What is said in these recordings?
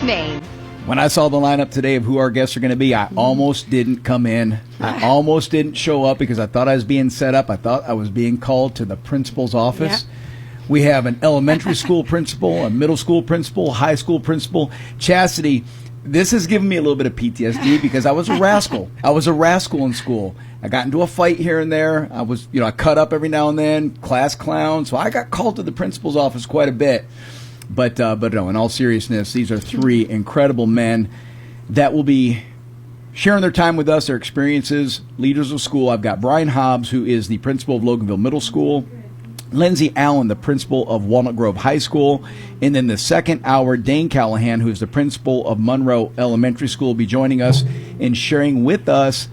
McMain. When I saw the lineup today of who our guests are going to be, I almost didn't come in. I almost didn't show up because I thought I was being set up. I thought I was being called to the principal's office. Yep. We have an elementary school principal, a middle school principal, high school principal. Chastity, this has given me a little bit of PTSD because I was a rascal. I was a rascal in school. I got into a fight here and there. I cut up every now and then, class clown. So I got called to the principal's office quite a bit. But no, in all seriousness, these are three incredible men that will be sharing their time with us, their experiences, leaders of school. I've got Brian Hobbs, who is the principal of Loganville Middle School, Lindsay Allen, the principal of Walnut Grove High School, and then the second hour, Dane Callahan, who is the principal of Monroe Elementary School, will be joining us and sharing with us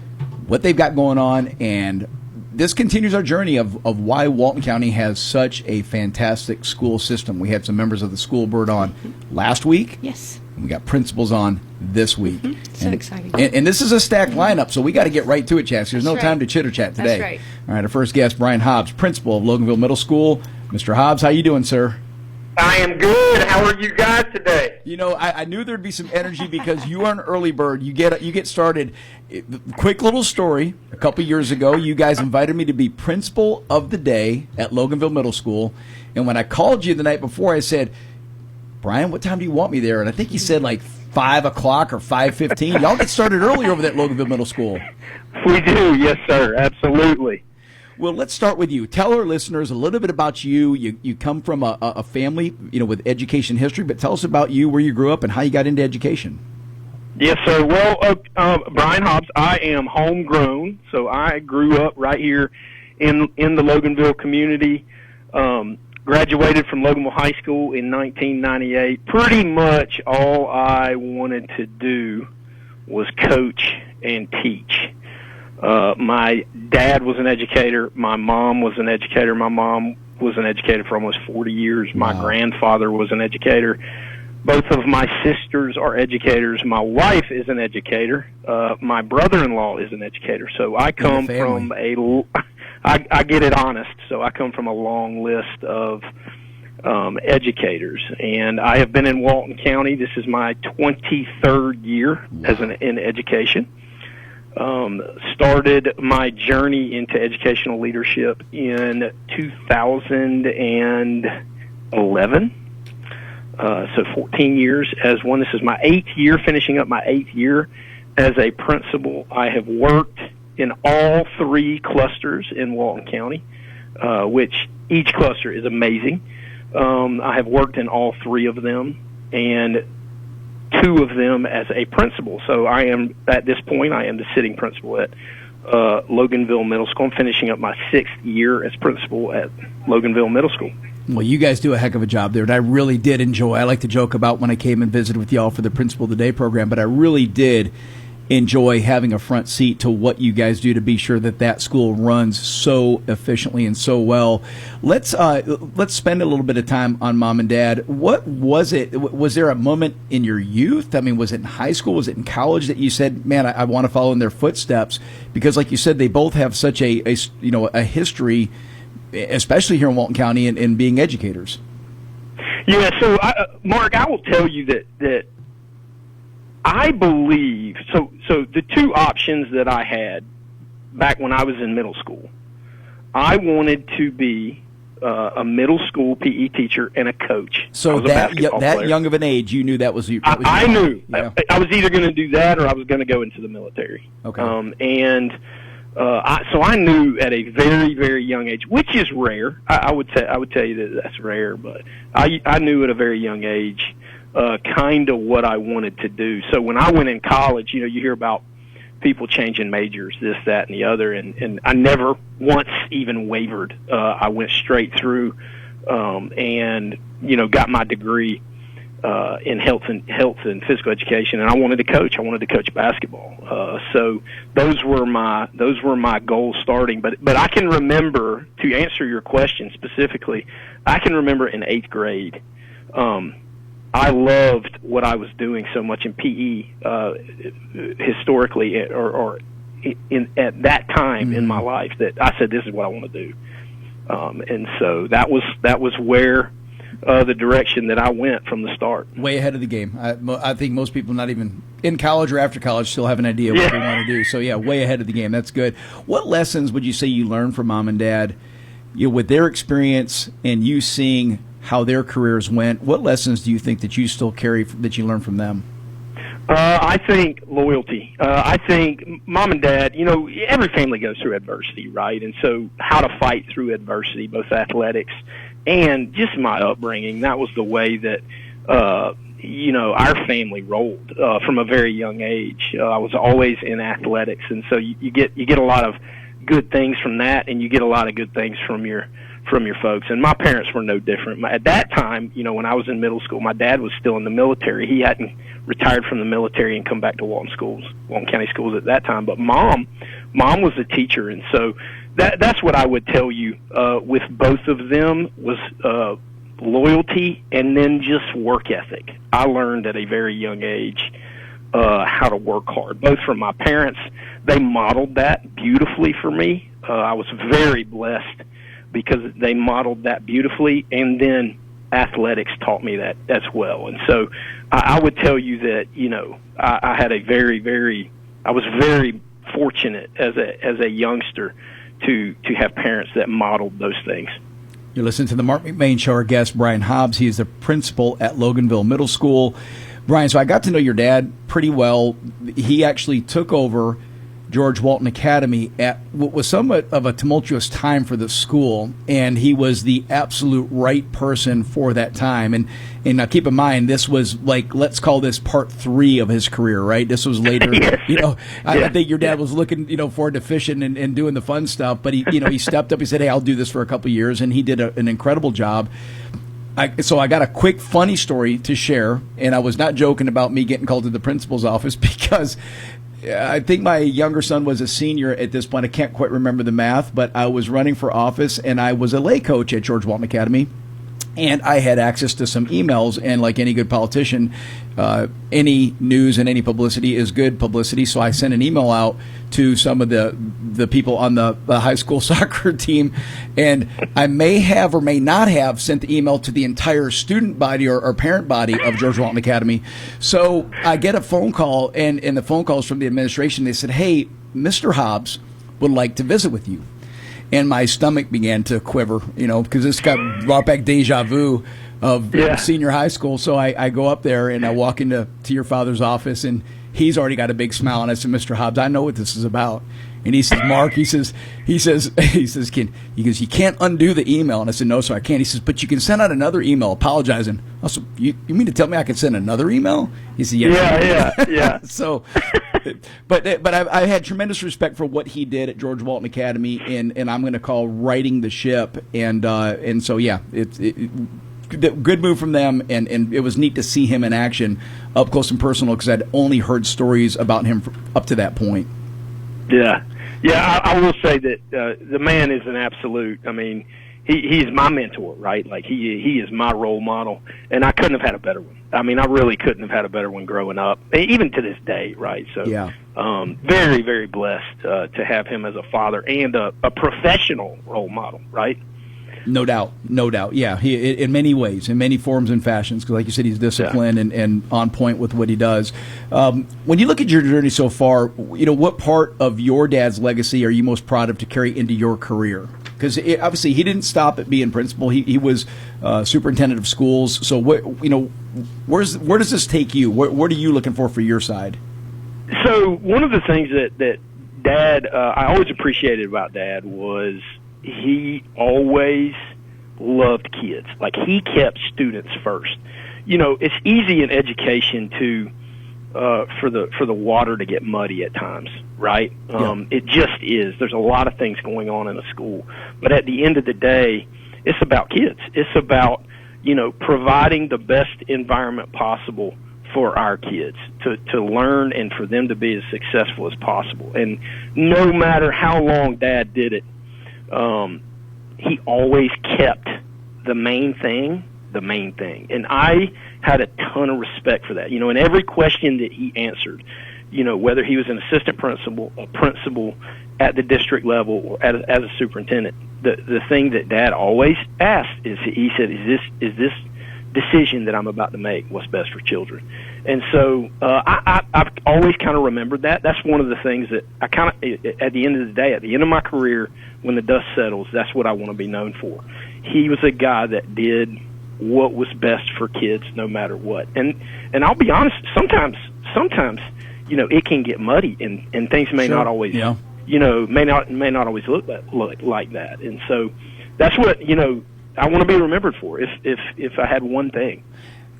what they've got going on. And this continues our journey of why Walton County has such a fantastic school system. We had some members of the school board on last week. Yes. And we got principals on this week. So exciting. And this is a stacked lineup, so we got to get right to it, Chas. There's no time to chitter-chat today. That's right. All right, our first guest, Brian Hobbs, principal of Loganville Middle School. Mr. Hobbs, how you doing, sir? I am good. How are you guys today? You know, I knew there'd be some energy because you are an early bird. You get started. Quick little story. A couple years ago, you guys invited me to be principal of the day at Loganville Middle School. And when I called you the night before, I said, Brian, what time do you want me there? And I think you said like 5 o'clock or 5:15. Y'all get started early over there at Loganville Middle School. We do. Yes, sir. Absolutely. Well, let's start with you. Tell our listeners a little bit about you. You come from a family, with education history, but tell us about you, where you grew up, and how you got into education. Yes, sir. Well, Brian Hobbs, I am homegrown, so I grew up right here in the Loganville community. Graduated from Loganville High School in 1998. Pretty much all I wanted to do was coach and teach. My dad was an educator. My mom was an educator. My mom was an educator for almost 40 years. My grandfather was an educator. Both of my sisters are educators. My wife is an educator. My brother-in-law is an educator. So I come from I get it honest. So I come from a long list of educators, and I have been in Walton County. This is my 23rd year in education. Started my journey into educational leadership in 2011. So 14 years as one. This is my 8th year, finishing up my 8th year as a principal. I have worked in all 3 clusters in Walton County, which each cluster is amazing. I have worked in all 3 of them, and 2 of them as a principal. So I am, at this point, I am the sitting principal at Loganville Middle School. I'm finishing up my 6th year as principal at Loganville Middle School. Well, you guys do a heck of a job there, and I really did enjoy. I like to joke about when I came and visited with y'all for the Principal of the Day program, but I really did enjoy having a front seat to what you guys do to be sure that school runs so efficiently and so well. Let's spend a little bit of time on Mom and Dad. What was it? Was there a moment in your youth? I mean, was it in high school? Was it in college that you said, "Man, I want to follow in their footsteps"? Because, like you said, they both have such a history, especially here in Walton County, in being educators. Yeah. So, Mark, I will tell you that I believe so. The 2 options that I had back when I was in middle school, I wanted to be a middle school PE teacher and a coach. So that young of an age, you knew that was your. I knew. Yeah. I was either going to do that or I was going to go into the military. Okay. So I knew at a very, very young age, which is rare. I would tell you that that's rare, but I knew at a very young age kind of what I wanted to do. So when I went in college, you hear about people changing majors, this, that, and the other, and I never once even wavered. I went straight through and got my degree in health and physical education, and I wanted to coach. I wanted to coach basketball. So those were my goals starting. But I can remember, to answer your question specifically, I can remember in 8th grade. I loved what I was doing so much in PE historically, or at that time in my life, that I said, this is what I want to do. And so that was where the direction that I went from the start. Way ahead of the game. I think most people, not even in college or after college, still have an idea what they want to do. So, yeah, way ahead of the game. That's good. What lessons would you say you learned from mom and dad, with their experience and you seeing how their careers went? What lessons do you think that you still carry that you learned from them? I think loyalty. I think mom and dad, every family goes through adversity, right? And so how to fight through adversity, both athletics and just my upbringing, that was the way that, our family rolled from a very young age. I was always in athletics, and so you get a lot of good things from that, and you get a lot of good things from your folks. And my parents were no different. At that time, when I was in middle school, my dad was still in the military. He hadn't retired from the military and come back to Walton County Schools at that time. But mom was a teacher, and so that's what I would tell you with both of them was loyalty and then just work ethic. I learned at a very young age how to work hard, both from my parents. They modeled that beautifully for me. I was very blessed because they modeled that beautifully, and then athletics taught me that as well. And so I would tell you that, I had I was very fortunate as a youngster to have parents that modeled those things. You're listening to the Marc McMain Show. Our guest, Brian Hobbs. He is the principal at Loganville Middle School. Brian, so I got to know your dad pretty well. He actually took over George Walton Academy at what was somewhat of a tumultuous time for the school, and he was the absolute right person for that time. And now keep in mind, this was let's call this part 3 of his career, right? This was later. Yes. I think your dad was looking, forward to fishing and doing the fun stuff, but he stepped up. He said, "Hey, I'll do this for a couple of years," and he did an incredible job. So I got a quick funny story to share, and I was not joking about me getting called to the principal's office because I think my younger son was a senior at this point. I can't quite remember the math, but I was running for office, and I was a lay coach at George Walton Academy, and I had access to some emails, and like any good politician, any news and any publicity is good publicity, so I sent an email out to some of the people on the high school soccer team, and I may have or may not have sent the email to the entire student body or parent body of George Walton Academy. So I get a phone call, and the phone calls from the administration. They said, "Hey, Mr. Hobbs would like to visit with you." And my stomach began to quiver, because this brought back deja vu of senior high school. So I go up there and I walk into your father's office, and he's already got a big smile. And I said, "Mr. Hobbs, I know what this is about." And he says, "Mark," he says, you can't undo the email. And I said, "No, sir, I can't." He says, "But you can send out another email apologizing." I said, you mean to tell me I can send another email?" He said, "Yes." Yeah. So, but I had tremendous respect for what he did at George Walton Academy, and I'm going to call righting the ship. And so, yeah, good move from them, and it was neat to see him in action up close and personal because I'd only heard stories about him up to that point. Yeah, I will say that the man is an absolute. I mean, he's my mentor, right? Like he is my role model, and I couldn't have had a better one. I mean, I really couldn't have had a better one growing up, even to this day, right? So, very, very blessed to have him as a father and a professional role model, right? No doubt. Yeah, he in many ways, in many forms and fashions, because like you said, he's disciplined and on point with what he does. When you look at your journey so far, what part of your dad's legacy are you most proud of to carry into your career? Because obviously he didn't stop at being principal; he was superintendent of schools. So where does this take you? What are you looking for your side? So one of the things that Dad I always appreciated about Dad was he always loved kids. Like, he kept students first. It's easy in education to for the water to get muddy at times, right? It just is. There's a lot of things going on in a school, but at the end of the day, it's about kids. It's about providing the best environment possible for our kids to learn and for them to be as successful as possible. And no matter how long Dad did it, he always kept the main thing. And I had a ton of respect for that. In every question that he answered, whether he was an assistant principal, a principal at the district level, or as a superintendent, the thing that Dad always asked is, he said, is this decision that I'm about to make, what's best for children. And so I've always kind of remembered that. That's one of the things that I kind of, at the end of the day, at the end of my career, when the dust settles, that's what I want to be known for. He was a guy that did what was best for kids no matter what. And I'll be honest, sometimes it can get muddy, and things may not always may not always look like that. And so that's what I want to be remembered for, if I had one thing.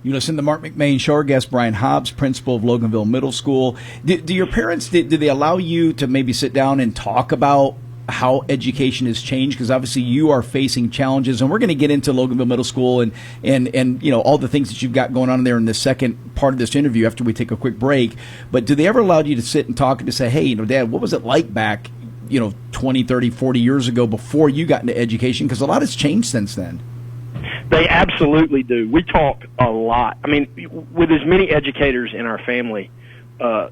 You listen to Marc McMain Show. Our guest, Brian Hobbs, principal of Loganville Middle School. Do your parents, did they allow you to maybe sit down and talk about how education has changed? Because obviously you are facing challenges, and we're going to get into Loganville Middle School and all the things that you've got going on there in the second part of this interview after we take a quick break. But do they ever allow you to sit and talk and to say, hey, Dad, what was it like back 20, 30, 40 years ago before you got into education? Because a lot has changed since then. They absolutely do. We talk a lot. I mean, with as many educators in our family, a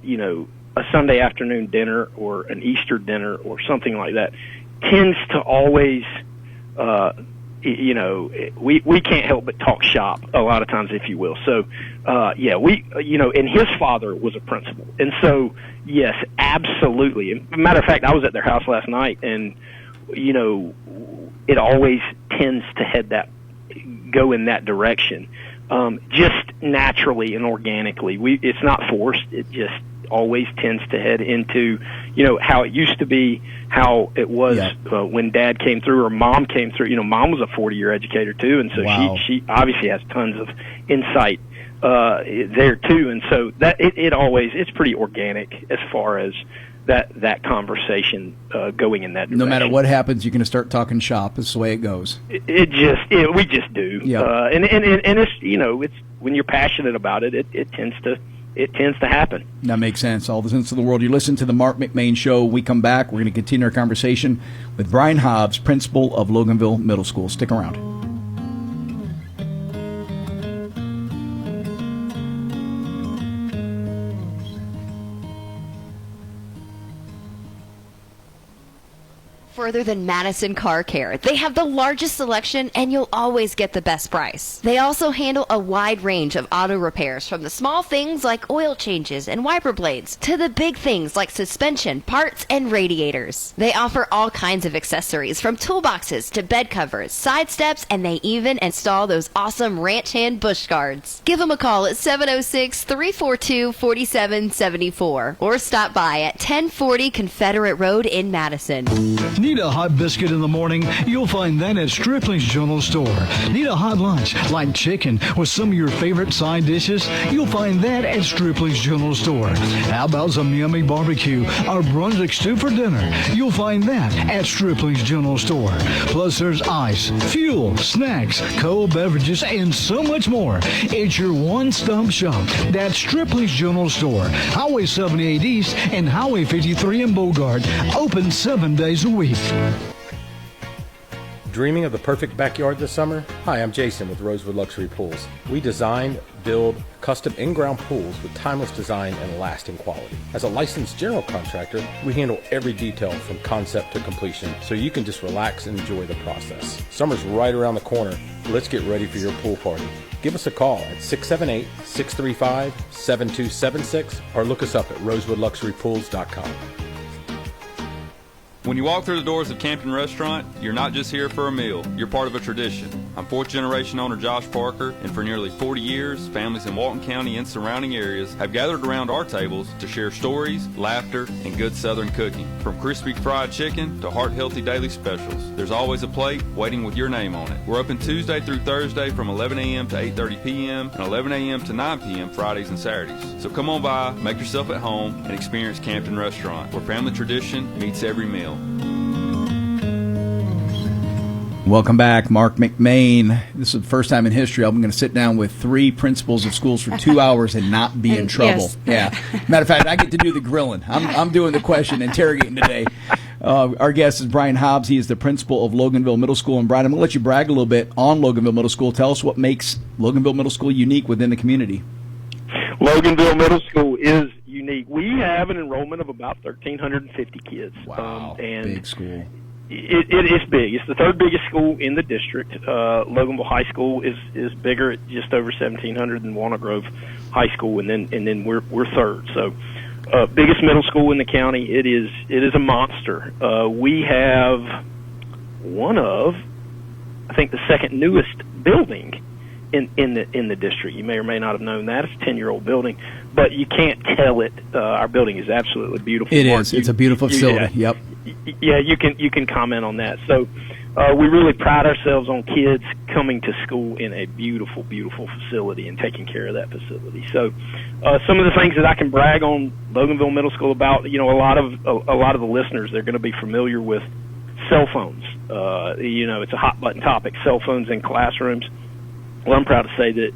Sunday afternoon dinner or an Easter dinner or something like that tends to always, we can't help but talk shop a lot of times, if you will. So, and his father was a principal. And so, yes, absolutely. As a matter of fact, I was at their house last night, and, it always tends to go in that direction, just naturally and organically. It's not forced. It just always tends to head into, how it used to be, how it was when Dad came through or Mom came through. Mom was a 40-year educator too, and so she obviously has tons of insight there too. And so that it's pretty organic as far as that conversation going in that direction. No matter what happens, you're going to start talking shop. That's the way it goes. We just do. Yeah. And it's it's when you're passionate about it, it tends to happen. That makes sense. All the sense of the world. You listen to the Marc McMain Show. We come back. We're going to continue our conversation with Brian Hobbs, principal of Loganville Middle School. Stick around. Further than Madison Car Care, they have the largest selection and you'll always get the best price. They also handle a wide range of auto repairs, from the small things like oil changes and wiper blades to the big things like suspension, parts, and radiators. They offer all kinds of accessories, from toolboxes to bed covers, side steps, and they even install those awesome ranch hand bush guards. Give them a call at 706-342-4774 or stop by at 1040 Confederate Road in Madison. Need a hot biscuit in the morning? You'll find that at Stripling's General Store. Need a hot lunch like chicken with some of your favorite side dishes? You'll find that at Stripling's General Store. How about some yummy barbecue or Brunswick stew for dinner? You'll find that at Stripling's General Store. Plus there's ice, fuel, snacks, cold beverages, and so much more. It's your one-stop shop. That's Stripling's General Store. Highway 78 East and Highway 53 in Bogart. Open 7 days a week. Dreaming of the perfect backyard this summer? Hi, I'm Jason with Rosewood Luxury Pools. We design, build custom in-ground pools with timeless design and lasting quality. As a licensed general contractor, we handle every detail from concept to completion, so you can just relax and enjoy the process. Summer's right around the corner. Let's get ready for your pool party. Give us a call at 678-635-7276 or look us up at rosewoodluxurypools.com. When you walk through the doors of Campton Restaurant, you're not just here for a meal, you're part of a tradition. I'm fourth generation owner Josh Parker, and for nearly 40 years, families in Walton County and surrounding areas have gathered around our tables to share stories, laughter, and good Southern cooking. From crispy fried chicken to heart-healthy daily specials, there's always a plate waiting with your name on it. We're open Tuesday through Thursday from 11 a.m. to 8:30 p.m. and 11 a.m. to 9 p.m. Fridays and Saturdays. So come on by, make yourself at home, and experience Campton Restaurant, where family tradition meets every meal. Welcome back, Marc McMain. This is the first time in history I'm going to sit down with 3 principals of schools for 2 hours and not be in trouble. Yes. Yeah. Matter of fact, I get to do the grilling. I'm doing the question interrogating today. Our guest is Brian Hobbs. He is the principal of Loganville Middle School. And Brian, I'm going to let you brag a little bit on Loganville Middle School. Tell us what makes Loganville Middle School unique within the community. Loganville Middle School is unique. We have an enrollment of about 1,350 kids. Wow, and big school. It is big. It's the third biggest school in the district. Loganville High School is bigger at just over 1,700 than Walnut Grove High School, and then we're third. So, biggest middle school in the county. It is a monster. We have one of, I think, the second newest building in the district. You may or may not have known that. It's a 10-year-old building, but you can't tell it. Our building is absolutely beautiful. It Marc, is. It's a beautiful facility. Yep. Yeah, you can comment on that. So we really pride ourselves on kids coming to school in a beautiful, beautiful facility and taking care of that facility. So some of the things that I can brag on Loganville Middle School about, a lot of the listeners, they're going to be familiar with cell phones. It's a hot button topic, cell phones in classrooms. Well, I'm proud to say that,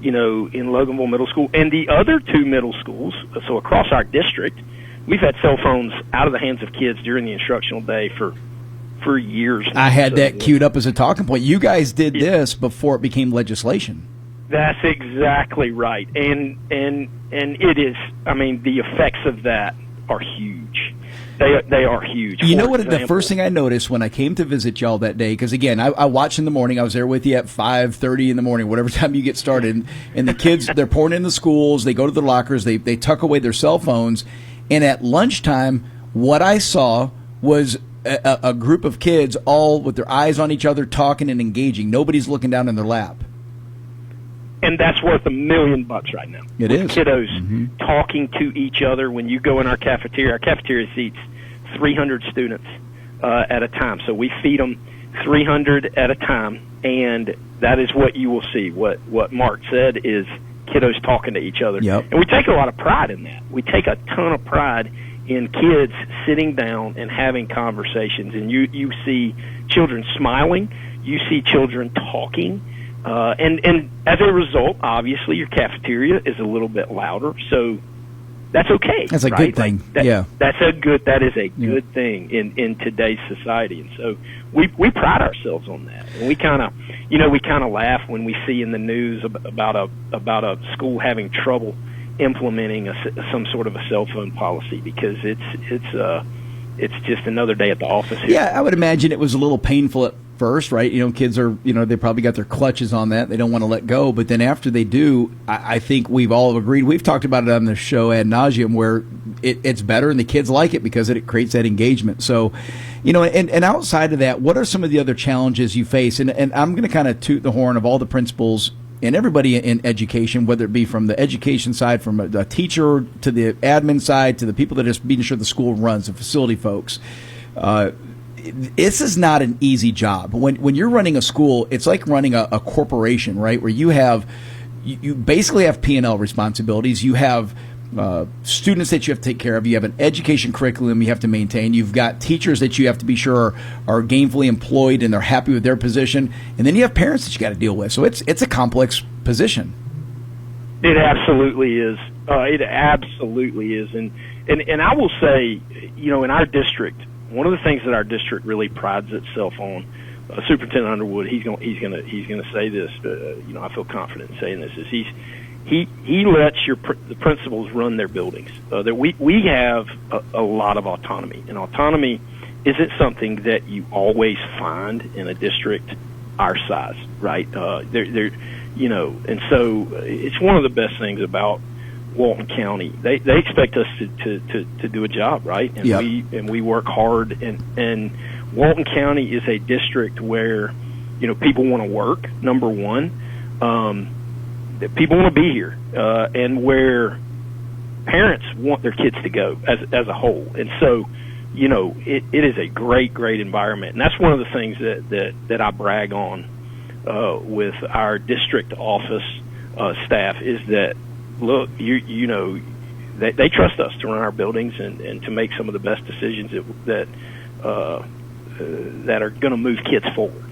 in Loganville Middle School and the other two middle schools, so across our district, we've had cell phones out of the hands of kids during the instructional day for years now. I had that queued up as a talking point. You guys did this before it became legislation. That's exactly right. And it is, the effects of that are huge. They are huge. You know what? The first thing I noticed when I came to visit y'all that day, because again, I watched in the morning. I was there with you at 5:30 in the morning, whatever time you get started. And the kids, they're pouring in the schools. They go to their lockers. They tuck away their cell phones. And at lunchtime, what I saw was a group of kids all with their eyes on each other, talking and engaging. Nobody's looking down in their lap. And that's worth $1 million right now. It is. Kiddos talking to each other. When you go in our cafeteria seats 300 students at a time. So we feed them 300 at a time, and that is what you will see. What Marc said is kiddos talking to each other. Yep. And we take a lot of pride in that. We take a ton of pride in kids sitting down and having conversations. And you see children smiling. You see children talking. And as a result, obviously, your cafeteria is a little bit louder, so that's okay. That's a good thing. That is a good Yeah. thing in today's society, and so we pride ourselves on that. And we kind of laugh when we see in the news about a school having trouble implementing some sort of a cell phone policy, because it's just another day at the office here. Yeah, I would imagine it was a little painful at first, right? Kids are, they probably got their clutches on that. They don't want to let go. But then after they do, I think we've all agreed. We've talked about it on the show ad nauseum, where it's better and the kids like it because it creates that engagement. So, and outside of that, what are some of the other challenges you face? And I'm going to kind of toot the horn of all the principals and everybody in education, whether it be from the education side, from a teacher to the admin side, to the people that are just making sure the school runs, the facility folks. This is not an easy job. When you're running a school, it's like running a corporation, right? Where you basically have P&L responsibilities. You have students that you have to take care of. You have an education curriculum you have to maintain. You've got teachers that you have to be sure are gainfully employed and they're happy with their position. And then you have parents that you got to deal with. So it's a complex position. It absolutely is. It absolutely is. And I will say, in our district, one of the things that our district really prides itself on, Superintendent Underwood, he's going to say this. I feel confident in saying this. Is he lets the principals run their buildings. That we have a lot of autonomy, and autonomy isn't something that you always find in a district our size, right? And so it's one of the best things about Walton County. They expect us to do a job, right? And yep. we work hard, and Walton County is a district where people want to work, number one, that people want to be here, and where parents want their kids to go as a whole. And so it is a great environment, and that's one of the things that I brag on with our district office staff, is that, look, they trust us to run our buildings and to make some of the best decisions that are going to move kids forward.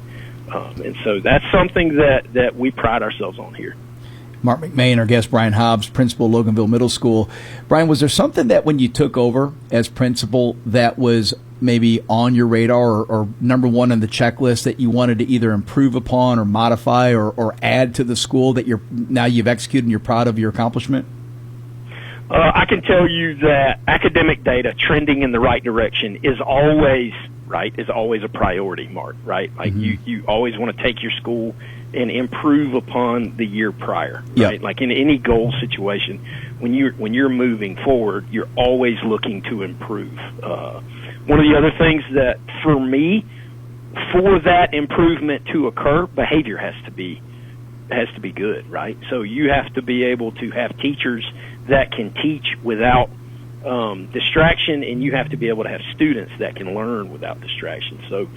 And so that's something that we pride ourselves on here. Marc McMain, our guest, Brian Hobbs, principal, Loganville Middle School. Brian, was there something that when you took over as principal that was maybe on your radar or number one on the checklist that you wanted to either improve upon or modify or add to the school that you've executed and you're proud of your accomplishment? I can tell you that academic data trending in the right direction is always right, is always a priority, Mark, right? Like you always want to take your school and improve upon the year prior, right? Yep. Like in any goal situation, when you're moving forward, you're always looking to improve. One of the other things that, for me, for that improvement to occur, behavior has to be good, right? So you have to be able to have teachers that can teach without distraction, and you have to be able to have students that can learn without distraction. So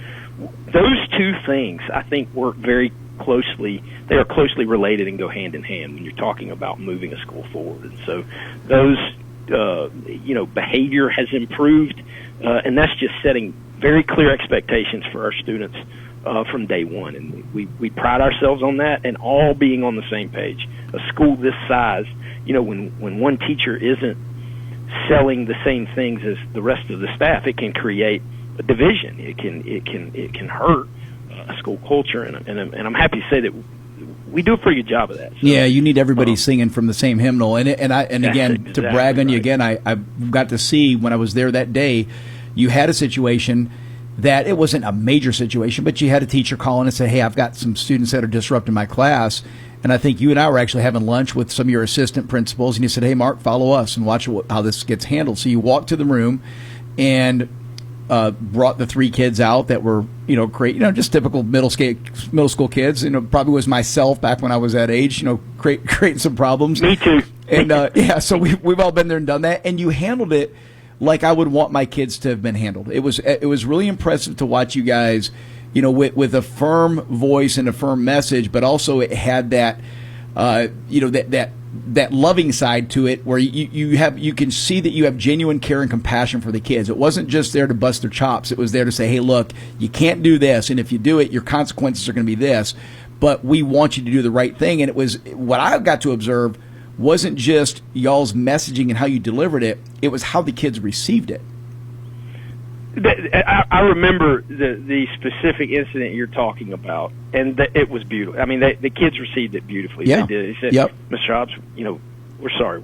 those two things, I think, work very closely. They are closely related and go hand in hand when you're talking about moving a school forward. And so those, behavior has improved, and that's just setting very clear expectations for our students from day one. And we pride ourselves on that, and all being on the same page. A school this size, when one teacher isn't selling the same things as the rest of the staff, it can create a division. It can hurt a school culture, and I'm happy to say that we do a pretty good job of that. So, yeah, you need everybody singing from the same hymnal, and again, exactly to brag on you right. again, I got to see when I was there that day, you had a situation that it wasn't a major situation, but you had a teacher call in and say, "Hey, I've got some students that are disrupting my class." And I think you and I were actually having lunch with some of your assistant principals, and you said, "Hey, Mark, follow us and watch how this gets handled." So you walked to the room and brought the 3 kids out that were, great, just typical middle school kids. Probably was myself back when I was that age, creating some problems. Me too. And so we've all been there and done that, and you handled it like I would want my kids to have been handled. It was really impressive to watch you guys, with a firm voice and a firm message, but also it had that, that loving side to it, where you can see that you have genuine care and compassion for the kids. It wasn't just there to bust their chops. It was there to say, "Hey, look, you can't do this, and if you do it, your consequences are going to be this. But we want you to do the right thing." And it was what I got to observe wasn't just y'all's messaging and how you delivered it; it was how the kids received it. I remember the specific incident you're talking about, and it was beautiful. I mean, the kids received it beautifully. Yeah. They did. They said, Yep. "Mr. Hobbs, we're sorry.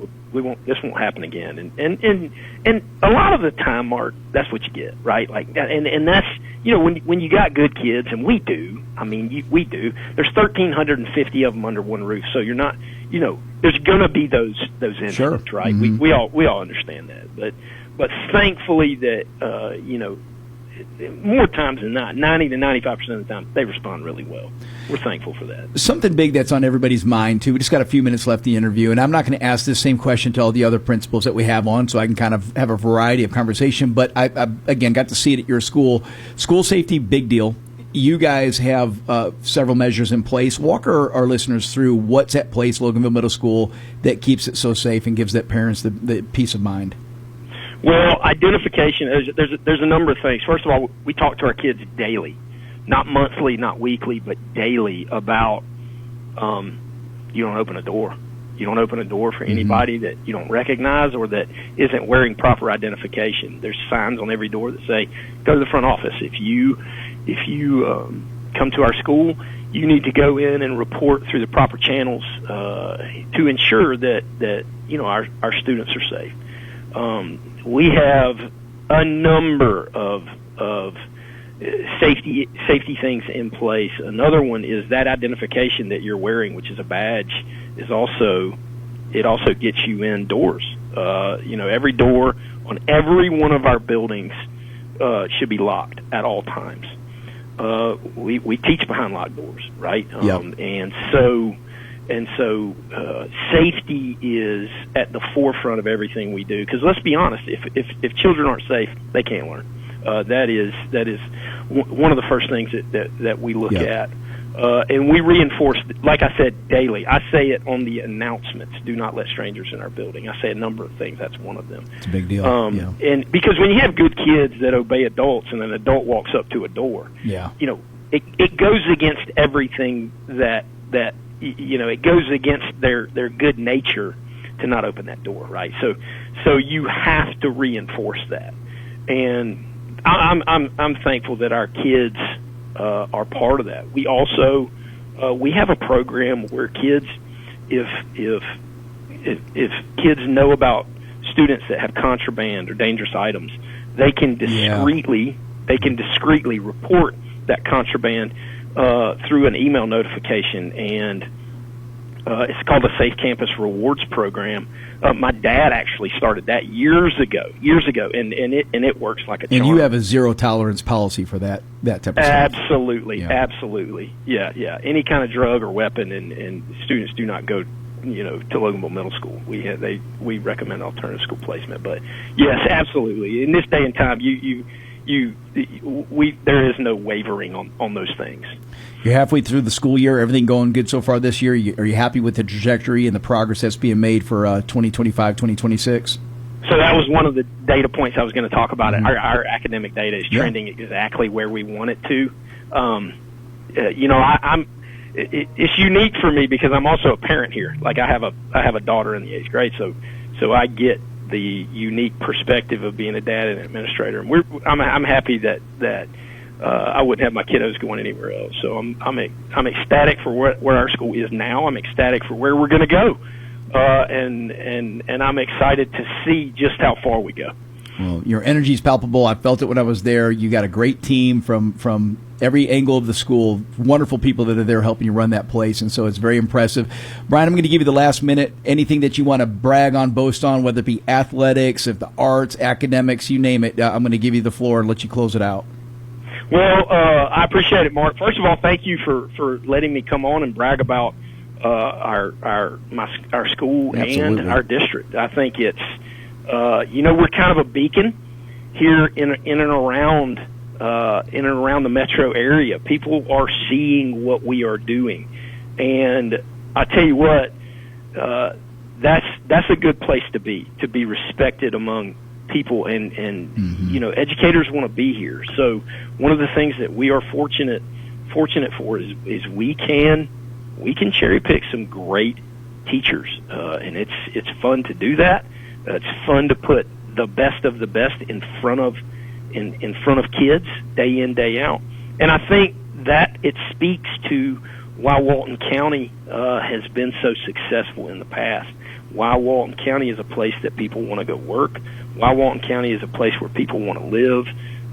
This won't happen again." And a lot of the time, Mark, that's what you get, right? Like that, and that's when you got good kids, and we do. I mean, we do. There's 1,350 of them under one roof, so you're not. There's going to be those incidents, Sure. right? Mm-hmm. We all understand that, but thankfully that more times than not, 90 to 95% of the time, they respond really well. We're thankful for that. Something big that's on everybody's mind, too. We just got a few minutes left in the interview, and I'm not going to ask this same question to all the other principals that we have on, so I can kind of have a variety of conversation. But I again, got to see it at your school. School safety, big deal. You guys have several measures in place. Walk our listeners through what's at place, Loganville Middle School, that keeps it so safe and gives that parents the peace of mind. Well, identification, there's a number of things. First of all, we talk to our kids daily, not monthly, not weekly, but daily about you don't open a door. You don't open a door for anybody that you don't recognize or that isn't wearing proper identification. There's signs on every door that say, "Go to the front office." If you come to our school, you need to go in and report through the proper channels to ensure that our students are safe. We have a number of safety things in place. Another one is that identification that you're wearing, which is a badge, it also gets you indoors. Every door on every one of our buildings should be locked at all times. We teach behind locked doors, right? Yep. And so safety is at the forefront of everything we do. Because let's be honest, if children aren't safe, they can't learn. That is one of the first things that we look at. And we reinforce, like I said, daily. I say it on the announcements, "Do not let strangers in our building." I say a number of things. That's one of them. It's a big deal. And because when you have good kids that obey adults and an adult walks up to a door, it goes against everything that it goes against their good nature to not open that door, right? So you have to reinforce that. And I'm thankful that our kids are part of that. We also we have a program where kids, if kids know about students that have contraband or dangerous items, they can discreetly they can discreetly report that contraband through an email notification, and it's called the Safe Campus Rewards Program. My dad actually started that years ago, and it works like a charm. And you have a zero tolerance policy for that type of stuff. Absolutely, absolutely, yeah. Any kind of drug or weapon, and students do not go, to Loganville Middle School. We recommend alternative school placement, but yes, absolutely. In this day and time, there is no wavering on those things. You're halfway through the school year. Everything going good so far this year? Are you happy with the trajectory and the progress that's being made for 2025, 2026? So that was one of the data points I was going to talk about. Mm-hmm. Our academic data is trending exactly where we want it to. It's unique for me because I'm also a parent here. Like I have a daughter in the 8th grade, so I get the unique perspective of being a dad and an administrator. And I'm happy that I wouldn't have my kiddos going anywhere else. So I'm ecstatic for where our school is now. I'm ecstatic for where we're going to go, and I'm excited to see just how far we go. Well, your energy is palpable. I felt it when I was there. You got a great team from every angle of the school. Wonderful people that are there helping you run that place, and so it's very impressive. Brian, I'm going to give you the last minute. Anything that you want to brag on, boast on, whether it be athletics, if the arts, academics, you name it. I'm going to give you the floor and let you close it out. Well, I appreciate it, Mark. First of all, thank you for letting me come on and brag about our school Absolutely. And our district. I think it's we're kind of a beacon here in and around the metro area. People are seeing what we are doing, and I tell you what, that's a good place to be respected among people, and mm-hmm. Educators want to be here. So one of the things that we are fortunate for is we can cherry pick some great teachers, and it's fun to do that. It's fun to put the best of the best in front of kids day in, day out. And I think that it speaks to why Walton County has been so successful in the past, why Walton County is a place that people want to go work, why Walton County is a place where people want to live.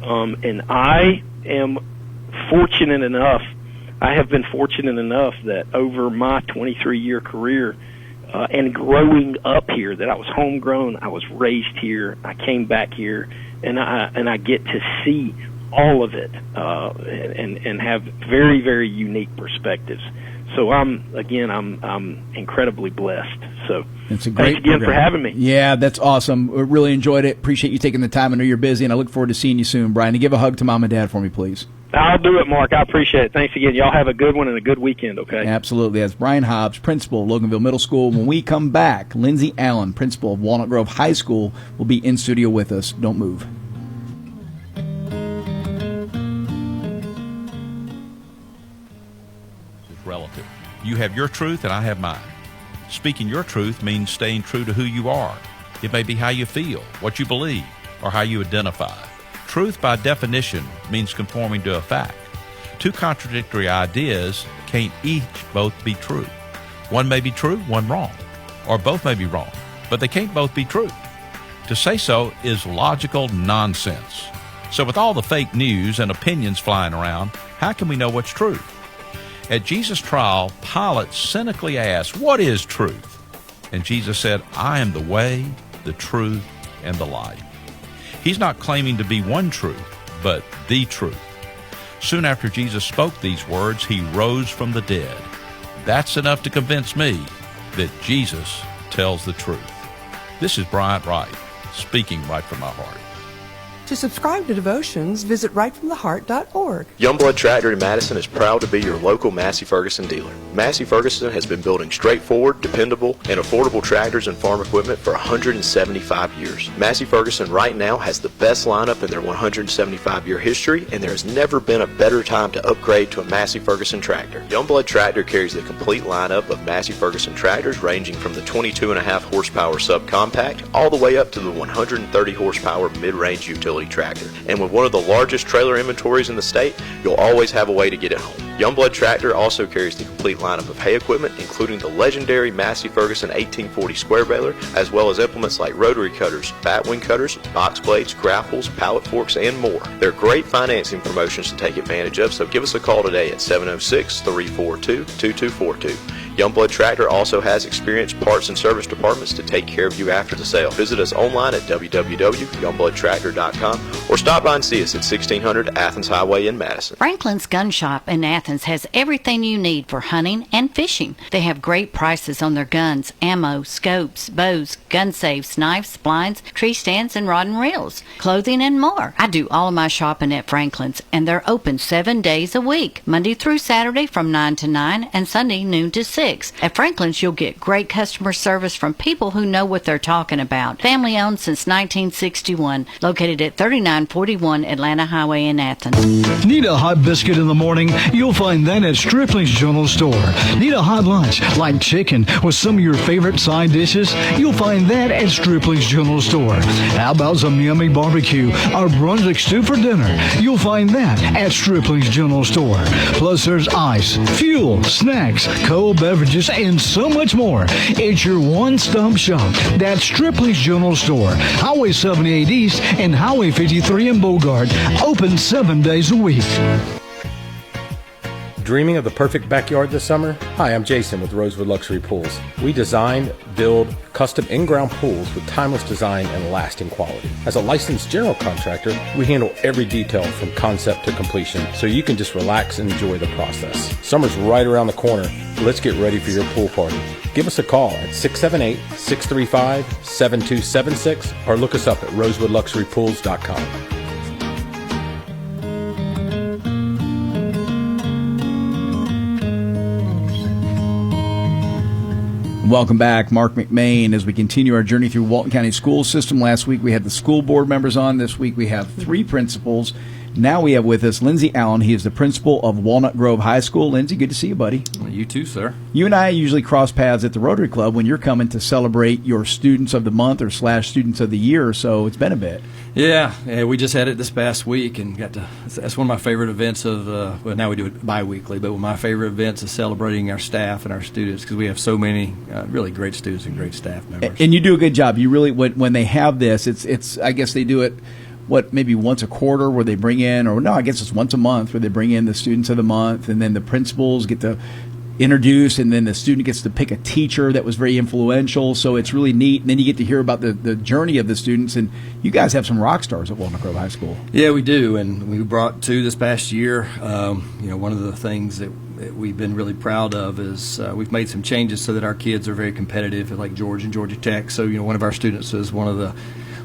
And I have been fortunate enough that over my 23-year career, and growing up here, that I was homegrown, I was raised here, I came back here, and I get to see all of it, and have very, very unique perspectives. So I'm incredibly blessed. So it's a great thanks again program. For having me. Yeah, that's awesome. We really enjoyed it. Appreciate you taking the time. I know you're busy, and I look forward to seeing you soon, Brian. And give a hug to Mom and Dad for me, please. I'll do it, Mark. I appreciate it. Thanks again. Y'all have a good one and a good weekend, okay? Absolutely. That's Brian Hobbs, principal of Loganville Middle School. When we come back, Lindsay Allen, principal of Walnut Grove High School, will be in studio with us. Don't move. It's relative. You have your truth and I have mine. Speaking your truth means staying true to who you are. It may be how you feel, what you believe, or how you identify. Truth, by definition, means conforming to a fact. Two contradictory ideas can't both be true. One may be true, one wrong. Or both may be wrong, but they can't both be true. To say so is logical nonsense. So with all the fake news and opinions flying around, how can we know what's true? At Jesus' trial, Pilate cynically asked, "What is truth?" And Jesus said, "I am the way, the truth, and the life." He's not claiming to be one truth, but the truth. Soon after Jesus spoke these words, he rose from the dead. That's enough to convince me that Jesus tells the truth. This is Bryant Wright, speaking right from my heart. To subscribe to Devotions, visit rightfromtheheart.org. Youngblood Tractor in Madison is proud to be your local Massey Ferguson dealer. Massey Ferguson has been building straightforward, dependable, and affordable tractors and farm equipment for 175 years. Massey Ferguson right now has the best lineup in their 175-year history, and there has never been a better time to upgrade to a Massey Ferguson tractor. Youngblood Tractor carries the complete lineup of Massey Ferguson tractors, ranging from the 22.5 horsepower subcompact all the way up to the 130 horsepower mid-range utility tractor. And with one of the largest trailer inventories in the state, you'll always have a way to get it home. Youngblood Tractor also carries the complete lineup of hay equipment, including the legendary Massey Ferguson 1840 square baler, as well as implements like rotary cutters, batwing cutters, box blades, grapples, pallet forks, and more. There are great financing promotions to take advantage of, so give us a call today at 706-342-2242. Youngblood Tractor also has experienced parts and service departments to take care of you after the sale. Visit us online at www.youngbloodtractor.com or stop by and see us at 1600 Athens Highway in Madison. Franklin's Gun Shop in Athens has everything you need for hunting and fishing. They have great prices on their guns, ammo, scopes, bows, gun safes, knives, blinds, tree stands, and rod and reels, clothing, and more. I do all of my shopping at Franklin's, and they're open 7 days a week, Monday through Saturday from 9 to 9 and Sunday noon to 6. At Franklin's, you'll get great customer service from people who know what they're talking about. Family owned since 1961, located at 3941 Atlanta Highway in Athens. Need a hot biscuit in the morning? You'll find that at Stripling's General Store. Need a hot lunch like chicken with some of your favorite side dishes? You'll find that at Stripling's General Store. How about some yummy barbecue or Brunswick stew for dinner? You'll find that at Stripling's General Store. Plus there's ice, fuel, snacks, cold beverages, and so much more. It's your one-stop shop. That's Stripling's General Store, Highway 78 East and Highway 53 in Bogart. Open 7 days a week. Dreaming of the perfect backyard this summer? Hi, I'm Jason with Rosewood Luxury Pools. We design, build custom in-ground pools with timeless design and lasting quality. As a licensed general contractor, we handle every detail from concept to completion, so you can just relax and enjoy the process. Summer's right around the corner. Let's get ready for your pool party. Give us a call at 678-635-7276 or look us up at rosewoodluxurypools.com. Welcome back, Marc McMain, as we continue our journey through Walton County school system. Last week we had the school board members on. This week we have 3 principals. Now we have with us Lindsey Allen. He is the principal of Walnut Grove High School. Lindsey, good to see you, buddy. You too, sir. You and I usually cross paths at the Rotary Club when you're coming to celebrate your Students of the Month or / Students of the Year, so it's been a bit. Yeah, we just had it this past week and got to. That's one of my favorite events of. Well, now we do it bi-weekly, but one of my favorite events is celebrating our staff and our students because we have so many really great students and great staff members. And you do a good job. You really when they have this, it's I guess they do it. Maybe once a quarter where they bring in, or no, I guess it's once a month where they bring in the Students of the Month, and then the principals get to introduce, and then the student gets to pick a teacher that was very influential, so it's really neat. And then you get to hear about the journey of the students, and you guys have some rock stars at Walnut Grove High School. Yeah, we do, and we brought 2 this past year. One of the things that we've been really proud of is we've made some changes so that our kids are very competitive, like Georgia and Georgia Tech. So, one of our students is one of the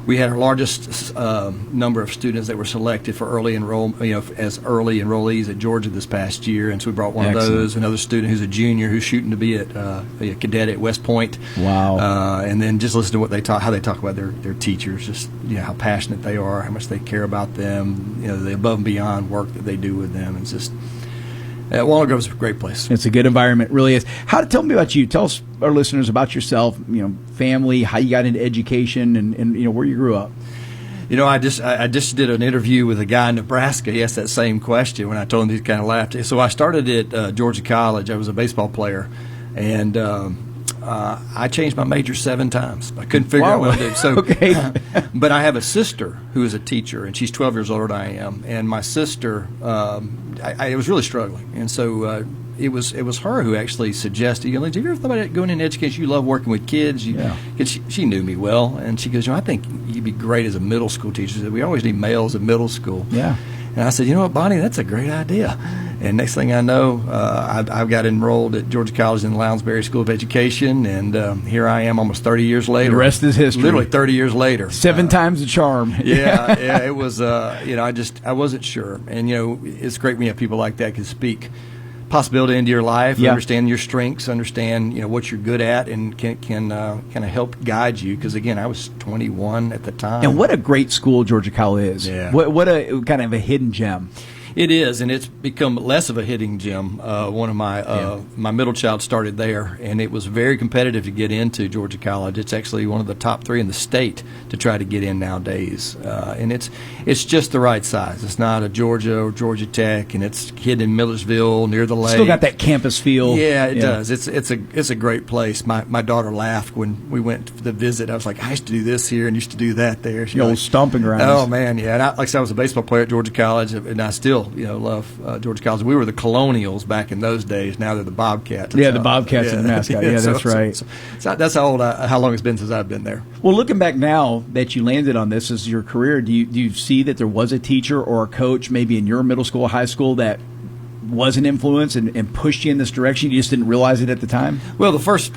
we had our largest number of students that were selected for early as early enrollees at Georgia this past year, and so we brought one Excellent. of those. Another student who's a junior who's shooting to be a cadet at West Point. Wow! And then just listen to what they talk, how they talk about their teachers, just how passionate they are, how much they care about them, the above and beyond work that they do with them. It's just. Walnut Grove is a great place. It's a good environment, really is. Tell me about you. Tell us, our listeners, about yourself. Family, how you got into education, and where you grew up. I just did an interview with a guy in Nebraska. He asked that same question when I told him. He kind of laughed. So I started at Georgia College. I was a baseball player, and I changed my major 7 times. I couldn't figure out what to do. So, okay. But I have a sister who is a teacher, and she's 12 years older than I am. And my sister, I was really struggling, and so it was her who actually suggested, have you ever thought about going into education? You love working with kids. She knew me well, and she goes, I think you'd be great as a middle school teacher. She said, we always need males in middle school. Yeah. And I said, you know what, Bonnie, that's a great idea. And next thing I know, I got enrolled at Georgia College in the Lounsbury School of Education, and here I am almost 30 years later. The rest is history. Literally 30 years later. 7 times the charm. Yeah, it was, I wasn't sure. And, it's great when you have people like that can speak possibility into your life, understand your strengths, understand what you're good at, and can kind of help guide you. Because again, I was 21 at the time. And what a great school Georgia College is. Yeah. What a kind of a hidden gem. It is, and it's become less of a hitting gym. One of my middle child started there, and it was very competitive to get into Georgia College. It's actually one of the top 3 in the state to try to get in nowadays, and it's just the right size. It's not a Georgia or Georgia Tech, and it's hidden in Millersville near the lake. Still got that campus feel. Yeah, it does. It's a great place. My daughter laughed when we went to the visit. I was like, I used to do this here and used to do that there. The old stomping grounds. Oh man, yeah. And like I said, I was a baseball player at Georgia College, and I still love Georgia College. We were the Colonials back in those days. Now they're the Bobcats. Yeah, the Bobcats and the mascot. Yeah, that's right. So that's how long it's been since I've been there. Well, looking back now that you landed on this as your career, do you see that there was a teacher or a coach maybe in your middle school, high school that was an influence and pushed you in this direction? You just didn't realize it at the time? Well, the first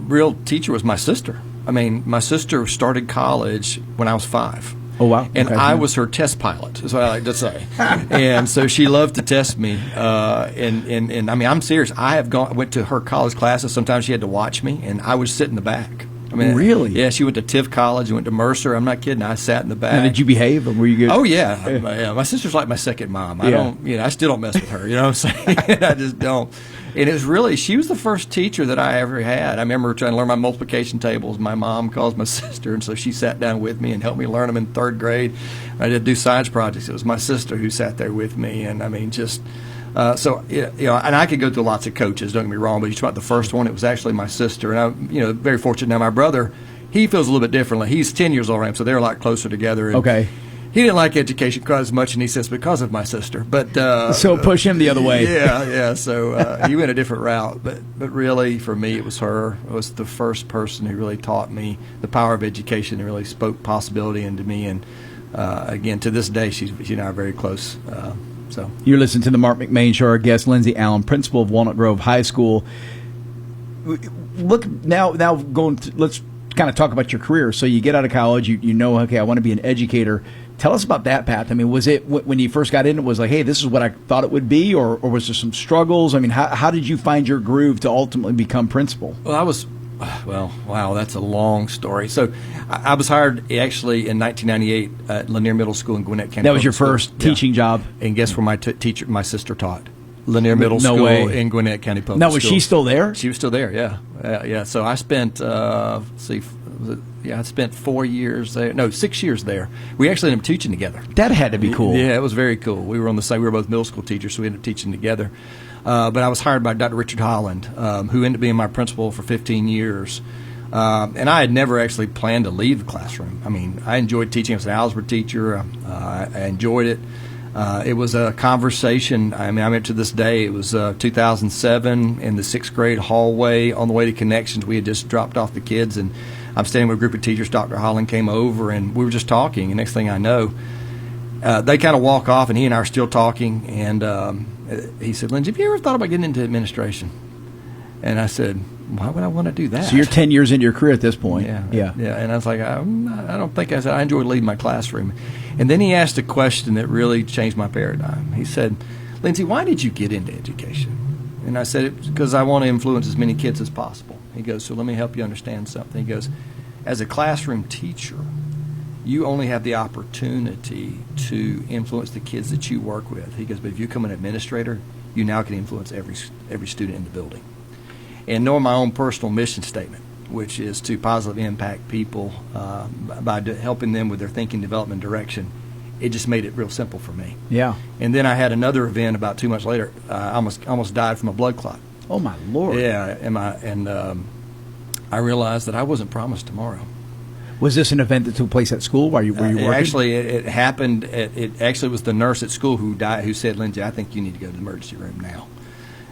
real teacher was my sister. I mean, my sister started college when I was 5. Oh, wow. And Okay. I was her test pilot, is what I like to say. And so she loved to test me. And I mean, I'm serious. Went to her college classes. Sometimes she had to watch me, and I would sit in the back. I mean, really? Yeah, she went to Tiff College, went to Mercer. I'm not kidding. I sat in the back. Now, did you behave, or were you good? Oh yeah, yeah. My sister's like my second mom. I still don't mess with her. You know what I'm saying? I just don't. And it was really, she was the first teacher that I ever had. I remember trying to learn my multiplication tables. My mom calls my sister, and so she sat down with me and helped me learn them in 3rd grade. I did do science projects. It was my sister who sat there with me, and I mean, just. And I could go through lots of coaches. Don't get me wrong, but you talk about the first one. It was actually my sister, and I'm, very fortunate. Now my brother, he feels a little bit differently. He's 10 years older than I am, so they're a lot closer together. And okay. He didn't like education quite as much, and he says because of my sister. But so push him the other way. Yeah. So he went a different route, but really for me, it was her. It was the first person who really taught me the power of education and really spoke possibility into me. And again, to this day, she and I are very close. So you're listening to the Marc McMain Show. Our guest, Lindsey Allen, principal of Walnut Grove High School. Look now let's kind of talk about your career. So you get out of college, you know, okay, I want to be an educator. Tell us about that path. I mean, was it when you first got in, it was like, hey, this is what I thought it would be, or was there some struggles? I mean, how did you find your groove to ultimately become principal? Well, wow, that's a long story. So I was hired actually in 1998 at Lanier Middle School in Gwinnett County. That was your first teaching job? And guess where my sister taught? Lanier Middle School in Gwinnett County Public Schools. Now, was she still there? She was still there, yeah. So I spent, I spent 4 years there. No, 6 years there. We actually ended up teaching together. That had to be cool. Yeah, it was very cool. We were on the same. We were both middle school teachers, so we ended up teaching together. But I was hired by Dr. Richard Holland, who ended up being my principal for 15 years. And I had never actually planned to leave the classroom. I mean, I enjoyed teaching. I was an algebra teacher. I enjoyed it. It was a conversation. I mean, I remember to this day, it was 2007 in the 6th grade hallway on the way to Connections. We had just dropped off the kids, and I'm standing with a group of teachers. Dr. Holland came over, and we were just talking. And next thing I know, they kind of walk off, and he and I are still talking. And he said, Lindsey, have you ever thought about getting into administration? And I said, why would I want to do that? So you're 10 years into your career at this point. Yeah. And I was like, I don't think. I said, I enjoy leading my classroom. And then he asked a question that really changed my paradigm. He said, Lindsey, why did you get into education? And I said, because I want to influence as many kids as possible. He goes, so let me help you understand something. He goes, as a classroom teacher, you only have the opportunity to influence the kids that you work with. He goes, but if you become an administrator, you now can influence every student in the building. And knowing my own personal mission statement, which is to positively impact people by helping them with their thinking, development, direction, it just made it real simple for me. Yeah. And then I had another event about 2 months later. I almost died from a blood clot. Oh my Lord. Yeah, and I realized that I wasn't promised tomorrow. Was this an event that took place at school? Were you working? Actually, it happened. It actually was the nurse at school who died, who said, Lindsey, I think you need to go to the emergency room now.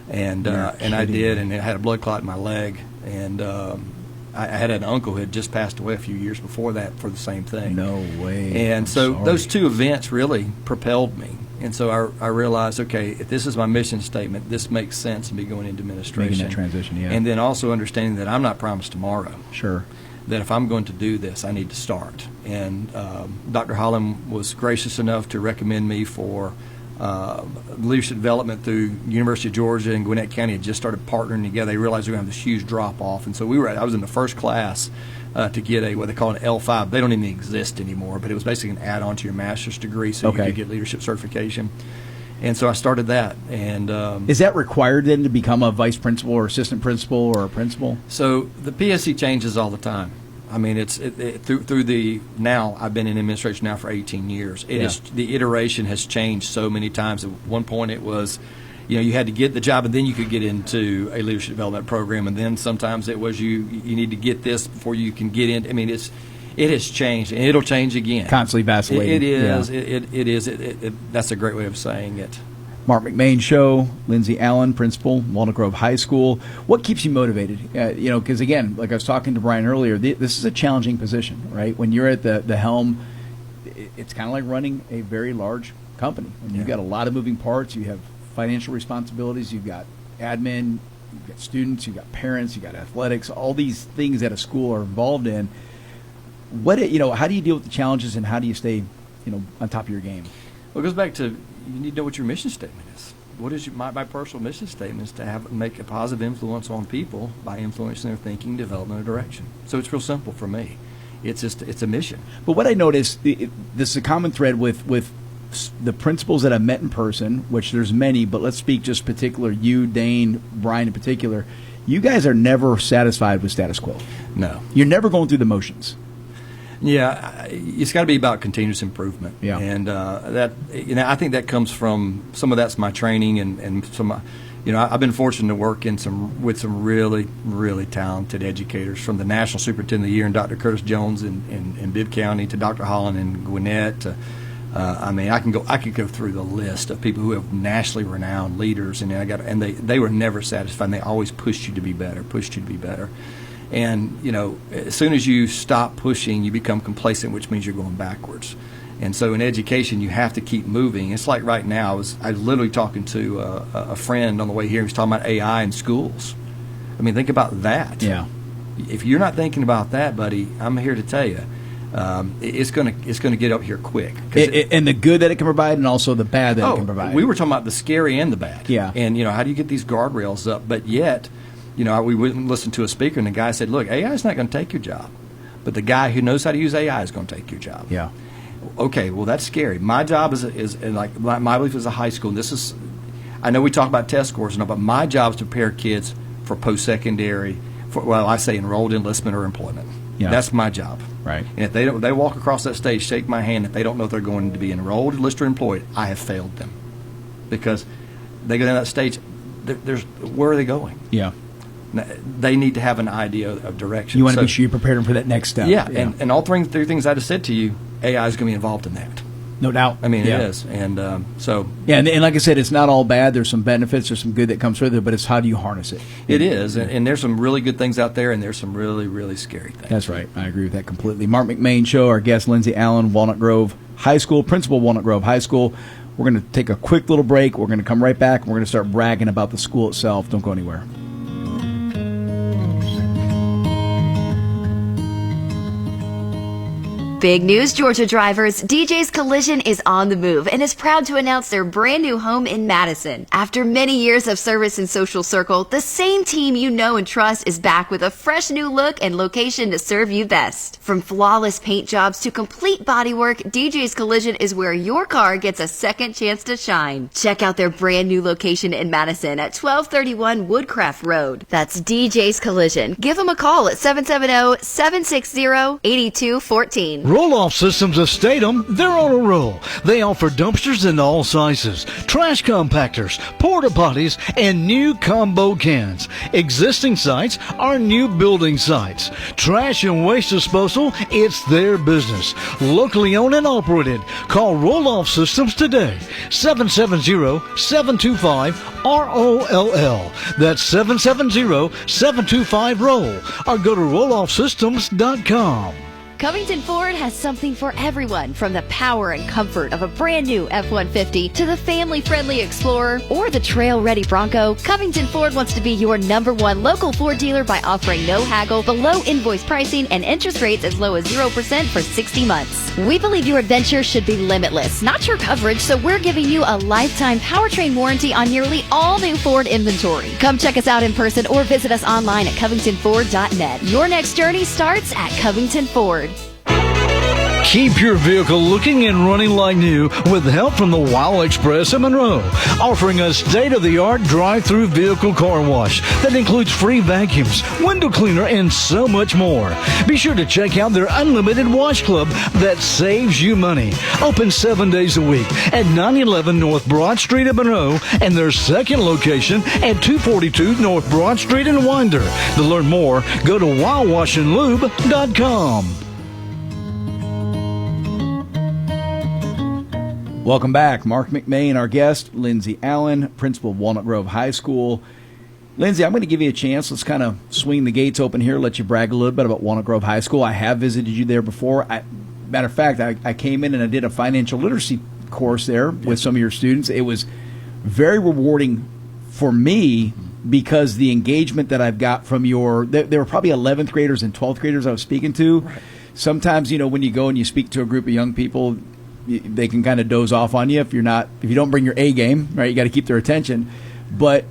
And I did, and I had a blood clot in my leg. And I had an uncle who had just passed away a few years before that for the same thing. No way. And those two events really propelled me. And so I realized, okay, if this is my mission statement, this makes sense to be going into administration. Making that transition, yeah. And then also understanding that I'm not promised tomorrow. Sure. That if I'm going to do this, I need to start. And Dr. Holland was gracious enough to recommend me for leadership development through University of Georgia and Gwinnett County. Had just started partnering together. They realized we were going to have this huge drop-off. And so I was in the first class to get what they call an L5. They don't even exist anymore, but it was basically an add-on to your master's degree so you could get leadership certification. And so I started that. And is that required then to become a vice principal or assistant principal or a principal? So the PSC changes all the time. I mean, it's through the now. I've been in administration now for 18 years. The iteration has changed so many times. At one point, it was, you had to get the job, and then you could get into a leadership development program, and then sometimes it was you need to get this before you can get in. I mean, it has changed, and it'll change again. Constantly vacillating. It is. Yeah. It is. That's a great way of saying it. Marc McMain Show, Lindsay Allen, principal, Walnut Grove High School. What keeps you motivated? Because again, like I was talking to Brian earlier, this is a challenging position, right? When you're at the helm, it's kind of like running a very large company. And you've got a lot of moving parts. You have financial responsibilities. You've got admin. You've got students. You've got parents. You've got athletics. All these things that a school are involved in. How do you deal with the challenges, and how do you stay, on top of your game? Well, it goes back to, you need to know what your mission statement is. What is my personal mission statement? Is to make a positive influence on people by influencing their thinking, development, or direction. So it's real simple for me. It's a mission. But what I noticed, this is a common thread with the principals that I've met in person, which there's many, but let's speak just particular, you, Dane, Brian in particular. You guys are never satisfied with status quo. No. You're never going through the motions. Yeah, it's got to be about continuous improvement. Yeah. And I think that comes from, some of that's my training, and some, I've been fortunate to work with some really, really talented educators, from the National Superintendent of the Year and Dr. Curtis Jones in Bibb County to Dr. Holland in Gwinnett. I could go through the list of people who have nationally renowned leaders, and they were never satisfied. And they always pushed you to be better. And, as soon as you stop pushing, you become complacent, which means you're going backwards. And so in education, you have to keep moving. It's like right now, I was literally talking to a friend on the way here. He was talking about AI in schools. I mean, think about that. Yeah. If you're not thinking about that, buddy, I'm here to tell you, it's going to get up here quick. And the good that it can provide, and also the bad that it can provide. We were talking about the scary and the bad. Yeah. And, how do you get these guardrails up? But yet, we went and listened to a speaker, and the guy said, look, AI is not going to take your job, but the guy who knows how to use AI is going to take your job. Yeah. Okay, well, that's scary. My job is like my belief is a high school. And I know we talk about test scores and all, but my job is to prepare kids for post-secondary, I say enrolled enlistment or employment. Yeah. That's my job. Right. And if they walk across that stage, shake my hand, if they don't know if they're going to be enrolled, enlisted, or employed, I have failed them. Because they go down that stage, where are they going? Yeah. They need to have an idea of direction. You want to be sure you prepared them for that next step. Yeah. And all three things I just said to you, AI is going to be involved in that. No doubt. I mean, it is. And so. Yeah, and like I said, it's not all bad. There's some benefits. There's some good that comes with it, but it's how do you harness it? It is. And there's some really good things out there, and there's some really, really scary things. That's right. I agree with that completely. Marc McMain Show, our guest, Lindsay Allen, Walnut Grove High School, Principal, Walnut Grove High School. We're going to take a quick little break. We're going to come right back, and we're going to start bragging about the school itself. Don't go anywhere. Big news, Georgia drivers. DJ's Collision is on the move and is proud to announce their brand new home in Madison. After many years of service in Social Circle, the same team you know and trust is back with a fresh new look and location to serve you best. From flawless paint jobs to complete bodywork, DJ's Collision is where your car gets a second chance to shine. Check out their brand new location in Madison at 1231 Woodcraft Road. That's DJ's Collision. Give them a call at 770-760-8214. Roll-Off Systems of Statham, they're on a roll. They offer dumpsters in all sizes, trash compactors, porta potties, and new combo cans. Existing sites are new building sites. Trash and waste disposal, it's their business. Locally owned and operated. Call Roll-Off Systems today. 770-725-ROLL. That's 770-725-ROLL. Or go to rolloffsystems.com. Covington Ford has something for everyone, from the power and comfort of a brand new F-150 to the family-friendly Explorer or the trail-ready Bronco. Covington Ford wants to be your #1 local Ford dealer by offering no haggle, below invoice pricing, and interest rates as low as 0% for 60 months. We believe your adventure should be limitless, not your coverage, so we're giving you a lifetime powertrain warranty on nearly all new Ford inventory. Come check us out in person or visit us online at covingtonford.net. Your next journey starts at Covington Ford. Keep your vehicle looking and running like new with help from the Wow Express in Monroe, offering a state-of-the-art drive-through vehicle car wash that includes free vacuums, window cleaner, and so much more. Be sure to check out their unlimited wash club that saves you money. Open 7 days a week at 911 North Broad Street in Monroe and their second location at 242 North Broad Street in Winder. To learn more, go to wowwashandlube.com. Welcome back. Marc McMain, our guest, Lindsay Allen, principal of Walnut Grove High School. Lindsay, I'm going to give you a chance. Let's kind of swing the gates open here, let you brag a little bit about Walnut Grove High School. I have visited you there before. Matter of fact, I came in and I did a financial literacy course there with some of your students. It was very rewarding for me because the engagement that I've got from there were probably 11th graders and 12th graders I was speaking to. Right. Sometimes, when you go and you speak to a group of young people, they can kind of doze off on you if you don't bring your A game, right? You got to keep their attention. But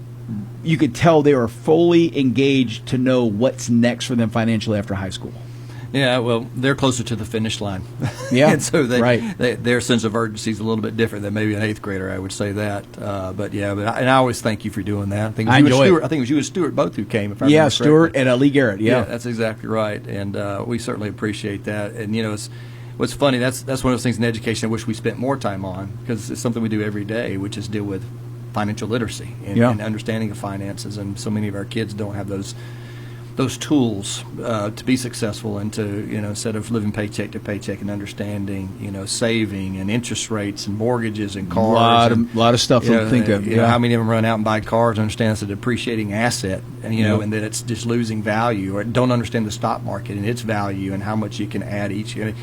you could tell they were fully engaged to know what's next for them financially after high school. Yeah, well, they're closer to the finish line. Yeah, and so right. Their sense of urgency is a little bit different than maybe an 8th grader, I would say that. I always thank you for doing that. I think it was you and Stuart both who came. If I remember Stuart correctly. and Lee Garrett, yeah. That's exactly right. And we certainly appreciate that. And, what's funny, that's one of those things in education I wish we spent more time on because it's something we do every day, which is deal with financial literacy and understanding of finances. And so many of our kids don't have those tools to be successful and to, instead of living paycheck to paycheck and understanding, saving and interest rates and mortgages and cars. A lot of stuff to think of. How many of them run out and buy cars and understand it's a depreciating asset and, and that it's just losing value, or don't understand the stock market and its value and how much you can add each year.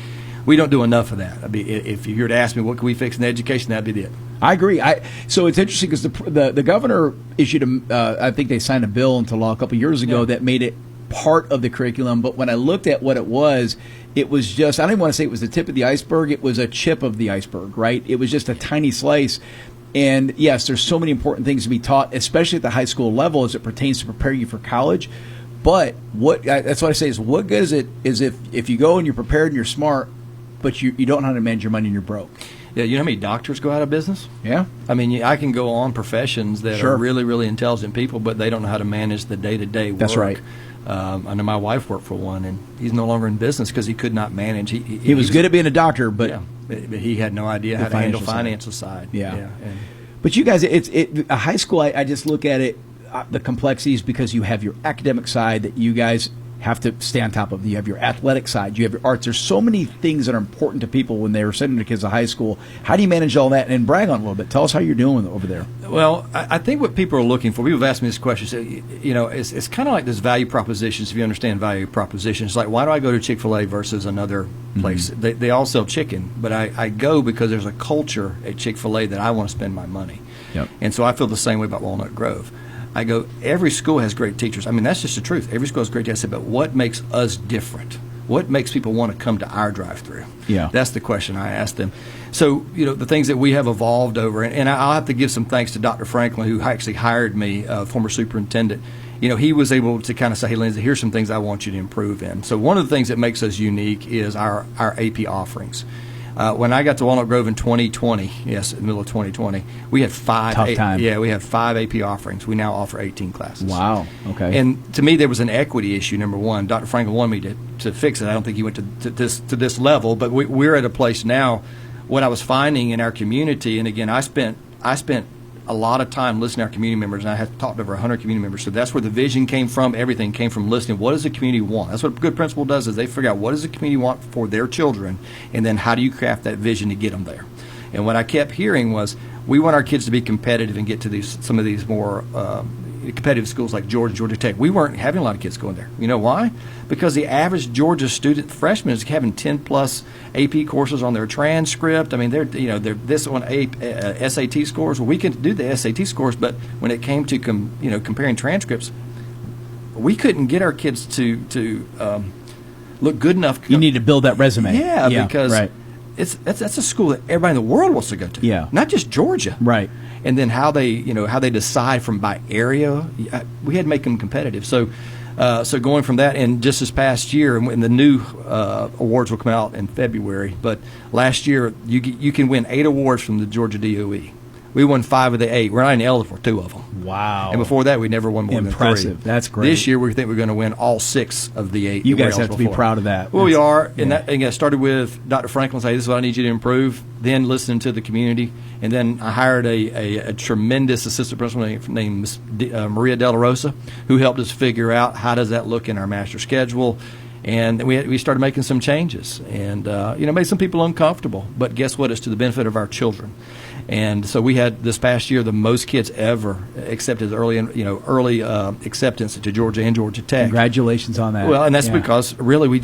We don't do enough of that. I mean, if you were to ask me what can we fix in education, that'd be it. I agree. So it's interesting because the governor issued I think they signed a bill into law a couple years ago that made it part of the curriculum. But when I looked at what it was just, I don't even want to say it was the tip of the iceberg. It was a chip of the iceberg, right? It was just a tiny slice. And yes, there's so many important things to be taught, especially at the high school level as it pertains to prepare you for college. But that's what I say is, what good is it is if you go and you're prepared and you're smart, but you don't know how to manage your money and you're broke. Yeah, you know how many doctors go out of business? Yeah. I mean, I can go on professions that are really, really intelligent people, but they don't know how to manage the day-to-day work. That's right. I know my wife worked for one, and he's no longer in business because he could not manage. He was good at being a doctor, but he had no idea how to handle the financial side. Yeah. But you guys, a high school, I just look at it, the complexities, because you have your academic side that you guys have to stay on top of. You have your athletic side. You have your arts. There's so many things that are important to people when they're sending their kids to high school. How do you manage all that? And brag on it a little bit. Tell us how you're doing over there. Well, I think what people are looking for, people have asked me this question, it's kind of like this value propositions, if you understand value propositions. Like, why do I go to Chick-fil-A versus another place? They all sell chicken, but I go because there's a culture at Chick-fil-A that I want to spend my money. Yep. And so I feel the same way about Walnut Grove. I go, every school has great teachers. I mean, that's just the truth. Every school has great teachers. I said, but what makes us different? What makes people want to come to our drive-through? Yeah. That's the question I asked them. So, the things that we have evolved over, and I'll have to give some thanks to Dr. Franklin, who actually hired me, former superintendent. He was able to kind of say, hey, Lindsay, here's some things I want you to improve in. So one of the things that makes us unique is our AP offerings. When I got to Walnut Grove in 2020, yes, in the middle of 2020, we had 5. Tough time. Yeah, we had 5 AP offerings. We now offer 18 classes. Wow. Okay. And to me, there was an equity issue. Number one, Dr. Franklin wanted me to fix it. I don't think he went to this level, but we're at a place now. What I was finding in our community, and again, I spent a lot of time listening to our community members, and I have talked to over 100 community members. So that's where the vision came from. Everything came from listening. What does the community want? That's what a good principal does, is they figure out what does the community want for their children, and then how do you craft that vision to get them there. And what I kept hearing was, we want our kids to be competitive and get to some of these more competitive schools like Georgia Tech. We weren't having a lot of kids going there. You know why? Because the average Georgia student, freshman, is having 10+ AP courses on their transcript. I mean, they're this one SAT scores. Well, we could do the SAT scores, but when it came to comparing transcripts, we couldn't get our kids to look good enough. You need to build that resume. Yeah, because right. That's a school that everybody in the world wants to go to. Yeah, not just Georgia. Right. And then how they decide by area, we had to make them competitive. So So going from that, and just this past year, and the new awards will come out in February, but last year you can win 8 awards from the Georgia DOE. We won 5 of the 8. We're not even eligible for 2 of them. Wow. And before that, we never won more Impressive. than 3. That's great. This year, we think we're going to win all 6 of the 8. You that we're guys have to be eligible for. proud of that. Well, we are. Yeah. And that again, started with Dr. Franklin saying, this is what I need you to improve. Then listening to the community. And then I hired a tremendous assistant principal named Ms. Maria De La Rosa, who helped us figure out how does that look in our master schedule. And we started making some changes, and made some people uncomfortable. But guess what? It's to the benefit of our children. And so we had this past year the most kids ever accepted early acceptance to Georgia and Georgia Tech. Congratulations on that. Well, and that's because really we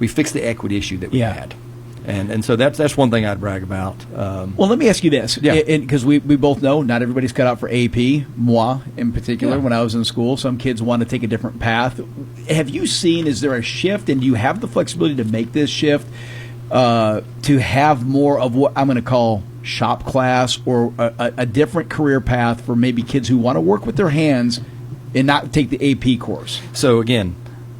fixed the equity issue that we had. And so that's one thing I'd brag about. Well, let me ask you this, because we both know not everybody's cut out for AP, moi in particular. When I was in school, some kids want to take a different path. Have you seen, is there a shift, and do you have the flexibility to make this shift to have more of what I'm going to call shop class or a different career path for maybe kids who want to work with their hands and not take the AP course? So, again,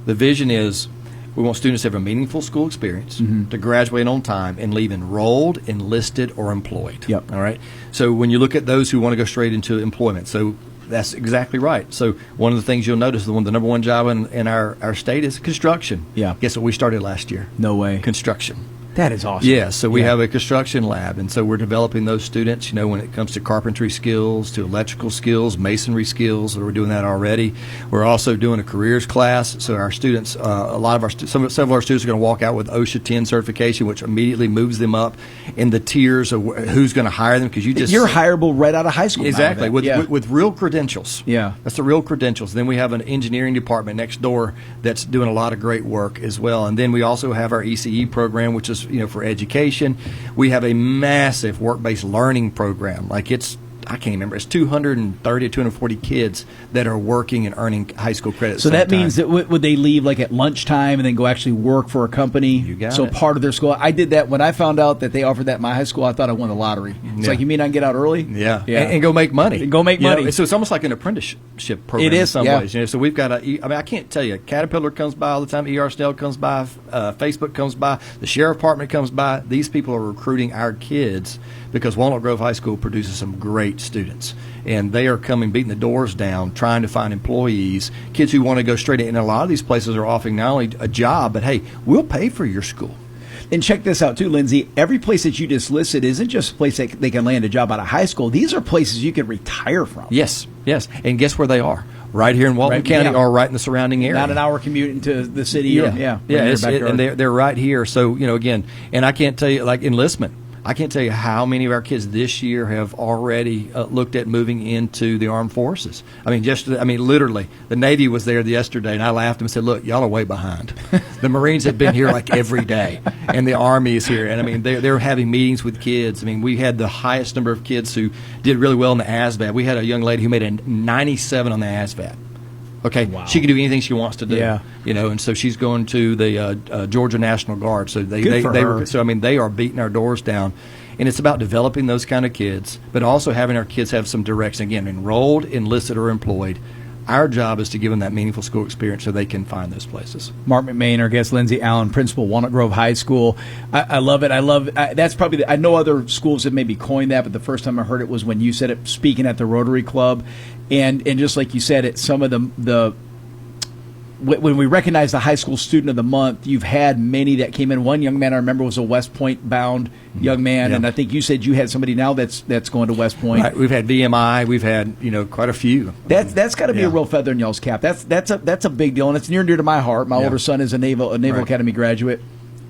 the vision is we want students to have a meaningful school experience, to graduate on time, and leave enrolled, enlisted, or employed. Yep. All right? So when you look at those who want to go straight into employment, so that's exactly right. So one of the things you'll notice, the number one job in our state is construction. Yeah. Guess what we started last year? No way. Construction. That is awesome. Yeah, so we have a construction lab, and so we're developing those students, when it comes to carpentry skills, to electrical skills, masonry skills, so we're doing that already. We're also doing a careers class, so our students, several of our students are going to walk out with OSHA 10 certification, which immediately moves them up in the tiers of who's going to hire them, because you're hireable right out of high school. Exactly, with real credentials. Yeah. That's the real credentials. Then we have an engineering department next door that's doing a lot of great work as well. And then we also have our ECE program, which is for education. We have a massive work-based learning program. I can't remember. It's 230 to 240 kids that are working and earning high school credits. So that means that would they leave at lunchtime and then go actually work for a company? You got so it. Part of their school. I did that when I found out that they offered that at my high school. I thought I won the lottery. It's like, you mean I can get out early? Yeah. And go make money. And go make money. So it's almost like an apprenticeship program. It is, in some ways. So we've got I can't tell you. Caterpillar comes by all the time. ER Snell comes by. Facebook comes by. The sheriff department comes by. These people are recruiting our kids because Walnut Grove High School produces some great students. And they are coming, beating the doors down, trying to find employees, kids who want to go straight in. And a lot of these places are offering not only a job, but, hey, we'll pay for your school. And check this out, too, Lindsay. Every place that you just listed isn't just a place that they can land a job out of high school. These are places you can retire from. Yes. And guess where they are? Right here in Walton County or right in the surrounding area. Not an hour commute into the city. And they're right here. So, again, and I can't tell you, like enlistment, I can't tell you how many of our kids this year have already looked at moving into the armed forces. Literally, the Navy was there yesterday, and I laughed and said, "Look, y'all are way behind. The Marines have been here every day, and the Army is here. And they're having meetings with kids. We had the highest number of kids who did really well in the ASVAB. We had a young lady who made a 97 on the ASVAB. Okay, wow. She can do anything she wants to do. Yeah. And so she's going to the Georgia National Guard. So they are beating our doors down, and it's about developing those kind of kids, but also having our kids have some direction. Again, enrolled, enlisted, or employed. Our job is to give them that meaningful school experience so they can find those places. Marc McMain, our guest, Lindsay Allen, principal, Walnut Grove High School. I love it. That's probably I know other schools have maybe coined that, but the first time I heard it was when you said it speaking at the Rotary Club. And just like you said, it's some of the when we recognize the high school student of the month, you've had many that came in. One young man I remember was a West Point bound young man, and I think you said you had somebody now that's going to West Point. Right. We've had VMI, we've had quite a few. That's got to be a real feather in y'all's cap. That's a big deal, and it's near and dear to my heart. My older son is a Naval Academy graduate.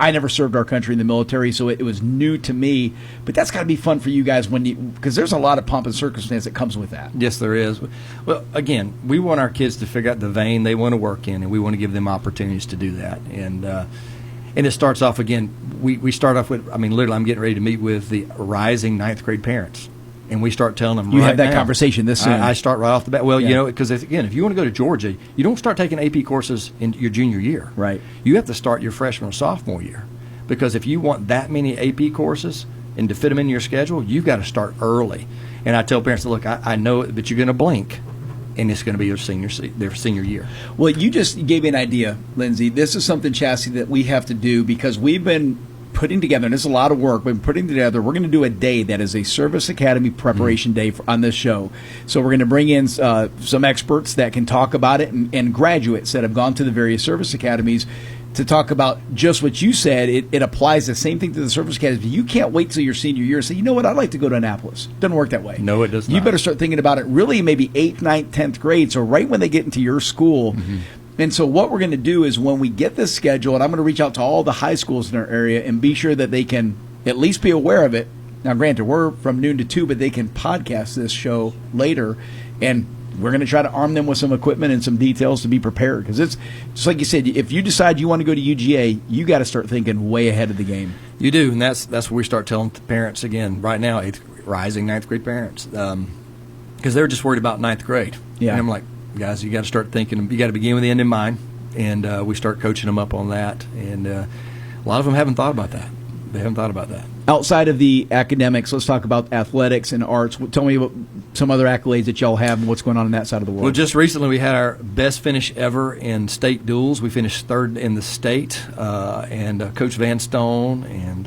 I never served our country in the military, so it was new to me. But that's got to be fun for you guys because there's a lot of pomp and circumstance that comes with that. Yes, there is. Well, again, we want our kids to figure out the vein they want to work in, and we want to give them opportunities to do that. And it starts off, again, we start off with, literally I'm getting ready to meet with the rising ninth grade parents. And we start telling them you right have that now, conversation this soon. I start right off the bat. Well, because again, if you want to go to Georgia, you don't start taking AP courses in your junior year. Right. You have to start your freshman or sophomore year, because if you want that many AP courses and to fit them in your schedule, you've got to start early. And I tell parents, look, I know that you're going to blink, and it's going to be their senior year. Well, you just gave me an idea, Lindsay. This is something, Chassie, that we have to do because we've been putting together, and it's a lot of work, we've been putting together, we're going to do a day that is a Service Academy preparation day on this show. So we're going to bring in some experts that can talk about it and graduates that have gone to the various service academies to talk about just what you said. It applies the same thing to the service academy. You can't wait till your senior year and say, you know what, I'd like to go to Annapolis. Doesn't work that way. No, it does not. You better start thinking about it really maybe 8th, 9th, 10th grade, so right when they get into your school. And so what we're going to do is when we get this schedule, and I'm going to reach out to all the high schools in our area and be sure that they can at least be aware of it. Now, granted, we're from noon to 2, but they can podcast this show later, and we're going to try to arm them with some equipment and some details to be prepared. Because it's just like you said, if you decide you want to go to UGA, you got to start thinking way ahead of the game. You do, and that's where we start telling parents again right now, rising 9th grade parents, because they're just worried about 9th grade. Yeah. And I'm like, guys, you got to start thinking. You got to begin with the end in mind, and we start coaching them up on that. And a lot of them haven't thought about that. They haven't thought about that. Outside of the academics, let's talk about athletics and arts. Tell me about some other accolades that y'all have and what's going on in that side of the world. Well, just recently we had our best finish ever in state duels. We finished 3rd in the state, and Coach Van Stone and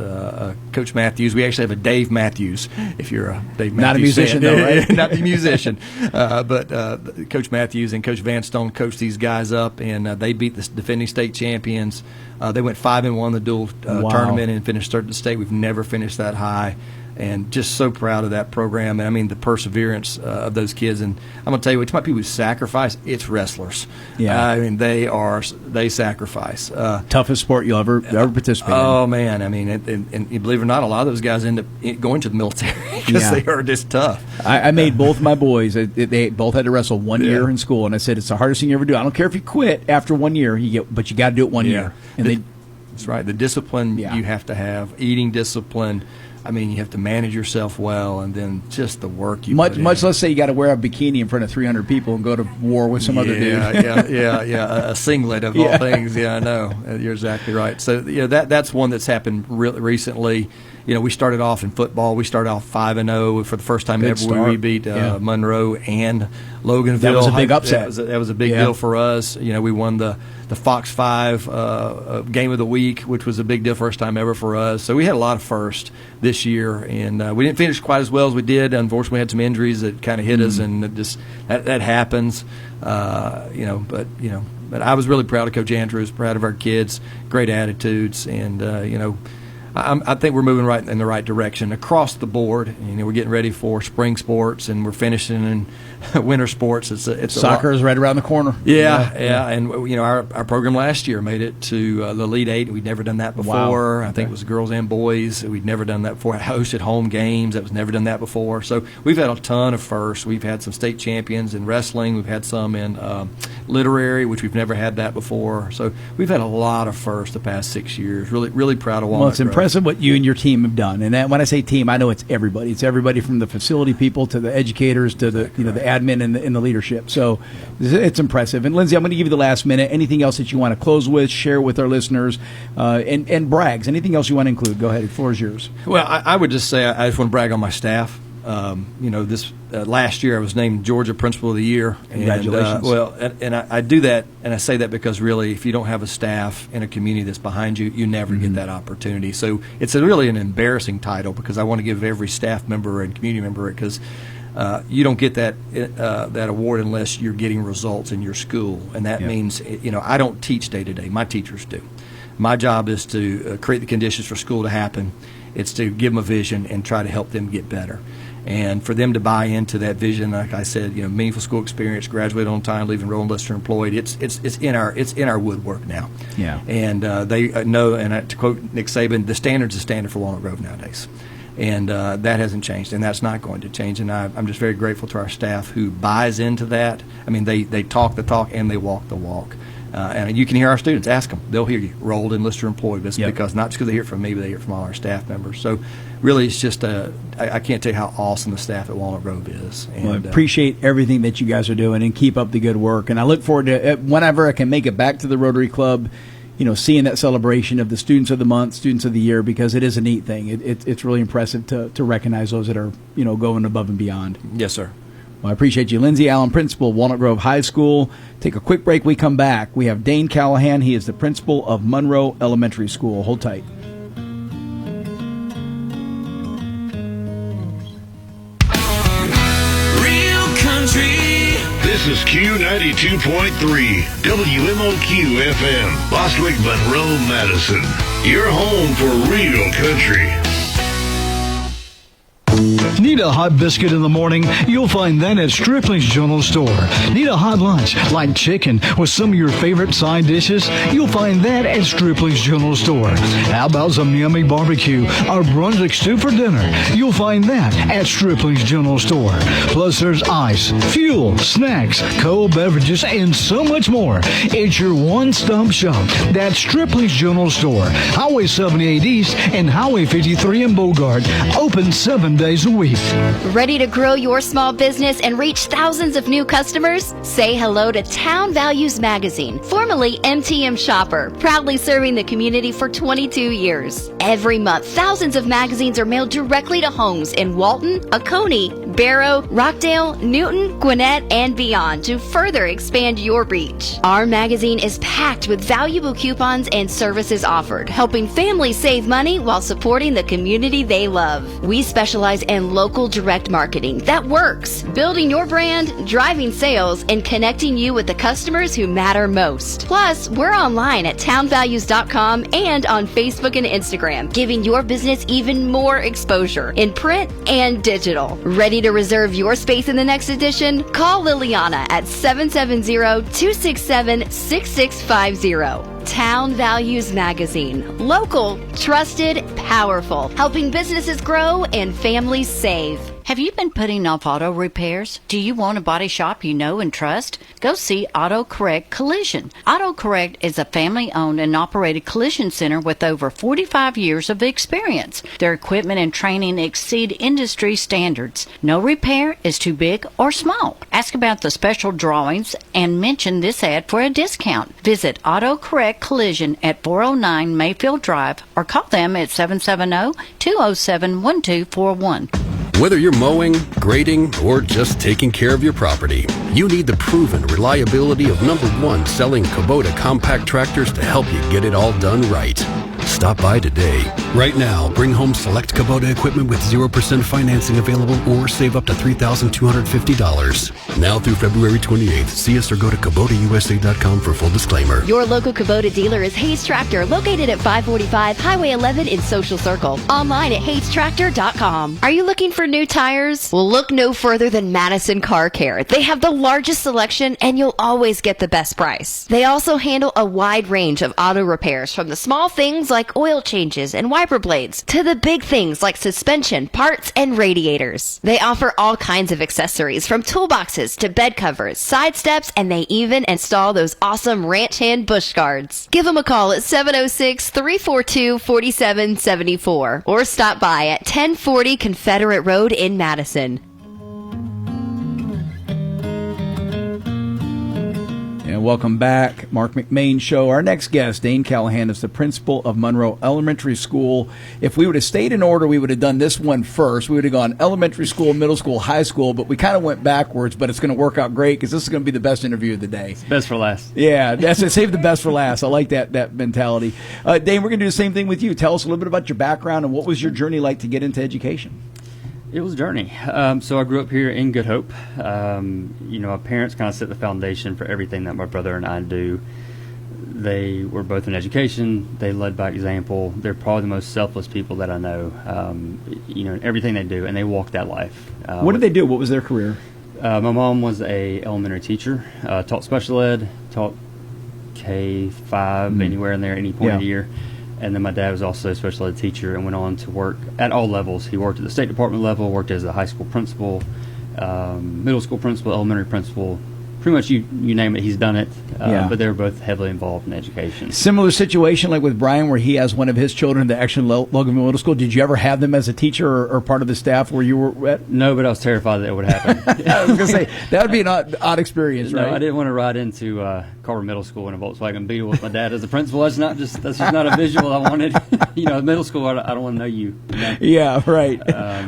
Coach Matthews. We actually have a Dave Matthews, if you're a Dave Matthews Not a musician, fan. though, right? Not the musician. But Coach Matthews and Coach Van Stone coached these guys up, and they beat the defending state champions. They went 5-1 the dual tournament and finished 3rd in the state. We've never finished that high, and just so proud of that program. And I mean the perseverance of those kids. And I'm going to tell you, it's my people who sacrifice. It's wrestlers. Yeah, I mean they sacrifice. Toughest sport you'll ever participate in. Oh man, I mean, and you believe it or not, a lot of those guys end up going to the military because they are just tough. I made both my boys. They both had to wrestle 1 year in school, and I said it's the hardest thing you ever do. I don't care if you quit after 1 year, but you got to do it 1 year. And that's right. The discipline you have to have, eating discipline. I mean, you have to manage yourself well, and then just the work you put in. Much less say you got to wear a bikini in front of 300 people and go to war with some other dude. A singlet of all things. Yeah, I know. You're exactly right. So that's one that's happened really recently. We started off in football. We started off 5-0 for the first time ever. We beat Monroe and Loganville. That was a big upset. That was a big deal for us. We won the Fox 5 game of the week, which was a big deal, first time ever for us. So we had a lot of firsts this year, and we didn't finish quite as well as we did. Unfortunately, we had some injuries that kind of hit us, and that happens. But I was really proud of Coach Andrews, proud of our kids, great attitudes, and I think we're moving right in the right direction across the board. We're getting ready for spring sports, and we're finishing in winter sports. It's soccer is right around the corner. Yeah. And our program last year made it to the Elite Eight. We'd never done that before. Wow. I think it was girls and boys. We'd never done that before. I hosted home games. That was never done that before. So we've had a ton of firsts. We've had some state champions in wrestling. We've had some in literary, which we've never had that before. So we've had a lot of firsts the past 6 years. Really, really proud of Walnut Well, it's Grove. impressive what you and your team have done. And when I say team, I know it's everybody. It's everybody from the facility people to the educators to the the admin and the leadership. So it's impressive. And Lindsay, I'm going to give you the last minute. Anything else that you want to close with, share with our listeners, and brags? Anything else you want to include? Go ahead. The floor is yours. Well, I would just say I just want to brag on my staff. This last year I was named Georgia Principal of the Year. Congratulations. And I do that, and I say that because really, if you don't have a staff in a community that's behind you, you never get that opportunity. So it's really an embarrassing title because I want to give every staff member and community member it because you don't get that award unless you're getting results in your school, and that means I don't teach day to day. My teachers do. My job is to create the conditions for school to happen. It's to give them a vision and try to help them get better. And for them to buy into that vision, like I said, meaningful school experience, graduate on time, leave enrolled, enlisted, employed. It's in our woodwork now. Yeah. And they know. And to quote Nick Saban, the standard's the standard for Walnut Grove nowadays, and that hasn't changed, and that's not going to change. And I'm just very grateful to our staff who buys into that. I mean, they talk the talk and they walk the walk. And you can hear our students. Ask them. They'll hear you. Enrolled, enlisted, or employed. That's because not just because they hear it from me, but they hear it from all our staff members. So really, it's just I can't tell you how awesome the staff at Walnut Grove is. And, I appreciate everything that you guys are doing, and keep up the good work. And I look forward to whenever I can make it back to the Rotary Club, seeing that celebration of the Students of the Month, Students of the Year, because it is a neat thing. It's really impressive to recognize those that are going above and beyond. Yes, sir. Well, I appreciate you. Lindsay Allen, principal, Walnut Grove High School. Take a quick break. We come back. We have Dane Callahan. He is the principal of Monroe Elementary School. Hold tight. Real country. This is Q92.3, WMOQ FM, Bostwick, Monroe, Madison. Your home for real country. Need a hot biscuit in the morning? You'll find that at Stripling's General Store. Need a hot lunch like chicken with some of your favorite side dishes? You'll find that at Stripling's General Store. How about some yummy barbecue or Brunswick stew for dinner? You'll find that at Stripling's General Store. Plus there's ice, fuel, snacks, cold beverages, and so much more. It's your one-stop shop. That's Stripling's General Store. Highway 78 East and Highway 53 in Bogart. Open 7 days a week. Ready to grow your small business and reach thousands of new customers? Say hello to Town Values Magazine, formerly MTM Shopper, proudly serving the community for 22 years. Every month, thousands of magazines are mailed directly to homes in Walton, Oconee, Barrow, Rockdale, Newton, Gwinnett, and beyond to further expand your reach. Our magazine is packed with valuable coupons and services offered, helping families save money while supporting the community they love. We specialize in local direct marketing that works, building your brand, driving sales, and connecting you with the customers who matter most. Plus, we're online at townvalues.com and on Facebook and Instagram, giving your business even more exposure in print and digital. Ready to reserve your space in the next edition? Call Liliana at 770-267-6650. Town Values Magazine. Local, trusted, powerful. Helping businesses grow and families save. Have you been putting off auto repairs? Do you want a body shop you know and trust? Go see Auto Correct Collision. Auto Correct is a family-owned and operated collision center with over 45 years of experience. Their equipment and training exceed industry standards. No repair is too big or small. Ask about the special drawings and mention this ad for a discount. Visit Auto Correct Collision at 409 Mayfield Drive or call them at 770-207-1241. Whether you're mowing, grading, or just taking care of your property, you need the proven reliability of #1 selling Kubota compact tractors to help you get it all done right. Stop by today. Right now, bring home select Kubota equipment with 0% financing available or save up to $3,250. Now through February 28th. See us or go to KubotaUSA.com for full disclaimer. Your local Kubota dealer is Hayes Tractor, located at 545 Highway 11 in Social Circle. Online at HayesTractor.com. Are you looking for new tires? Well, look no further than Madison Car Care. They have the largest selection and you'll always get the best price. They also handle a wide range of auto repairs, from the small things like oil changes and wiper blades to the big things like suspension, parts, and radiators. They offer all kinds of accessories, from toolboxes to bed covers, side steps, and they even install those awesome ranch hand bush guards. Give them a call at 706-342-4774 or stop by at 1040 Confederate Road in Madison. And welcome back, Marc McMain Show. Our next guest, Dane Callahan, is the principal of Monroe Elementary School. If we would have stayed in order, we would have done this one first. We would have gone elementary school, middle school, high school, but we kind of went backwards, but it's going to work out great because this is going to be the best interview of the day. It's best for last. Yeah, that's it. Save the best for last. I like that mentality. Dane, we're going to do the same thing with you. Tell us a little bit about your background and what was your journey like to get into education? It was a journey. So I grew up here in Good Hope. My parents kind of set the foundation for everything that my brother and I do. They were both in education. They led by example. They're probably the most selfless people that I know. Everything they do, and they walk that life. What did they do? What was their career? My mom was a elementary teacher, taught special ed, taught K-5, anywhere in there, any point of the year. And then my dad was also a special ed teacher and went on to work at all levels. He worked at the State Department level, worked as a high school principal, middle school principal, elementary principal. Pretty much you name it, he's done it. But they were both heavily involved in education. Similar situation like with Brian, where he has one of his children that actually Loganville Middle School. Did you ever have them as a teacher or part of the staff where you were at? No, but I was terrified that it would happen. I was going to say, that would be an odd experience, right? No, I didn't want to ride into Carver Middle School in a Volkswagen Beetle with my dad as the principal. That's just not a visual I wanted. Middle school, I don't want to know you. Yeah, right.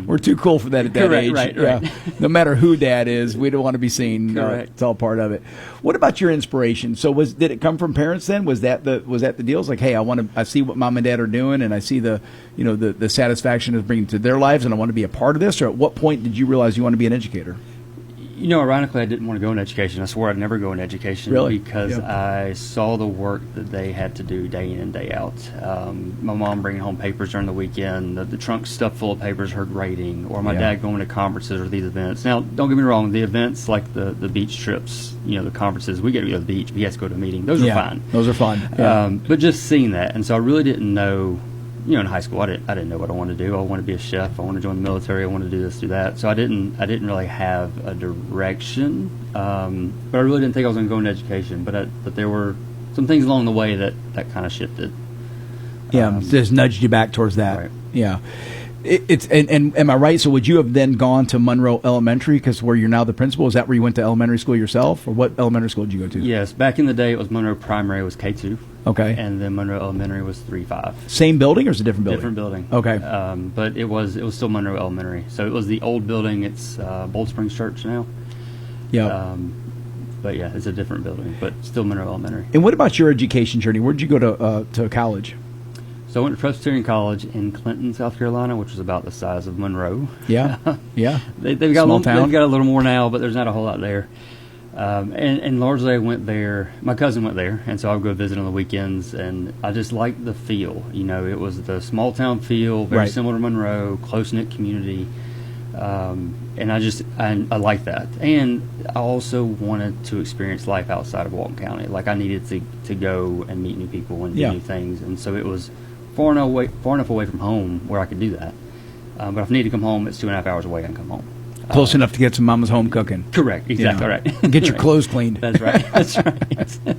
We're too cool for that at that correct, age. Right. Yeah. No matter who dad is, we don't want to be seen. Correct. It's all part of it. What about your inspiration? So did it come from parents then? Was that the deal? It's like, hey, I see what mom and dad are doing, and I see the satisfaction of bringing to their lives, and I want to be a part of this. Or at what point did you realize you want to be an educator? Ironically, I didn't want to go in education. I swore I'd never go in education because I saw the work that they had to do day in and day out. My mom bringing home papers during the weekend, the trunk stuffed full of papers, her grading, or my dad going to conferences or these events. Now, don't get me wrong, the events like the beach trips, the conferences, we get to go to the beach, but he has to go to a meeting. Those are fine. Those are fun. Yeah. But just seeing that, and so I really didn't know. In high school, I didn't know what I wanted to do. I wanted to be a chef. I wanted to join the military. I wanted to do this, do that. So I didn't really have a direction. But I really didn't think I was going to go into education. But there were some things along the way that kind of shifted. Yeah, just nudged you back towards that. Right. Yeah. And am I right? So would you have then gone to Monroe Elementary, because where you're now the principal? Is that where you went to elementary school yourself, or what elementary school did you go to? Yes, back in the day, it was Monroe Primary was K2. Okay. And then Monroe Elementary was 3-5. Same building, or is it a different building? Different building. Okay. But it was still Monroe Elementary. So it was the old building. It's Bold Springs Church now. Yeah. But yeah, it's a different building, but still Monroe Elementary. And what about your education journey? Where did you go to college? So I went to Presbyterian College in Clinton, South Carolina, which was about the size of Monroe. Yeah, yeah. They've got a little more now, but there's not a whole lot there. And largely I went there. My cousin went there, and so I would go visit on the weekends, and I just liked the feel. It was the small town feel, very similar to Monroe, close knit community, and I liked that. And I also wanted to experience life outside of Walton County. Like I needed to go and meet new people and do new things, and so it was far enough away from home where I could do that. But if I need to come home, it's 2.5 hours away. I can come home. Close enough to get some mama's home cooking. Correct. Exactly right. Get your clothes cleaned. That's right. That's right.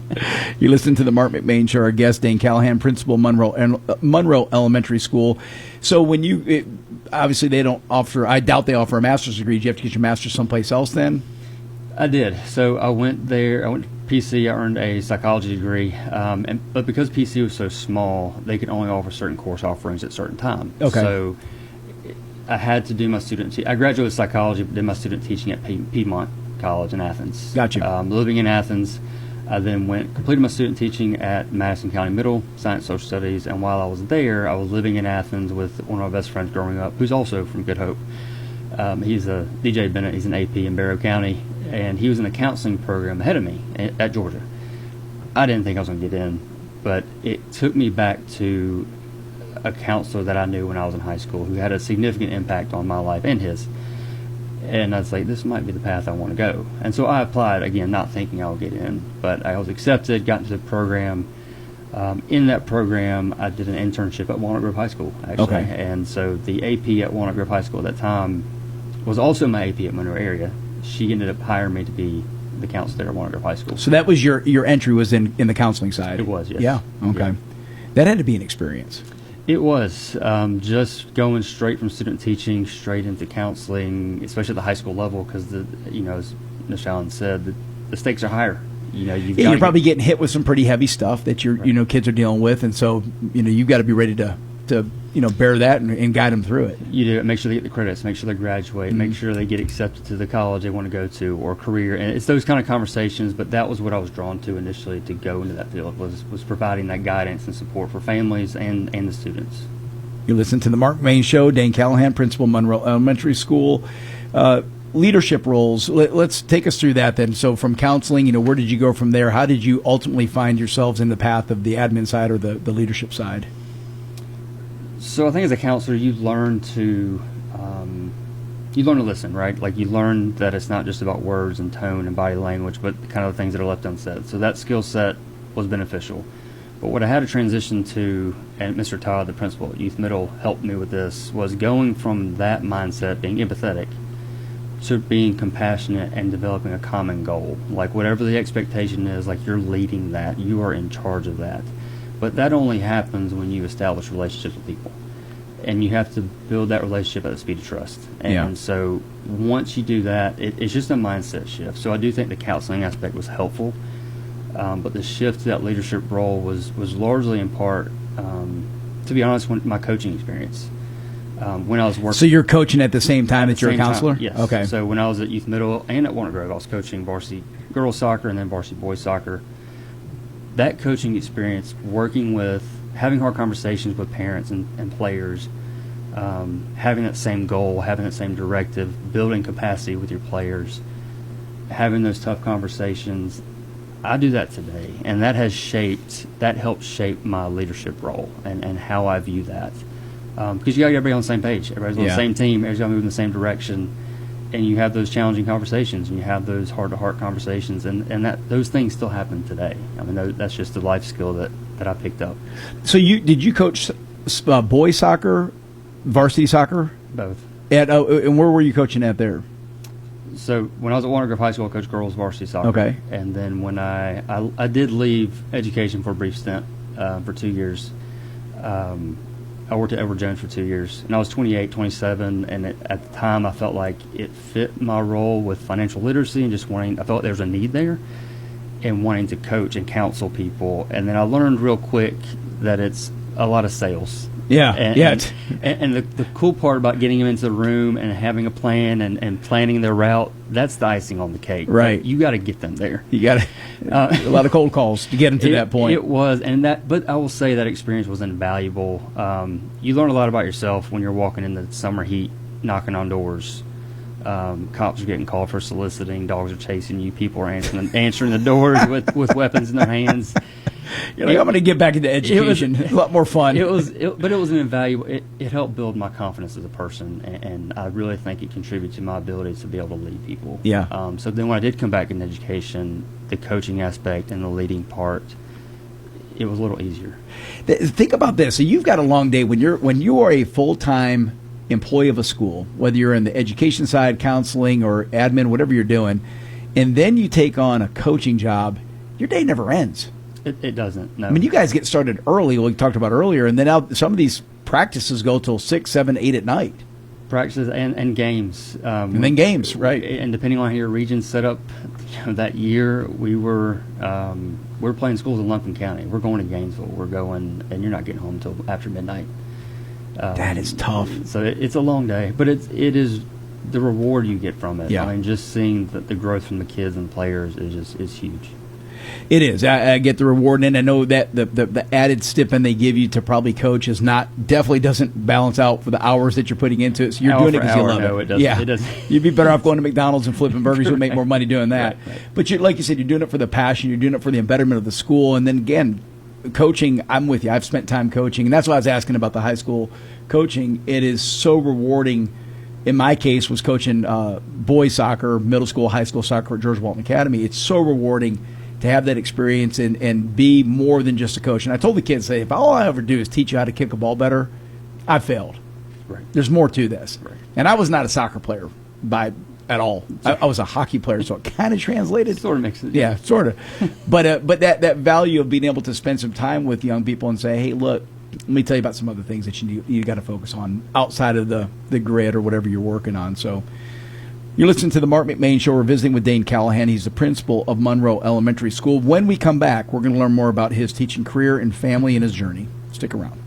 You listen to the Marc McMain Show. Our guest, Dane Callahan, principal, Monroe Elementary School. So when obviously they don't offer, I doubt they offer a master's degree. Did you have to get your master's someplace else then? I did. So I went there. I went to PC. I earned a psychology degree. But because PC was so small, they could only offer certain course offerings at certain times. Okay. So I had to do my I graduated with psychology, but did my student teaching at Piedmont College in Athens. Gotcha. Living in Athens, I then completed my student teaching at Madison County Middle, Science Social Studies, and while I was there, I was living in Athens with one of my best friends growing up, who's also from Good Hope. He's a DJ Bennett. He's an AP in Barrow County, and he was in the counseling program ahead of me at Georgia. I didn't think I was going to get in, but it took me back to a counselor that I knew when I was in high school who had a significant impact on my life and his. And I was like, this might be the path I want to go. And so I applied, again, not thinking I would get in, but I was accepted, got into the program. In that program, I did an internship at Walnut Grove High School, actually. Okay. And so the AP at Walnut Grove High School at that time was also my AP at Monroe area. She ended up hiring me to be the counselor at Walnut Grove High School. So that was your entry was in the counseling side? It was, yes. Yeah, okay. Yeah. That had to be an experience. It was. Just going straight from student teaching straight into counseling, especially at the high school level, because, as Ms. Allen said, the stakes are higher. You're probably getting hit with some pretty heavy stuff that kids are dealing with, and so you've got to be ready to bear that and guide them through it. You do. Make sure they get the credits. Make sure they graduate. Mm-hmm. Make sure they get accepted to the college they want to go to or career. And it's those kind of conversations. But that was what I was drawn to initially to go into that field was providing that guidance and support for families and the students. You listen to the Marc McMain Show. Dane Callahan, principal, Monroe Elementary School. Leadership roles. Let's take us through that then. So from counseling, where did you go from there? How did you ultimately find yourselves in the path of the admin side or the leadership side? So I think as a counselor, you learn to listen, right? Like you learn that it's not just about words and tone and body language, but kind of the things that are left unsaid. So that skill set was beneficial. But what I had to transition to, and Mr. Todd, the principal at Youth Middle, helped me with this, was going from that mindset, being empathetic, to being compassionate and developing a common goal. Like whatever the expectation is, like you're leading that, you are in charge of that. But that only happens when you establish relationships with people. And you have to build that relationship at the speed of trust. And so once you do that, it's just a mindset shift. So I do think the counseling aspect was helpful. But the shift to that leadership role was largely in part, to be honest, my coaching experience. When I was working, So you're coaching at the same time that you're a counselor? Yes. Okay. So when I was at Youth Middle and at Warner Grove, I was coaching varsity girls soccer and then varsity boys soccer. That coaching experience, working with, having hard conversations with parents and players, having that same goal, having that same directive, building capacity with your players, having those tough conversations, I do that today, and that helped shape my leadership role and how I view that. Because you got everybody on the same page, everybody's on the same team, everybody's got to move in the same direction, and you have those challenging conversations, and you have those heart-to-heart conversations, and that those things still happen today. I mean, that's just a life skill that I picked up. So did you coach boys soccer, varsity soccer? Both. And where were you coaching at there? So when I was at Warner Grove High School, I coached girls varsity soccer. Okay. And then when I did leave education for a brief stint for 2 years. I worked at Edward Jones for 2 years, and I was 28, 27, and at the time I felt like it fit my role with financial literacy and just I felt there was a need there and wanting to coach and counsel people. And then I learned real quick that it's a lot of sales. Yeah, And the cool part about getting them into the room and having a plan and planning their route, that's the icing on the cake. Right. You got to get them there. You got a lot of cold calls to get them to that point. It was, but I will say that experience was invaluable. You learn a lot about yourself when you're walking in the summer heat, knocking on doors. Cops are getting called for soliciting. Dogs are chasing you. People are answering the doors with weapons in their hands. You're like, I'm going to get back into education. A lot more fun. But it was an invaluable. It helped build my confidence as a person, and I really think it contributed to my ability to be able to lead people. Yeah. So then when I did come back in education, the coaching aspect and the leading part, it was a little easier. Think about this. So you've got a long day when you are a full-time employee of a school, whether you're in the education side, counseling, or admin, whatever you're doing, and then you take on a coaching job. Your day never ends. It doesn't. No. I mean, you guys get started early, like we talked about earlier, and then some of these practices go till 6, 7, 8 at night. Practices and games. And then games, right? And depending on how your region's set up, that year we were playing schools in Lumpkin County. We're going to Gainesville. We're going, and you're not getting home until after midnight. That is tough. So it's a long day, but it is the reward you get from it. Yeah. I mean, just seeing the growth from the kids and players is huge. It is. I get the reward, and I know that the added stipend they give you to probably coach definitely doesn't balance out for the hours that you're putting into it. So you're doing it because you love it. It doesn't. Yeah, it doesn't. You'd be better off going to McDonald's and flipping burgers. You'll make more money doing that. Right. But like you said, you're doing it for the passion. You're doing it for the betterment of the school. And then again, coaching. I'm with you. I've spent time coaching, and that's why I was asking about the high school coaching. It is so rewarding. In my case, was coaching boys soccer, middle school, high school soccer at George Walton Academy. It's so rewarding to have that experience and be more than just a coach. And I told the kids, if all I ever do is teach you how to kick a ball better, I failed. Right. There's more to this. Right. And I was not a soccer player at all. I was a hockey player, so it kind of translated. Sort of makes it. Yeah, sort of. But that value of being able to spend some time with young people and say, hey, look, let me tell you about some other things that you got to focus on outside of the grid or whatever you're working on. So you're listening to the Marc McMain Show. We're visiting with Dane Callahan. He's the principal of Monroe Elementary School. When we come back, we're going to learn more about his teaching career and family and his journey. Stick around.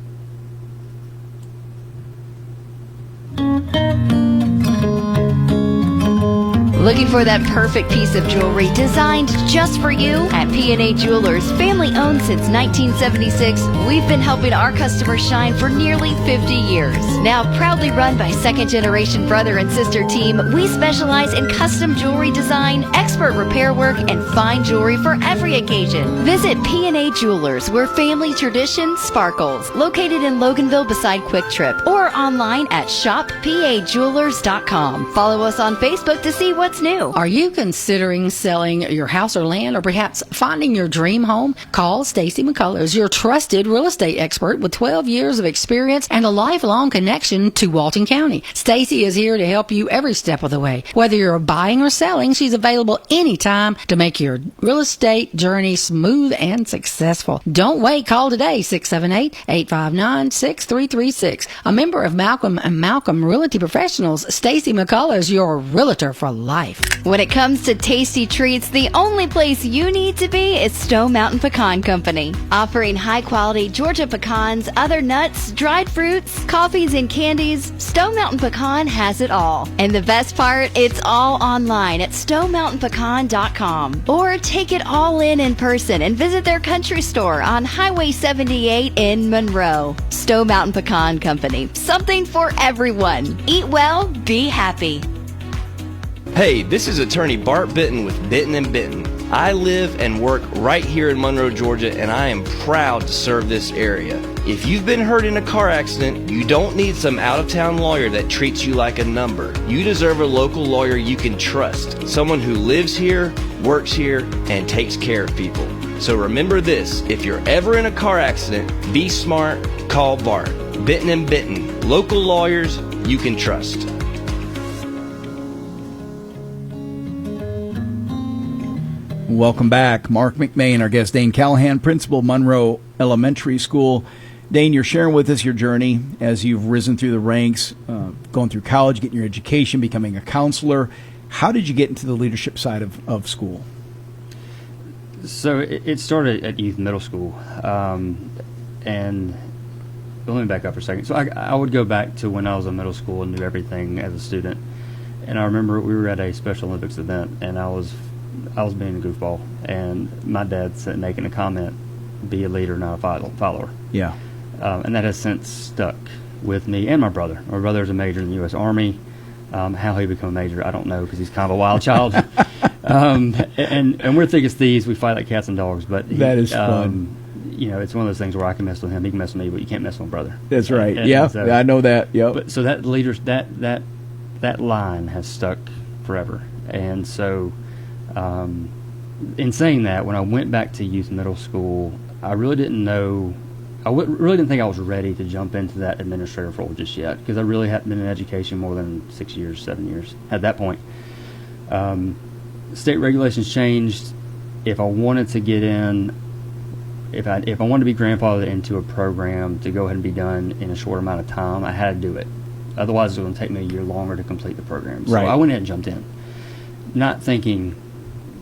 Looking for that perfect piece of jewelry designed just for you? At P&A Jewelers, family owned since 1976, we've been helping our customers shine for nearly 50 years. Now proudly run by second-generation brother and sister team, we specialize in custom jewelry design, expert repair work, and fine jewelry for every occasion. Visit P&A Jewelers, where family tradition sparkles. Located in Loganville beside Quick Trip, or online at shoppajewelers.com. Follow us on Facebook to see what's new. Are you considering selling your house or land, or perhaps finding your dream home? Call Stacy McCullers, your trusted real estate expert with 12 years of experience and a lifelong connection to Walton County. Stacy is here to help you every step of the way. Whether you're buying or selling, she's available anytime to make your real estate journey smooth and successful. Don't wait. Call today, 678-859-6336. A member of Malcolm & Malcolm Realty Professionals, Stacy McCullers, your realtor for life. life. When it comes to tasty treats, the only place you need to be is Stone Mountain Pecan Company. Offering high-quality Georgia pecans, other nuts, dried fruits, coffees, and candies, Stone Mountain Pecan has it all. And the best part, it's all online at stonemountainpecan.com. Or take it all in person and visit their country store on Highway 78 in Monroe. Stone Mountain Pecan Company. Something for everyone. Eat well, be happy. Hey, this is attorney Bart Bitton with Bitton & Bitton. I live and work right here in Monroe, Georgia, and I am proud to serve this area. If you've been hurt in a car accident, you don't need some out-of-town lawyer that treats you like a number. You deserve a local lawyer you can trust, someone who lives here, works here, and takes care of people. So remember this, if you're ever in a car accident, be smart, call Bart. Bitton & Bitton, local lawyers you can trust. Welcome back. Marc McMain, our guest, Dane Callahan, principal, Monroe Elementary School. Dane, you're sharing with us your journey as you've risen through the ranks, going through college, getting your education, becoming a counselor. How did you get into the leadership side of school? So it started at youth middle school. And let me back up for a second. So I would go back to when I was in middle school and knew everything as a student. And I remember we were at a Special Olympics event, and I was being a goofball, and my dad said, making a comment, be a leader, not a follower. Yeah. And that has since stuck with me and my brother. My brother's a major in the U.S. Army. How he became a major, I don't know, because he's kind of a wild child. And we're thick as thieves. We fight like cats and dogs. But that is fun. You know, it's one of those things where I can mess with him, he can mess with me, but you can't mess with my brother. That's right. So, I know that. Yep. But so that leaders that line has stuck forever. And so, in saying that, when I went back to youth middle school, I really didn't know. Really didn't think I was ready to jump into that administrative role just yet, because I really hadn't been in education more than 6 years, 7 years at that point. State regulations changed. If I wanted to get in, if I wanted to be grandfathered into a program to go ahead and be done in a short amount of time, I had to do it. Otherwise, it was going to take me a year longer to complete the program. So I went ahead and jumped in, not thinking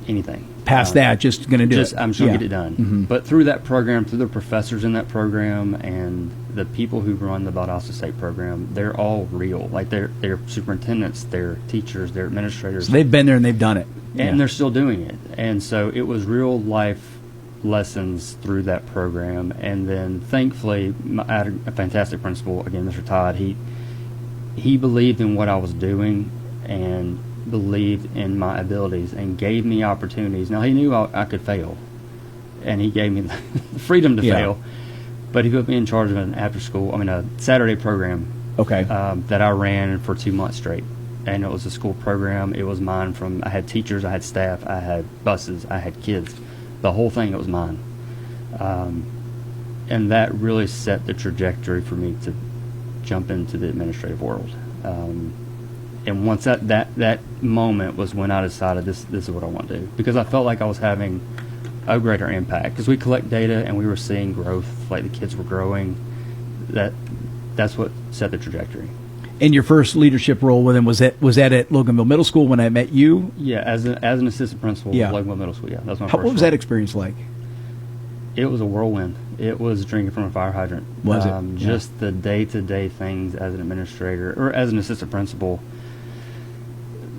anything. Past that, just going to do it. I'm sure get it done. Mm-hmm. But through that program, through the professors in that program, and the people who run the Valdosta State program, they're all real. Like they're superintendents, they're teachers, they're administrators. So they've been there and they've done it. And they're still doing it. And so it was real life lessons through that program. And then thankfully, I had a fantastic principal, again, Mr. Todd. He believed in what I was doing and believed in my abilities and gave me opportunities. Now, he knew I could fail, and he gave me the freedom to fail, but he put me in charge of a Saturday program that I ran for 2 months straight. And it was a school program. It was mine. I had teachers, I had staff, I had buses, I had kids. The whole thing, it was mine. And that really set the trajectory for me to jump into the administrative world. And once that moment was when I decided this is what I want to do, because I felt like I was having a greater impact, because we collect data and we were seeing growth, like the kids were growing. That's what set the trajectory. And your first leadership role with him was that at Loganville Middle School when I met you? Yeah, as an assistant principal at Loganville Middle School. Yeah, that was my first. What was that experience like? It was a whirlwind. It was drinking from a fire hydrant. Was it? Just the day-to-day things as an administrator or as an assistant principal.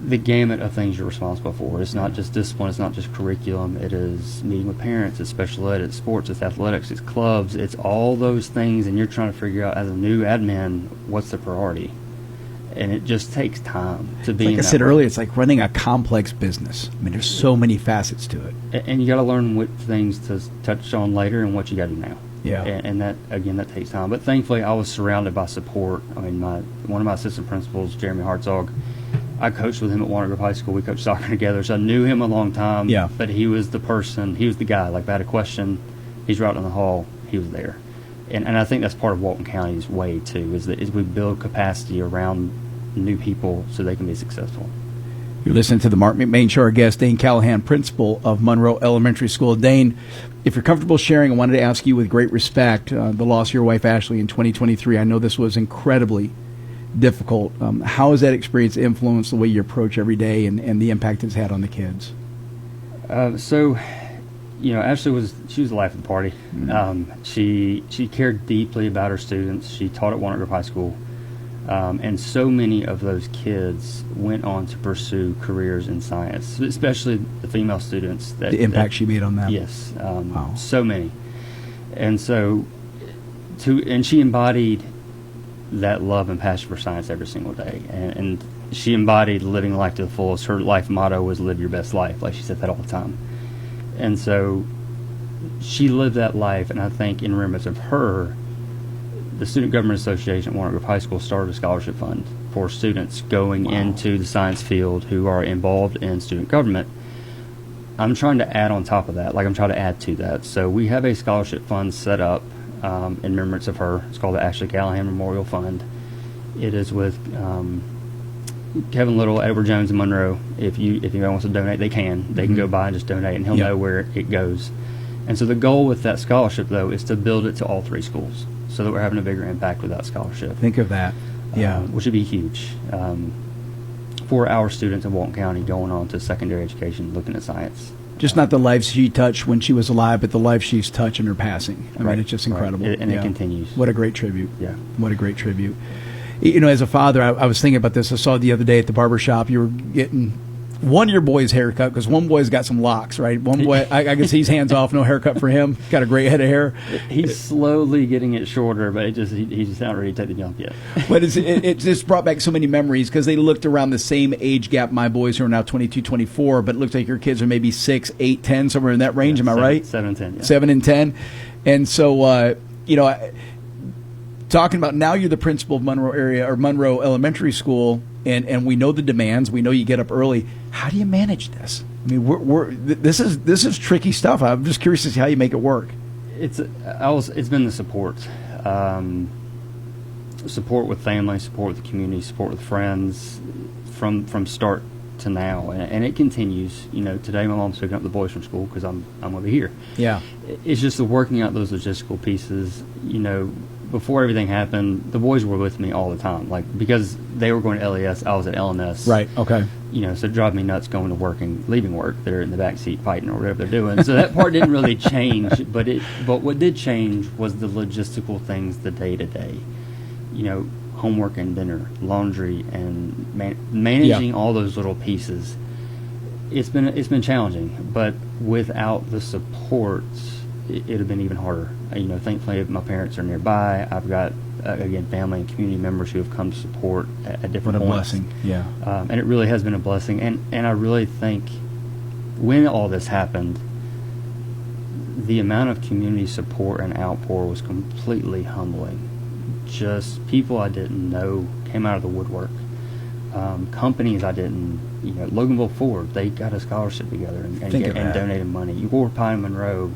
The gamut of things you're responsible for. It's not just discipline. It's not just curriculum. It is meeting with parents. It's special ed. It's sports. It's athletics. It's clubs. It's all those things, and you're trying to figure out as a new admin what's the priority. And it just takes time to be. Like I said earlier, it's like running a complex business. I mean, there's so many facets to it. And you got to learn what things to touch on later and what you got to do now. Yeah. And that, again, that takes time. But thankfully, I was surrounded by support. I mean, one of my assistant principals, Jeremy Hartzog, I coached with him at Walnut Grove High School. We coached soccer together, so I knew him a long time. Yeah. But he was the person. He was the guy. Like, if I had a question, he's right in the hall. He was there. And I think that's part of Walton County's way, too, is we build capacity around new people so they can be successful. You're listening to the Marc McMain Show. Our guest, Dane Callahan, principal of Monroe Elementary School. Dane, if you're comfortable sharing, I wanted to ask you with great respect the loss of your wife, Ashley, in 2023. I know this was incredibly difficult. How has that experience influenced the way you approach every day and the impact it's had on the kids? Ashley was the life of the party. She cared deeply about her students. She taught at Walnut Grove High School, and so many of those kids went on to pursue careers in science, especially the female students. The impact she made on them. Yes, wow. So many, and she embodied that love and passion for science every single day, and she embodied living life to the fullest. Her life motto was "Live your best life," like she said that all the time. And so she lived that life, and I think in remembrance of her, the Student Government Association at Walnut Grove High School started a scholarship fund for students going into the science field who are involved in student government. I'm trying to add on top of that, I'm trying to add to that. So we have a scholarship fund set up in remembrance of her. It's called the Ashley Callahan Memorial Fund. It is with Kevin Little, Edward Jones, and Monroe. If anybody wants to donate, they can. They can go by and just donate, and he'll know where it goes. And so the goal with that scholarship, though, is to build it to all 3 schools, so that we're having a bigger impact with that scholarship. Think of that, which would be huge for our students in Walton County going on to secondary education, looking at science. Just not the lives she touched when she was alive, but the life she's touched in her passing. I mean, it's just incredible. Right. It continues. What a great tribute. Yeah. What a great tribute. As a father, I was thinking about this. I saw the other day at the barber shop, you were getting one of your boys' haircut, because one boy's got some locks, right? One boy, I guess he's hands off, no haircut for him. Got a great head of hair. He's slowly getting it shorter, but he's just not ready to take the jump yet. But it just brought back so many memories, because they looked around the same age gap, my boys who are now 22, 24, but it looks like your kids are maybe 6, 8, 10, somewhere in that range. Am I right? 7 and 10. Yeah. 7 and 10. And so, talking about now you're the principal of Monroe area or Monroe Elementary School, and we know the demands. We know you get up early. How do you manage this? I mean, this is tricky stuff. I'm just curious to see how you make it work. It's been the support with family, support with the community, support with friends from start to now, and it continues. Today my mom's picking up the boys from school because I'm over here. Yeah, it's just the working out those logistical pieces. Before everything happened, the boys were with me all the time. Because they were going to LES, I was at LNS. Right, okay. So it drive me nuts going to work and leaving work. They're in the back seat fighting or whatever they're doing. So that part didn't really change. But what did change was the logistical things, the day-to-day. Homework and dinner, laundry, and managing all those little pieces. It's been challenging. But without the support, it would have been even harder. Thankfully my parents are nearby. I've got again family and community members who have come to support at different points. What a blessing! Yeah, and it really has been a blessing. And I really think when all this happened, the amount of community support and outpour was completely humbling. Just people I didn't know came out of the woodwork. Companies I didn't, Loganville Ford, they got a scholarship together and donated money. Your Pine Monroe.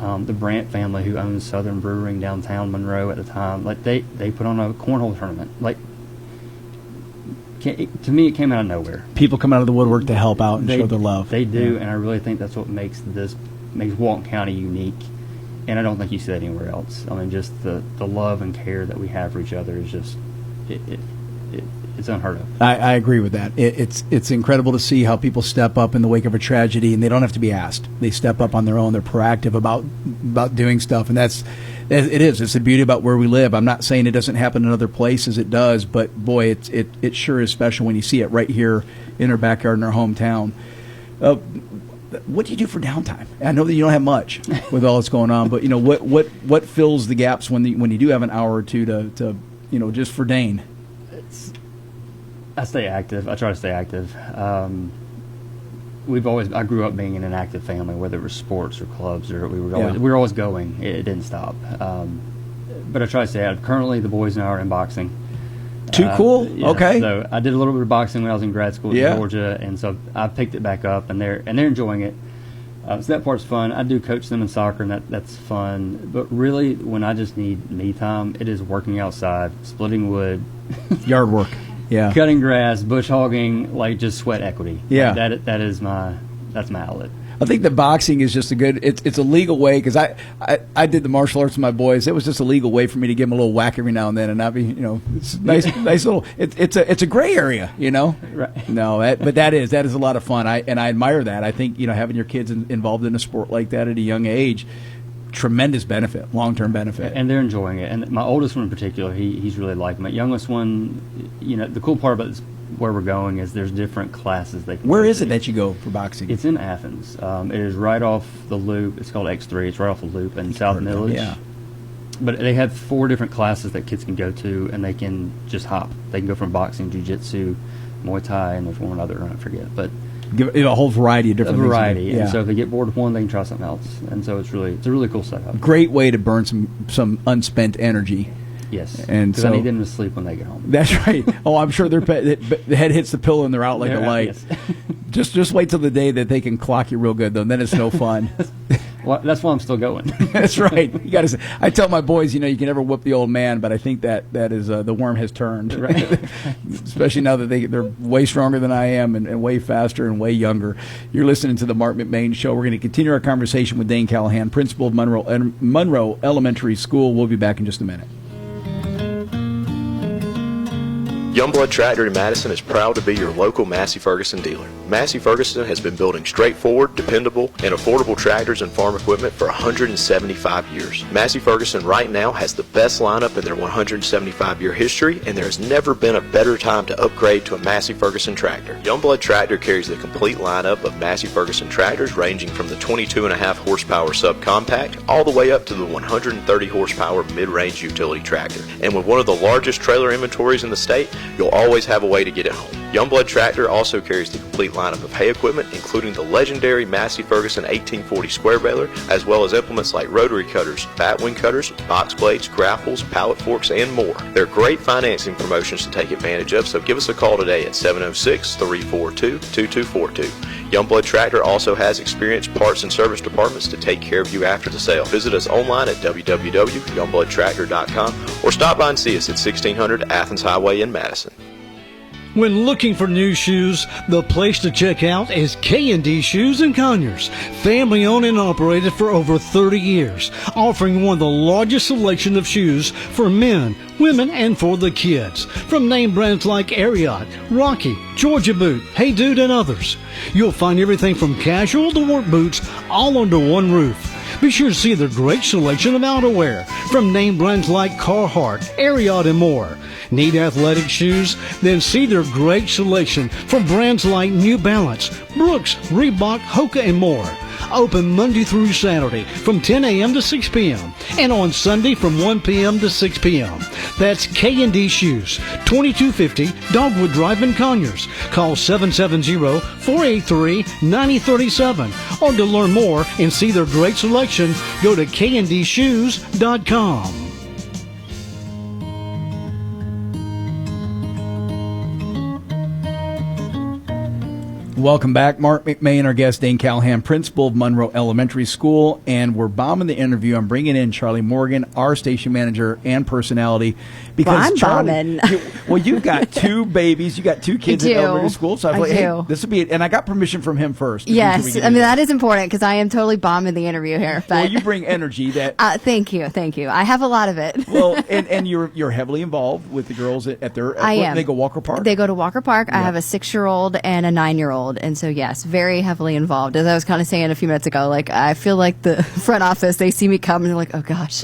The Brandt family, who owns Southern Brewing downtown Monroe at the time, they put on a cornhole tournament. To me, it came out of nowhere. People come out of the woodwork to help out and show their love. They do, and I really think that's what makes Walton County unique. And I don't think you see that anywhere else. I mean, just the love and care that we have for each other is just it's unheard of. I agree with that. It's incredible to see how people step up in the wake of a tragedy, and they don't have to be asked. They step up on their own. They're proactive about doing stuff, and it's the beauty about where we live. I'm not saying it doesn't happen in other places. It does, but boy, it sure is special when you see it right here in our backyard in our hometown. What do you do for downtime? I know that you don't have much with all that's going on, but what fills the gaps when you do have an hour or two to just for Dane? I stay active. I try to stay active. I grew up being in an active family, whether it was sports or clubs, or we were always going. It didn't stop. But I try to stay active. Currently, the boys and I are in boxing. Too cool. Yeah, okay. So I did a little bit of boxing when I was in grad school in Georgia, and so I picked it back up, and they're enjoying it. So that part's fun. I do coach them in soccer, and that's fun. But really, when I just need me time, it is working outside, splitting wood, yard work. Yeah, cutting grass, bush hogging, just sweat equity. Yeah, that's my outlet. I think the boxing is just a good. It's a legal way because I did the martial arts with my boys. It was just a legal way for me to give them a little whack every now and then, and not be it's nice little. It's a gray area, Right. No, but that is a lot of fun. I admire that. I think having your kids involved in a sport like that at a young age. Tremendous benefit, long-term benefit, and they're enjoying it. And my oldest one in particular, he's really liking it. My youngest one, the cool part about this, where we're going is there's different classes they can. Where is it that you go for boxing? It's in Athens. It is right off the loop. It's called X3. It's right off the loop in South Village. Yeah. But they have 4 different classes that kids can go to, and they can just hop. They can go from boxing, jiu-jitsu, Muay Thai, and there's one other I forget, but. Give a whole variety of different things. And so if they get bored with one, they can try something else. And so it's a really cool setup. Great way to burn some unspent energy. Yes, and because I need them to sleep when they get home. That's right. Oh, I'm sure the head hits the pillow and they're out like a light. Yes. just wait till the day that they can clock you real good, though. Then it's no fun. Well, that's why I'm still going. That's right. You got to. I tell my boys, you can never whoop the old man, but I think that is the worm has turned. Right. Especially now that they're way stronger than I am and way faster and way younger. You're listening to the Marc McMain Show. We're going to continue our conversation with Dane Callahan, principal of Monroe Elementary School. We'll be back in just a minute. Youngblood Tractor in Madison is proud to be your local Massey Ferguson dealer. Massey Ferguson has been building straightforward, dependable, and affordable tractors and farm equipment for 175 years. Massey Ferguson right now has the best lineup in their 175-year history, and there has never been a better time to upgrade to a Massey Ferguson tractor. Youngblood Tractor carries the complete lineup of Massey Ferguson tractors ranging from the 22.5 horsepower subcompact all the way up to the 130 horsepower mid-range utility tractor. And with one of the largest trailer inventories in the state, you'll always have a way to get it home. Youngblood Tractor also carries the complete lineup of hay equipment, including the legendary Massey Ferguson 1840 square baler, as well as implements like rotary cutters, batwing cutters, box blades, grapples, pallet forks, and more. There are great financing promotions to take advantage of, so give us a call today at 706-342-2242. Youngblood Tractor also has experienced parts and service departments to take care of you after the sale. Visit us online at www.youngbloodtractor.com or stop by and see us at 1600 Athens Highway in Madison. When looking for new shoes, the place to check out is K&D Shoes in Conyers. Family owned and operated for over 30 years, offering one of the largest selection of shoes for men, women, and for the kids. From name brands like Ariat, Rocky, Georgia Boot, Hey Dude, and others. You'll find everything from casual to work boots all under one roof. Be sure to see their great selection of outerwear from name brands like Carhartt, Ariat, and more. Need athletic shoes? Then see their great selection from brands like New Balance, Brooks, Reebok, Hoka, and more. Open Monday through Saturday from 10 a.m. to 6 p.m. and on Sunday from 1 p.m. to 6 p.m. That's K&D Shoes, 2250 Dogwood Drive in Conyers. Call 770-483-9037. Or to learn more and see their great selection, go to KNDShoes.com. Welcome back. Marc McMain, our guest, Dane Callahan, principal of Monroe Elementary School, and we're bombing the interview. I'm bringing in Charlie Morgan, our station manager and personality. Because I'm Charlie, bombing. You've got 2 babies. You got 2 kids in elementary school. So I was like, hey, this would be it. And I got permission from him first. Yes. I mean, that is important because I am totally bombing the interview here. But well, you bring energy. That. Thank you. I have a lot of it. Well, and you're heavily involved with the girls at their. I am. They go Walker Park. They go to Walker Park. Yeah. I have a 6-year-old and a 9-year-old, and so yes, very heavily involved. As I was kind of saying a few minutes ago, like I feel like the front office, they see me come and they're like, oh gosh.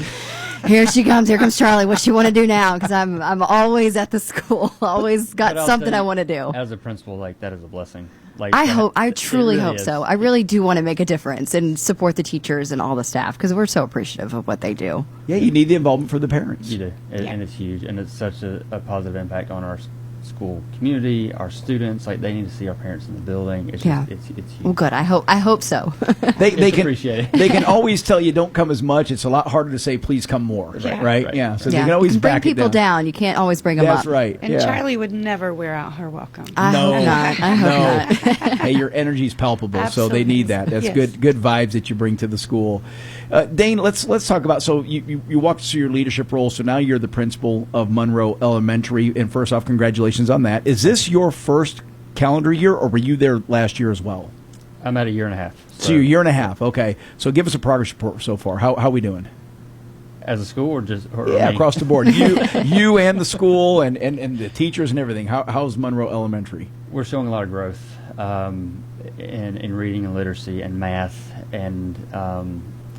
Here she comes. Here comes Charlie. What she want to do now? Because I'm always at the school. Always got something I want to do. As a principal, that is a blessing. I truly really hope is. so. I really do want to make a difference and support the teachers and all the staff because we're so appreciative of what they do. Yeah, you need the involvement for the parents. You do, and it's huge, and it's such a positive impact on our school community, our students. They need to see our parents in the building. It's just, it's huge. Well, good. I hope so. They can appreciate it. They can always tell you don't come as much. It's a lot harder to say please come more. Right? Yeah. So they can always bring back people it down. You can't always bring them up. That's right. And Charlie would never wear out her welcome. I hope not. Hey, your energy's palpable, so they need that. That's Yes. good vibes that you bring to the school. Dane, let's talk about. So you walked through your leadership role. So now you're the principal of Monroe Elementary. And first off, congratulations on that. Is this your first calendar year, or were you there last year as well? I'm at a year and a half. So you're a year and a half. Okay. So give us a progress report so far. How are we doing? As a school or just or yeah, me? across the board. You and the school and the teachers and everything. How's Monroe Elementary? We're showing a lot of growth in reading and literacy and math, and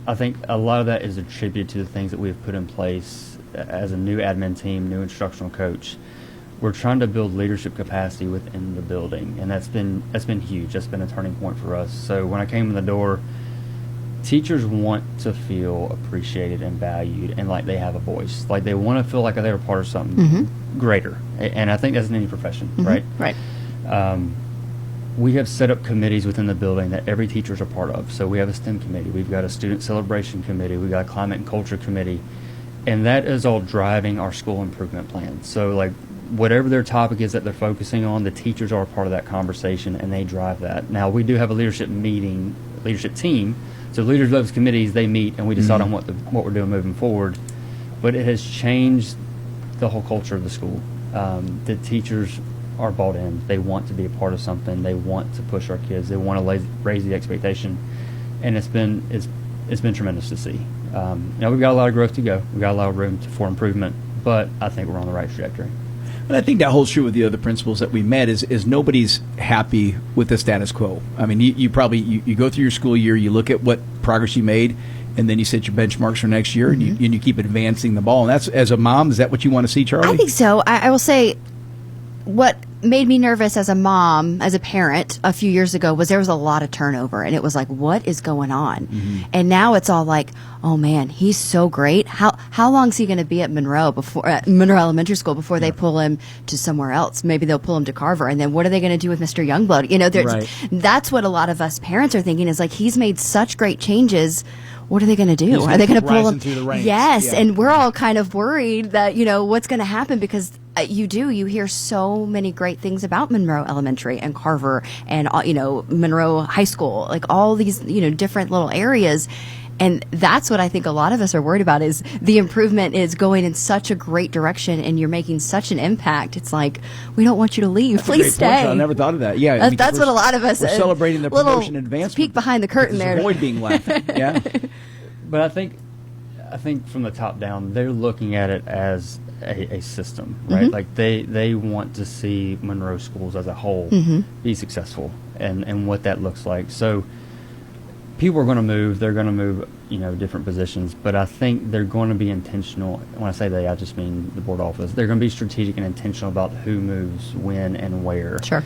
I think a lot of that is attributed to the things that we've put in place as a new admin team, new instructional coach. We're trying to build leadership capacity within the building, and that's been huge. That's been a turning point for us. So when I came in the door, teachers want to feel appreciated and valued and like they have a voice. Like they want to feel like they're a part of something greater. And I think that's in any profession, right? Right. We have set up committees within the building that every teacher is a part of. So we have a STEM committee. We've got a student celebration committee. We've got a climate and culture committee. And that is all driving our school improvement plan. So like whatever their topic is that they're focusing on, the teachers are a part of that conversation and they drive that. Now we do have a leadership team. So leaders of those committees, they meet and we decide on what we're doing moving forward. But it has changed the whole culture of the school. The teachers are bought in. They want to be a part of something. They want to push our kids. They want to raise the expectation, and it's been tremendous to see. Now we've got a lot of growth to go. We've got a lot of room for improvement, but I think we're on the right trajectory. And I think that holds true with the other principals that we met is nobody's happy with the status quo. I mean, you probably you go through your school year, you look at what progress you made, and then you set your benchmarks for next year, and you keep advancing the ball. And that's, as a mom, is that what you want to see, Charlie? I think so. I will say what made me nervous as a mom, as a parent, a few years ago was there was a lot of turnover, and it was like, what is going on? And now it's all like, oh man, he's so great. How long is he going to be at Monroe Monroe Elementary School before they pull him to somewhere else? Maybe they'll pull him to Carver, and then what are they going to do with Mr. Youngblood? You know, that's what a lot of us parents are thinking, is like, he's made such great changes. What are they going to do? Are they going to pull him through the ranks? Yes, and we're all kind of worried that, you know, what's going to happen, because you hear so many great things about Monroe Elementary and Carver and Monroe High School, like all these different little areas. And that's what I think a lot of us are worried about, is the improvement is going in such a great direction and you're making such an impact. It's like, we don't want you to leave. That's Please stay. I never thought of that. Yeah, that's what a lot of us we're celebrating the promotion and advancement. Peek behind the curtain there. Avoid being left. Yeah. But I think from the top down, they're looking at it as a system, right? Like they want to see Monroe schools as a whole be successful, and what that looks like. So people are going to move. They're going to move, different positions. But I think they're going to be intentional. When I say they, I just mean the board office. They're going to be strategic and intentional about who moves, when, and where. Sure.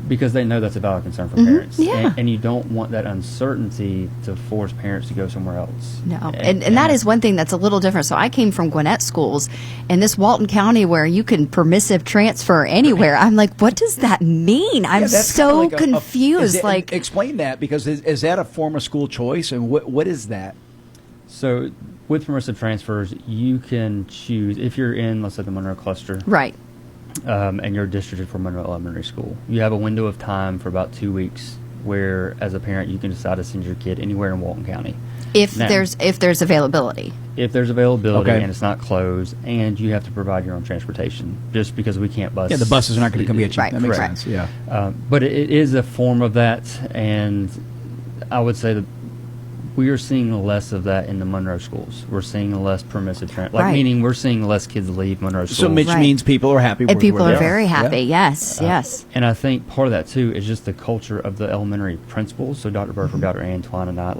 Because they know that's a valid concern for parents. Yeah. And you don't want that uncertainty to force parents to go somewhere else. No. And that is one thing that's a little different. So I came from Gwinnett schools, and this Walton County where you can permissive transfer anywhere. I'm like, what does that mean? I'm so like confused. Explain that, because is that a form of school choice, and what is that? So with permissive transfers, you can choose, if you're in, let's say, the Monroe cluster. Right. And you're districted for Monroe Elementary School. You have a window of time for about 2 weeks where, as a parent, you can decide to send your kid anywhere in Walton County. If there's availability. If there's availability and it's not closed, and you have to provide your own transportation, just because we can't bus. Yeah, the buses are not going to come get you. Right. That makes Correct. sense. Yeah. But it is a form of that, and I would say that we are seeing less of that in the Monroe schools. We're seeing less permissive meaning we're seeing less kids leave Monroe schools. So which means people are happy. And people where are they very happy. Yeah. Yes. And I think part of that too is just the culture of the elementary principals. So Dr. Burford, Dr. Antoine, and I,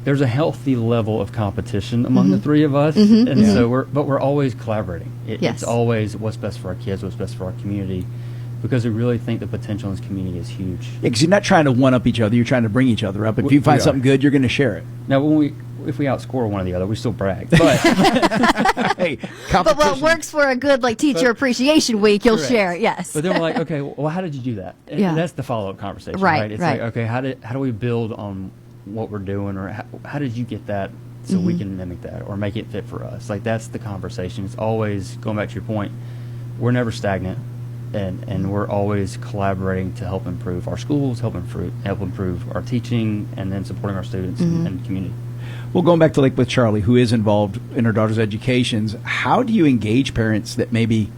there's a healthy level of competition among the three of us, and so we're always collaborating. It's always what's best for our kids, what's best for our community, because we really think the potential in this community is huge. Yeah, because you're not trying to one up each other; you're trying to bring each other up. If you find something good, you're going to share it. Now, if we outscore one or the other, we still brag. But hey, but what works for a good teacher appreciation week, you'll share it. Yes. But then we're like, okay, well, how did you do that? And that's the follow-up conversation, right? It's like, okay, how do we build on what we're doing, or how did you get that so we can mimic that or make it fit for us? Like, that's the conversation. It's always going back to your point. We're never stagnant. And we're always collaborating to help improve our schools, help improve our teaching, and then supporting our students and community. Well, going back to with Charlie, who is involved in her daughter's educations, how do you engage parents that maybe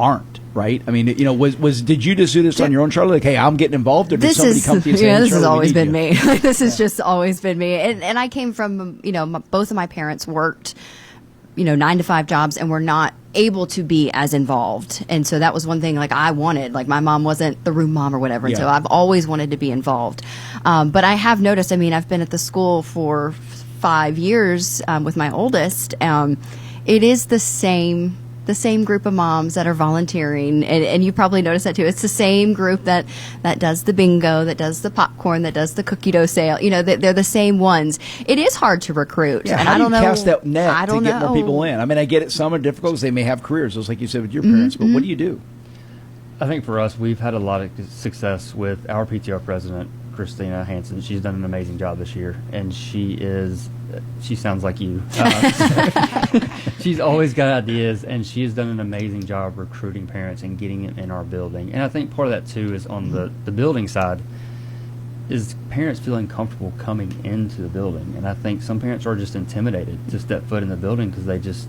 aren't, right? I mean, did you just do this on your own, Charlie? Like, hey, I'm getting involved, or did somebody come to you and say, yeah, hey, this Charlie, has always been you? me. This has just always been me. And I came from, both of my parents worked, 9-to-5 jobs and were not able to be as involved. And so that was one thing, like, I wanted. Like, my mom wasn't the room mom or whatever. And so I've always wanted to be involved. But I have noticed, I've been at the school for 5 years with my oldest. It is the same group of moms that are volunteering, and you probably noticed that too. It's the same group that does the bingo, that does the popcorn, that does the cookie dough sale. They're the same ones. It is hard to recruit. Yeah, and how I do don't you know, cast that net I don't to get know. more people in? I get it. Some are difficult because they may have careers, just like you said with your parents. But what do you do? I think for us, we've had a lot of success with our PTO president, Christina Hansen. She's done an amazing job this year, and she sounds like you. She's always got ideas, and she has done an amazing job recruiting parents and getting them in our building. And I think part of that, too, is on the building side, is parents feeling comfortable coming into the building. And I think some parents are just intimidated to step foot in the building because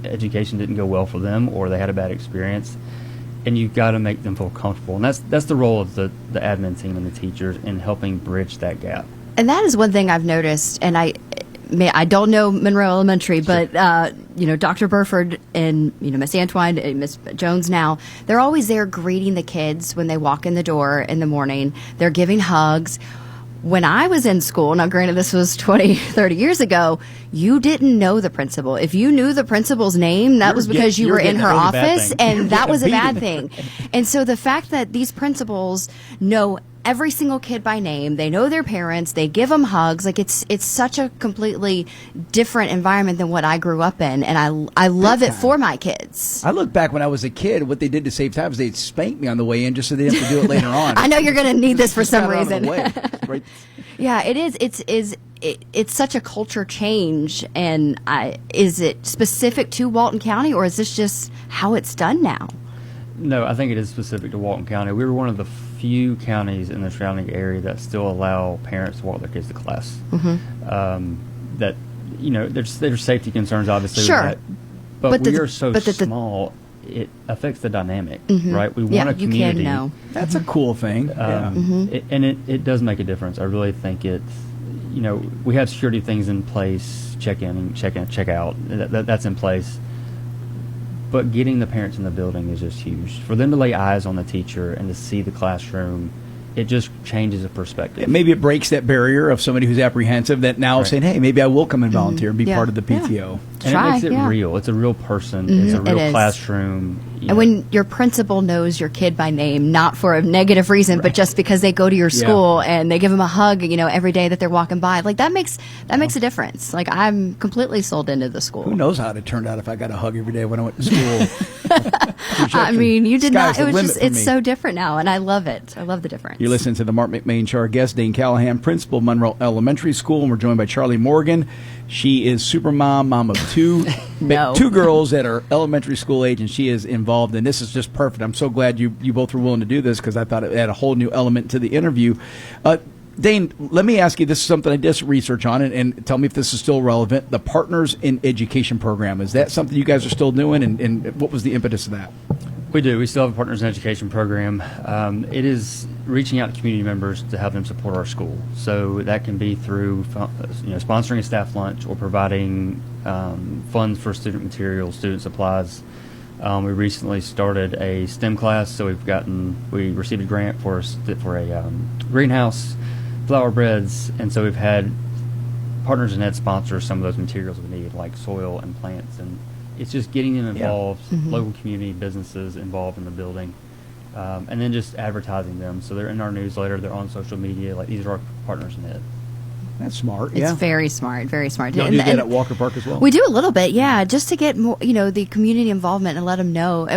education didn't go well for them, or they had a bad experience. And you've got to make them feel comfortable. And that's the role of the admin team and the teachers in helping bridge that gap. And that is one thing I've noticed, and I don't know Monroe Elementary, but Dr. Burford and Miss Antwine and Miss Jones now, they're always there greeting the kids when they walk in the door in the morning. They're giving hugs. When I was in school, now granted this was 20, 30 years ago, you didn't know the principal. If you knew the principal's name, that was because you were in her office, and that was a bad thing. And so the fact that these principals know every single kid by name, they know their parents, they give them hugs, like it's such a completely different environment than what I grew up in, and I love it for my kids. I look back when I was a kid, what they did to save time is they'd spank me on the way in just so they didn't have to do it later on. I know you're going to need this for some reason. Right. Yeah, it is. It's such a culture change, and is it specific to Walton County, or is this just how it's done now? No, I think it is specific to Walton County. We were one of the few counties in the surrounding area that still allow parents to walk their kids to class. There's safety concerns, obviously. Sure. With that, but we are so small, it affects the dynamic, right? We want a community. You can know. That's a cool thing. It does make a difference. I really think we have security things in place, check in, check out. That's in place. But getting the parents in the building is just huge. For them to lay eyes on the teacher and to see the classroom, it just changes the perspective. Maybe it breaks that barrier of somebody who's apprehensive that now saying, hey, maybe I will come and volunteer and be part of the PTO. And it makes it real. It's a real person. It's a real classroom. And when your principal knows your kid by name, not for a negative reason, but just because they go to your school and they give them a hug, every day that they're walking by, like that makes a difference. Like I'm completely sold into the school. Who knows how it turned out if I got a hug every day when I went to school? You did not. It was it's so different now, and I love it. I love the difference. You're listening to the Marc McMain Show. Our guest, Dane Callahan, principal of Monroe Elementary School, and we're joined by Charlie Morgan. She is super mom of two girls that are elementary school age, and she is involved, and this is just perfect. I'm so glad you both were willing to do this because I thought it had a whole new element to the interview. Dane, let me ask you, this is something I did research on, and tell me if this is still relevant. The Partners in Education program, is that something you guys are still doing, and what was the impetus of that? We do. We still have a Partners in Education program. It is reaching out to community members to have them support our school. So that can be through sponsoring a staff lunch or providing funds for student materials, student supplies. We recently started a STEM class, so we received a grant for a greenhouse, flower beds, and so we've had Partners in Ed sponsor some of those materials we need, like soil and plants, and it's just getting them involved, local community businesses involved in the building, and then just advertising them. So they're in our newsletter, they're on social media, like these are our Partners in Ed. That's smart. It's very smart, very smart. Y'all do that at Walker Park as well? We do a little bit, just to get more, the community involvement and let them know.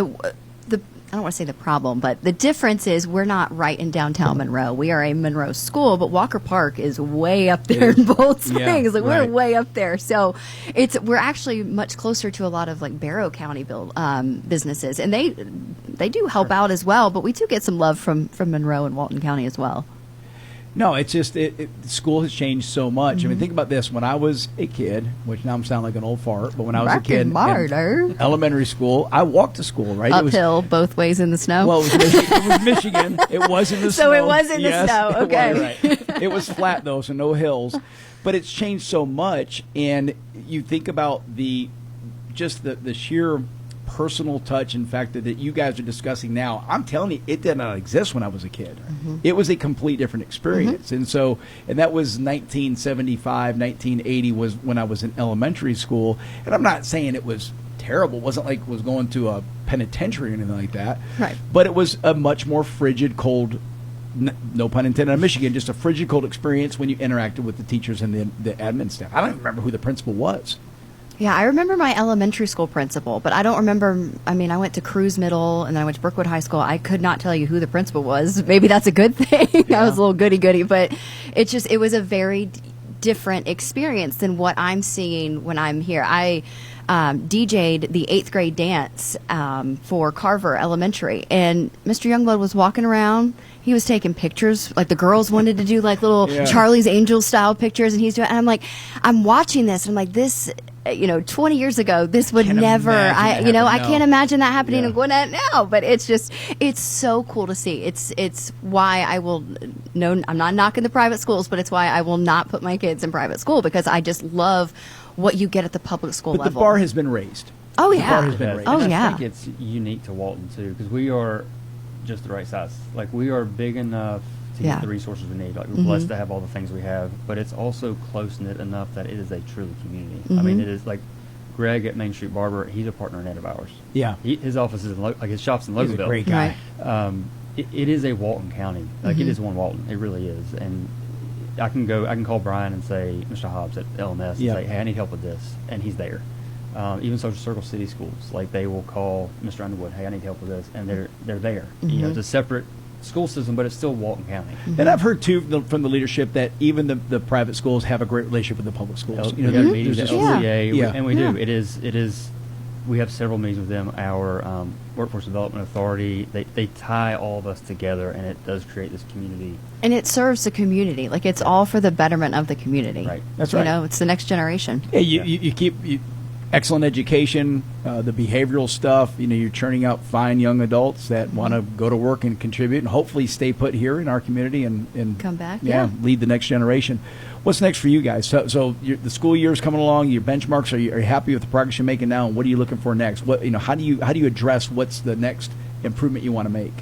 I don't want to say the problem, but the difference is we're not right in downtown Monroe. We are a Monroe school, but Walker Park is way up there in Bold Springs. We're way up there. So we're actually much closer to a lot of like Barrow County businesses, and they do help out as well. But we do get some love from Monroe and Walton County as well. No, it's just school has changed so much. I mean, think about this. When I was a kid, which now I'm sounding like an old fart, but when I was a kid in elementary school, I walked to school, right? Uphill, both ways in the snow. Well, it was Michigan. It was in the snow. So it was in the snow. Okay. Right. It was flat, though, so no hills. But it's changed so much, and you think about the sheer personal touch and factor that you guys are discussing now. I'm telling you, it did not exist when I was a kid. It was a complete different experience. And that was 1975, 1980 was when I was in elementary school. And I'm not saying it was terrible. It wasn't like it was going to a penitentiary or anything like that. Right. But it was a much more frigid, cold, no pun intended, on Michigan, just a frigid, cold experience when you interacted with the teachers and the admin staff. I don't even remember who the principal was. Yeah, I remember my elementary school principal, but I don't remember. I mean, I went to Cruz Middle, and then I went to Brookwood High School. I could not tell you who the principal was. Maybe that's a good thing. I was a little goody-goody, but it was a very different experience than what I'm seeing when I'm here. I DJ'd the 8th grade dance for Carver Elementary, and Mr. Youngblood was walking around. He was taking pictures. Like, the girls wanted to do like little Charlie's Angels style pictures, and he's doing. And I'm like, I'm watching this, and I'm like, this. 20 years ago, this would never. I can't imagine that happening in Gwinnett now. But it's so cool to see. It's why I will. No, I'm not knocking the private schools, but it's why I will not put my kids in private school, because I just love what you get at the public school level. But the bar has been raised. Oh, The yeah. bar has been raised. Oh, And yeah. I think it's unique to Walton, too, because we are just the right size. Like, we are big enough to get the resources we need. Like, we're blessed to have all the things we have, but it's also close-knit enough that it is a truly community. I mean, it is like Greg at Main Street Barber, he's a partner in Ed of ours. Yeah. His office is his shop's in Loganville. He's a great guy. Right. It is a Walton County. Like, it is one Walton. It really is. And I can call Brian and say, Mr. Hobbs at LMS, and say, hey, I need help with this, and he's there. Even Social Circle City Schools, like, they will call Mr. Underwood, hey, I need help with this, and they're there. It's a separate school system, but it's still Walton County. And I've heard too from the leadership that even the private schools have a great relationship with the public schools. We have meetings at LCA, and we do. Yeah. It is. We have several meetings with them. Our Workforce Development Authority, they tie all of us together, and it does create this community. And it serves the community. Like, it's all for the betterment of the community. Right. That's right. It's the next generation. Yeah, you keep excellent education, the behavioral stuff. You're churning out fine young adults that want to go to work and contribute, and hopefully stay put here in our community and come back. Yeah, lead the next generation. What's next for you guys? So the school year is coming along. Your benchmarks. Are you happy with the progress you're making now? And what are you looking for next? How do you address what's the next improvement you want to make?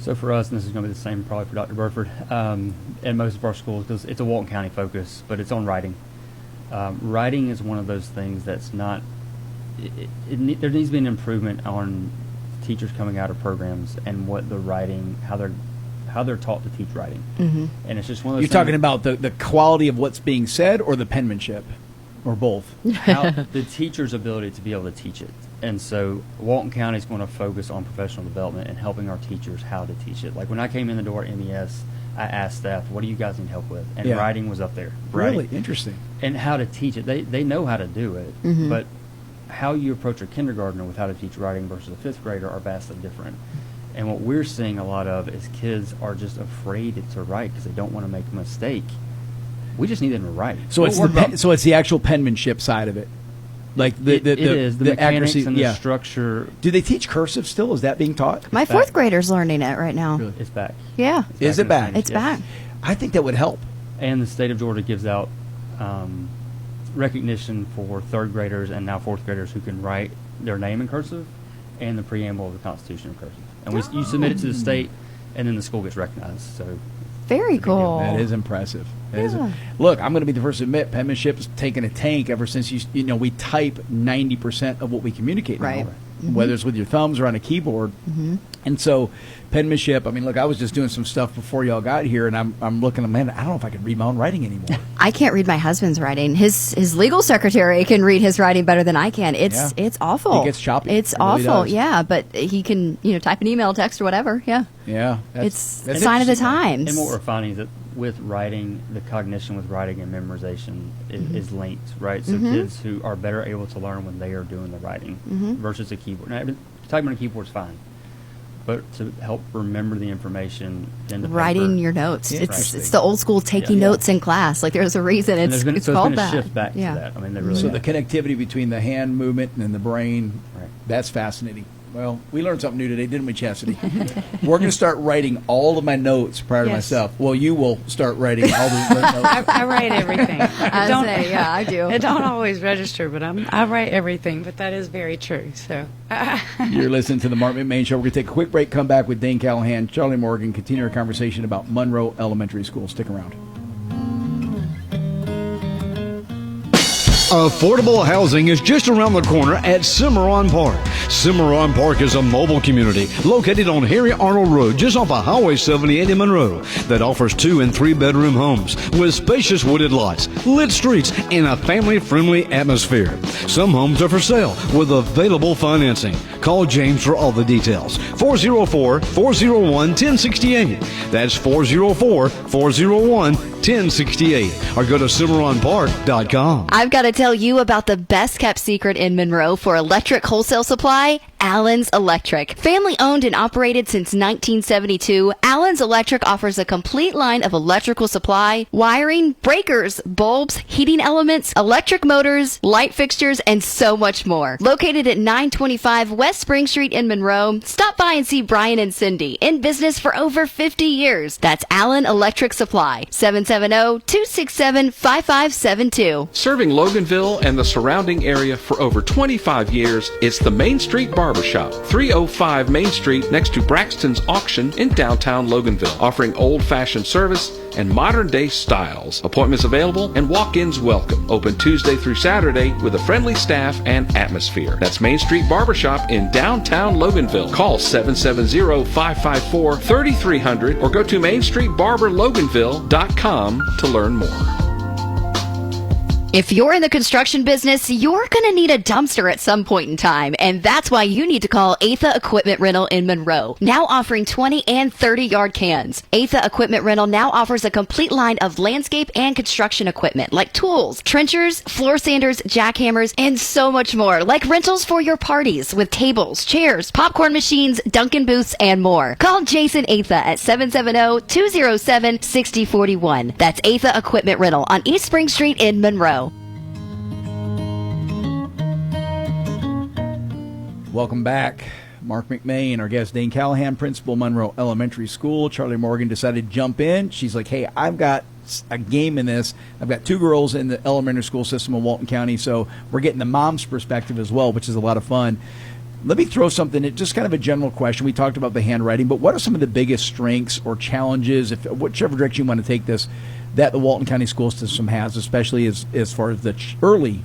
So for us, and this is going to be the same probably for Dr. Burford, and most of our schools, because it's a Walton County focus, but it's on writing. Writing is one of those things that's not. There needs to be an improvement on teachers coming out of programs and what the writing, how they're taught to teach writing, and it's just one of those. You're talking about the quality of what's being said, or the penmanship, or both. The teacher's ability to be able to teach it. And so Walton County is going to focus on professional development and helping our teachers how to teach it. Like, when I came in the door at MES, I asked staff, what do you guys need help with? And writing was up there. Really? Interesting. And how to teach it. They know how to do it, but how you approach a kindergartner with how to teach writing versus a fifth grader are vastly different. And what we're seeing a lot of is kids are just afraid to write because they don't want to make a mistake. We just need them to write. So it's the actual penmanship side of it. Like the mechanics accuracy and the structure. Do they teach cursive still? Is that being taught? My fourth grader's learning it right now. Really? It's back. Yeah. Is it back? It's back. I think that would help. And the state of Georgia gives out recognition for third graders and now fourth graders who can write their name in cursive and the preamble of the Constitution in cursive. And you submit it to the state, and then the school gets recognized. So very cool. That is impressive. Look, I'm going to be the first to admit penmanship's taken a tank ever since we type 90% of what we communicate now, right. Whether it's with your thumbs or on a keyboard. And so penmanship, I mean, look, I was just doing some stuff before y'all got here, and I'm looking, man, I don't know if I can read my own writing anymore. I can't read my husband's writing. His legal secretary can read his writing better than I can. It's awful. It gets choppy. It's really awful. does. Yeah, but he can type an email, text, or whatever. Yeah. Yeah. It's a sign of the times. And what we're finding is that with writing, the cognition with writing and memorization is linked, right? So kids who are better able to learn when they are doing the writing versus a keyboard. Now, typing on a keyboard is fine, but to help remember the information in the Writing paper. your notes. Yeah. It's the old school taking notes in class. Like there's a reason And it's there's called been that. a shift back to that. I mean, they really So have. the connectivity between the hand movement and the brain, that's fascinating. Well, we learned something new today, didn't we, Chastity? We're going to start writing all of my notes prior to Yes. myself. Well, you will start writing all the notes. I write everything. I do. It don't always register, but I write everything. But that is very true. So You're listening to the Marc McMain Show. We're going to take a quick break, come back with Dane Callahan, Charlie Morgan, continue our conversation about Monroe Elementary School. Stick around. Affordable housing is just around the corner at Cimarron Park. Cimarron Park is a mobile community located on Harry Arnold Road, just off of Highway 78 in Monroe, that offers 2 and 3 bedroom homes with spacious wooded lots, lit streets, and a family-friendly atmosphere. Some homes are for sale with available financing. Call James for all the details. 404-401-1068. That's 404-401-1068. Or go to CimarronPark.com. I've got to tell you about the best kept secret in Monroe for electric wholesale supply, Allen's Electric. Family owned and operated since 1972, Allen's Electric offers a complete line of electrical supply, wiring, breakers, bulbs, heating elements, electric motors, light fixtures, and so much more. Located at 925 West Spring Street in Monroe, stop by and see Brian and Cindy, in business for over 50 years. That's Allen Electric Supply, 770-267-5572. Serving Loganville and the surrounding area for over 25 years, it's the Main Street Barbershop, 305 Main Street next to Braxton's Auction in downtown Loganville, offering old-fashioned service and modern-day styles. Appointments available and walk-ins welcome. Open Tuesday through Saturday with a friendly staff and atmosphere. That's Main Street Barbershop in downtown Loganville. Call 770-554-3300 or go to mainstreetbarberloganville.com to learn more. If you're in the construction business, you're going to need a dumpster at some point in time, and that's why you need to call Atha Equipment Rental in Monroe, now offering 20 and 30-yard cans. Atha Equipment Rental now offers a complete line of landscape and construction equipment like tools, trenchers, floor sanders, jackhammers, and so much more, like rentals for your parties with tables, chairs, popcorn machines, Dunkin' booths, and more. Call Jason Atha at 770-207-6041. That's Atha Equipment Rental on East Spring Street in Monroe. Welcome back. Marc McMain, our guest, Dane Callahan, principal, Monroe Elementary School. Charlie Morgan decided to jump in. She's like, hey, I've got a game in this. I've got 2 girls in the elementary school system in Walton County, so we're getting the mom's perspective as well, which is a lot of fun. Let me throw something, just kind of a general question. We talked about the handwriting, but what are some of the biggest strengths or challenges, whichever direction you want to take this, that the Walton County school system has, especially as far as the early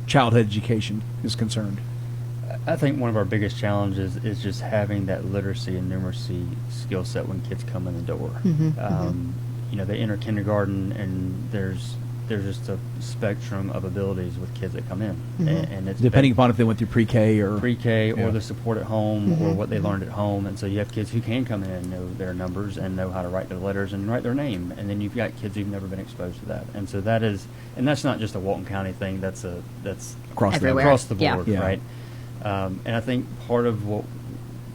childhood education is concerned? I think one of our biggest challenges is just having that literacy and numeracy skill set when kids come in the door. You know, they enter kindergarten and there's just a spectrum of abilities with kids that come in, and it's depending upon if they went through pre-K or the support at home or what they learned at home. And so you have kids who can come in and know their numbers and know how to write their letters and write their name, and then you've got kids who've never been exposed to that. And so that's not just a Walton County thing. That's across the board, right? And I think part of what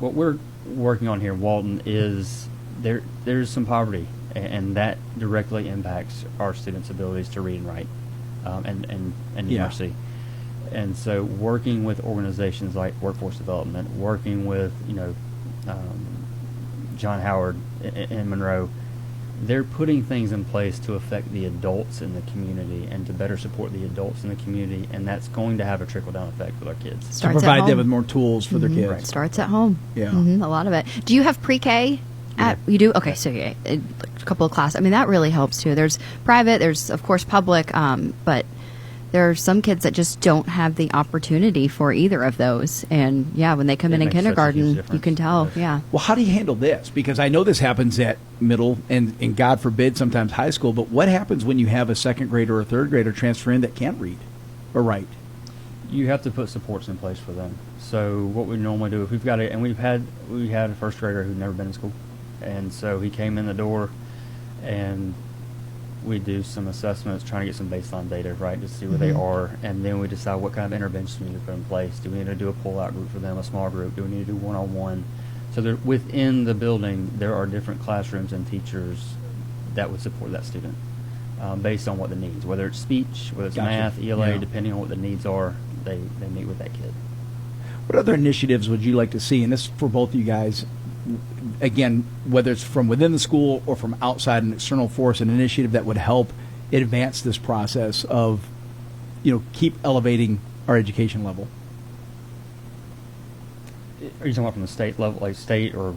we're working on here in Walton is there's some poverty, and that directly impacts our students' abilities to read and write and numeracy. And so working with organizations like Workforce Development, working with John Howard in Monroe, they're putting things in place to affect the adults in the community and to better support the adults in the community, and that's going to have a trickle-down effect with our kids. To provide them with more tools for their kids. Right. Starts at home. Yeah. A lot of it. Do you have pre-K? You do? Okay, so a couple of classes. I mean, that really helps, too. There's private, there's, of course, public, but there are some kids that just don't have the opportunity for either of those. And, when they come in kindergarten, you can tell, Well, how do you handle this? Because I know this happens at middle and God forbid, sometimes high school, but what happens when you have a second grader or a third grader transfer in that can't read or write? You have to put supports in place for them. So what we normally do, if we've got we had a first grader who'd never been in school, and so he came in the door, and we do some assessments, trying to get some baseline data, right, to see where they are, and then we decide what kind of intervention we need to put in place. Do we need to do a pull-out group for them, a small group? Do we need to do one-on-one? So within the building, there are different classrooms and teachers that would support that student based on what the needs, whether it's speech, whether it's Gotcha. math, ELA, Yeah. depending on what the needs are, they meet with that kid. What other initiatives would you like to see? And this is for both of you guys. Again, whether it's from within the school or from outside an external force, an initiative that would help advance this process of, keep elevating our education level. Are you talking about from the state level, like state or?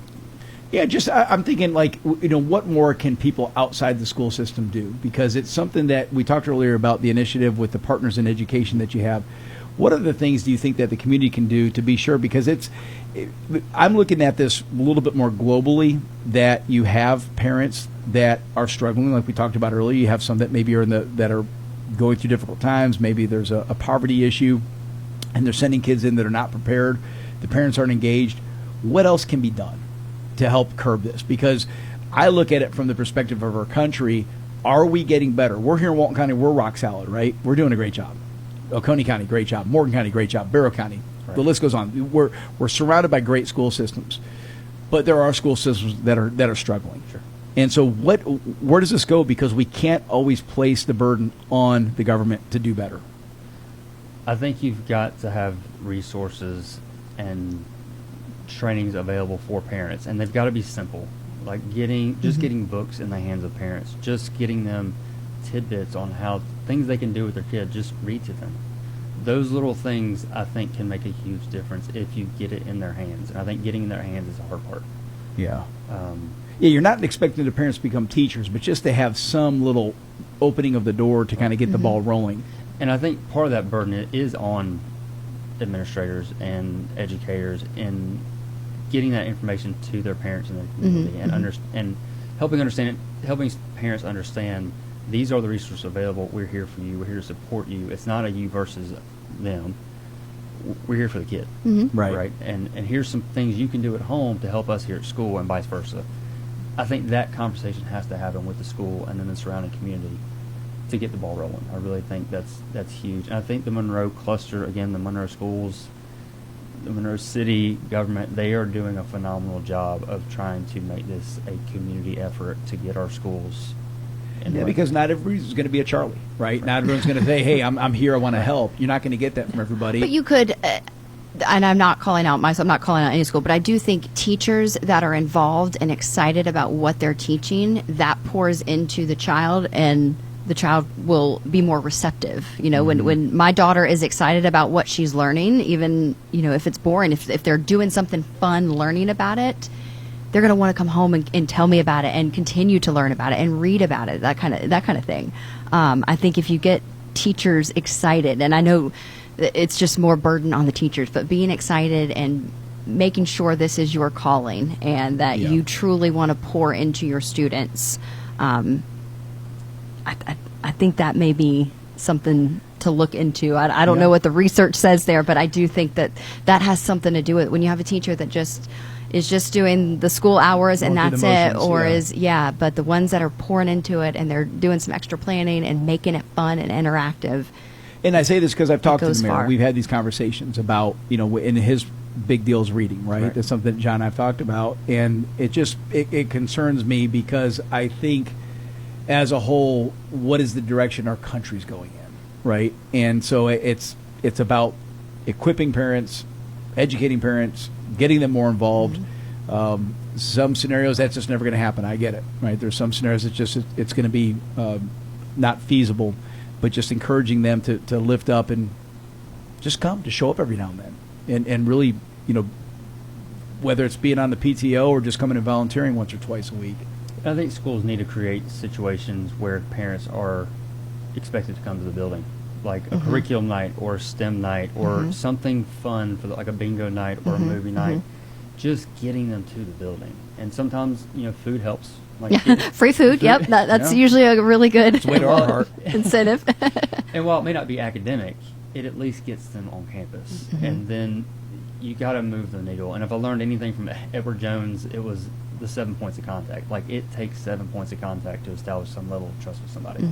Yeah, just I'm thinking what more can people outside the school system do? Because it's something that we talked earlier about the initiative with the Partners in Education that you have. What other things do you think that the community can do to be sure? Because I'm looking at this a little bit more globally, that you have parents that are struggling, like we talked about earlier. You have some that maybe that are going through difficult times. Maybe there's a poverty issue, and they're sending kids in that are not prepared. The parents aren't engaged. What else can be done to help curb this? Because I look at it from the perspective of our country. Are we getting better? We're here in Walton County. We're rock solid, right? We're doing a great job. Oconee County, great job. Morgan County, great job. Barrow County, right. The list goes on. We're surrounded by great school systems, but there are school systems that are struggling. Sure. And so, where does this go? Because we can't always place the burden on the government to do better. I think you've got to have resources and trainings available for parents, and they've got to be simple, like getting books in the hands of parents, just getting them tidbits on how things they can do with their kid. Just read to them. Those little things, I think, can make a huge difference if you get it in their hands, and I think getting in their hands is the hard part. Yeah. You're not expecting the parents to become teachers, but just to have some little opening of the door to kind of get the ball rolling. And I think part of that burden is on administrators and educators in getting that information to their parents and their community, and helping parents understand these are the resources available. We're here for you. We're here to support you. It's not a you versus them. We're here for the kid, right? And here's some things you can do at home to help us here at school, and vice versa. I think that conversation has to happen with the school and then the surrounding community to get the ball rolling. I really think that's huge. And I think the Monroe cluster, again, the Monroe schools, the Monroe City government, they are doing a phenomenal job of trying to make this a community effort to get our schools. Because not everybody's going to be a Charlie, right? Not everyone's going to say, "Hey, I'm here. I want to help." You're not going to get that from everybody. But you could. And I'm not calling out myself, I'm not calling out any school, but I do think teachers that are involved and excited about what they're teaching, that pours into the child, and the child will be more receptive. When my daughter is excited about what she's learning, even, if it's boring, if they're doing something fun learning about it, they're going to want to come home and tell me about it and continue to learn about it and read about it, that kind of thing. I think if you get teachers excited, and I know it's just more burden on the teachers, but being excited and making sure this is your calling and that you truly want to pour into your students, I think that may be something to look into. I don't know what the research says there, but I do think that has something to do with it. When you have a teacher that is just doing the school hours and that's it, or but the ones that are pouring into it and they're doing some extra planning and making it fun and interactive. And I say this because I've talked to the mayor. Far. We've had these conversations about, and his big deal is reading, right? That's something that John and I've talked about. And it concerns me because I think as a whole, what is the direction our country's going in, right? And so it's about equipping parents, educating parents, getting them more involved. Some scenarios, that's just never going to happen. I get it, right? There's some scenarios that it's going to be not feasible. But just encouraging them to lift up and just come, to show up every now and then. And really, whether it's being on the PTO or just coming and volunteering once or twice a week. I think schools need to create situations where parents are expected to come to the building, like a curriculum night or a STEM night or something fun for like a bingo night or a movie night. Just getting them to the building. And sometimes, food helps. Like free food. Yep, that's usually a really good incentive. And while it may not be academic, it at least gets them on campus. And then you got to move the needle. And if I learned anything from Edward Jones, it was the 7 points of contact. Like, it takes 7 points of contact to establish some level of trust with somebody.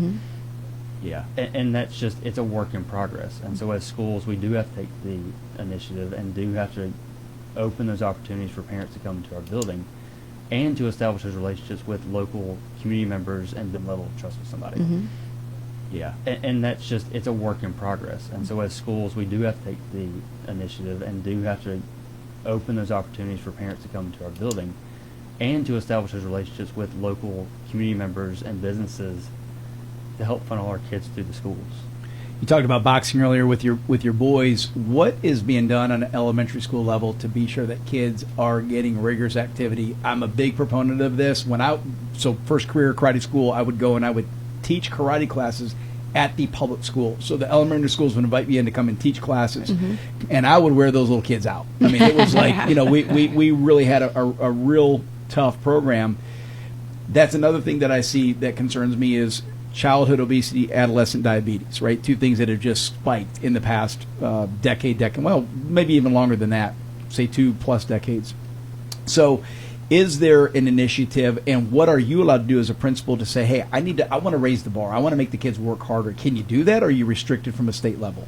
Yeah. And that's just, it's a work in progress. And so as schools, we do have to take the initiative and do have to open those opportunities for parents to come into our building and to establish those relationships with local community members and build a level of trust with somebody. Mm-hmm. Yeah. And that's just, it's a work in progress. And so as schools, we do have to take the initiative and do have to open those opportunities for parents to come into our building and to establish those relationships with local community members and businesses to help funnel our kids through the schools. You talked about boxing earlier with your boys. What is being done on an elementary school level to be sure that kids are getting rigorous activity? I'm a big proponent of this. So first career karate school, I would go and I would teach karate classes at the public school. So the elementary schools would invite me in to come and teach classes, and I would wear those little kids out. I mean, it was like, we really had a real tough program. That's another thing that I see that concerns me is childhood obesity, adolescent diabetes, right? Two things that have just spiked in the past decade, well, maybe even longer than that, say 2+ decades. So is there an initiative, and what are you allowed to do as a principal to say, hey, I want to raise the bar, I want to make the kids work harder? Can you do that, or are you restricted from a state level?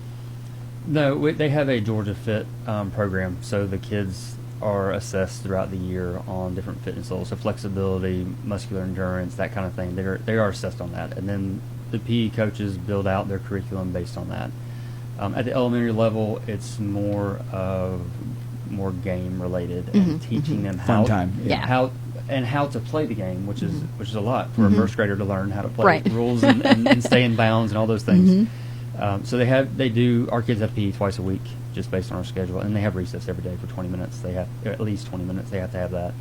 No, they have a Georgia Fit program, so the kids are assessed throughout the year on different fitness levels, so flexibility, muscular endurance, that kind of thing. They are assessed on that, and then the PE coaches build out their curriculum based on that. At the elementary level, it's more game related and teaching them how to play the game, which is a lot for a first grader to learn how to play rules and stay in bounds and all those things. So our kids have PE twice a week, just based on our schedule, and they have recess every day for 20 minutes. They have at least 20 minutes. They have to have that.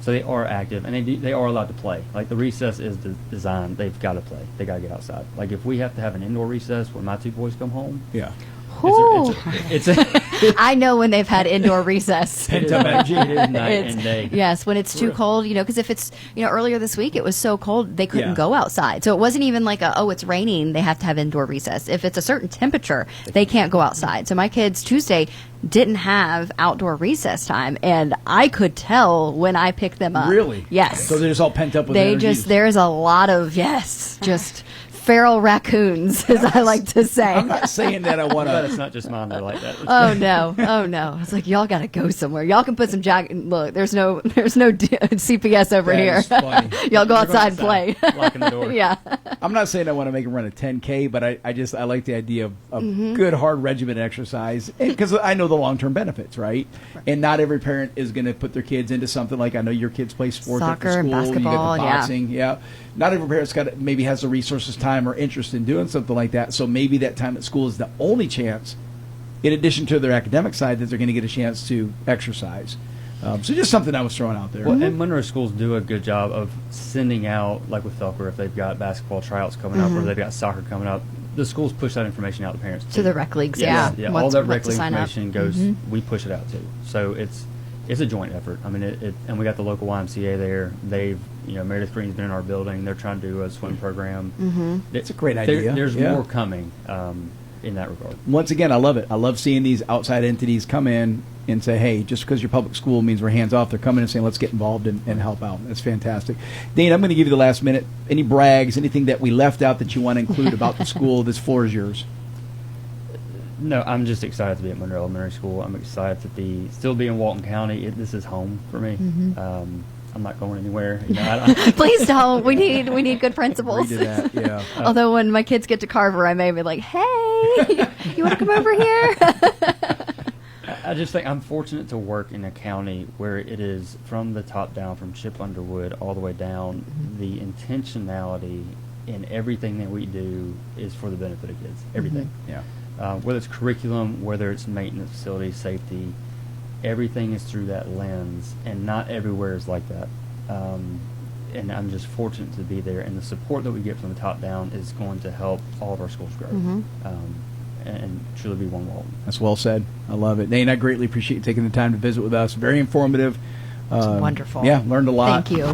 So they are active, and they are allowed to play. Like the recess is designed. They've got to play. They got to get outside. Like if we have to have an indoor recess when my two boys come home, I know when they've had indoor recess. Pent-up energy. It is night and day. Yes, when it's too cold, because if it's, earlier this week it was so cold they couldn't go outside. So it wasn't even like it's raining, they have to have indoor recess. If it's a certain temperature, they can't go outside. So my kids Tuesday didn't have outdoor recess time, and I could tell when I picked them up. Really? Yes. So they're just all pent up with energy. There's a lot of, just feral raccoons, as I like to say. I'm not saying that I want to. But it's not just mine. They're like that. Oh no! It's like y'all got to go somewhere. Y'all can put some Look, there's no CPS over here. Y'all go outside and play. Locking the door. Yeah. I'm not saying I want to make them run a 10K, but I like the idea of good hard regimen exercise, because I know the long-term benefits, right? And not every parent is going to put their kids into something like, I know your kids play sports at the soccer, school, basketball, you get the boxing, Not every parent's maybe has the resources, time, or interest in doing something like that. So maybe that time at school is the only chance, in addition to their academic side, that they're going to get a chance to exercise. So just something I was throwing out there. Well, and Monroe schools do a good job of sending out, like with Felker, if they've got basketball tryouts coming up or they've got soccer coming up, the schools push that information out to parents too. To the rec leagues, Yeah, all that rec league information goes. We push it out too. So it's a joint effort. I mean, and we got the local YMCA there. They've, Meredith Green's been in our building. They're trying to do a swim program. It's a great idea. There's more coming in that regard. Once again, I love it. I love seeing these outside entities come in and say, hey, just because your public school means we're hands off, they're coming and saying, let's get involved and help out. That's fantastic. Dane, I'm going to give you the last minute. Any brags, anything that we left out that you want to include about the school? This floor is yours. No, I'm just excited to be at Monroe Elementary School. I'm excited to still be in Walton County. This is home for me. I'm not going anywhere. Please don't. We need good principals. That, yeah. Although when my kids get to Carver, I may be like, hey, you want to come over here? I just think I'm fortunate to work in a county where it is from the top down, from Chip Underwood all the way down. The intentionality in everything that we do is for the benefit of kids. Everything. Whether it's curriculum, whether it's maintenance, facility, safety, everything is through that lens, and not everywhere is like that. And I'm just fortunate to be there, and the support that we get from the top down is going to help all of our schools grow and truly be one Walton. That's well said. I love it. Dane, I greatly appreciate you taking the time to visit with us. Very informative. It's wonderful. Yeah, learned a lot. Thank you.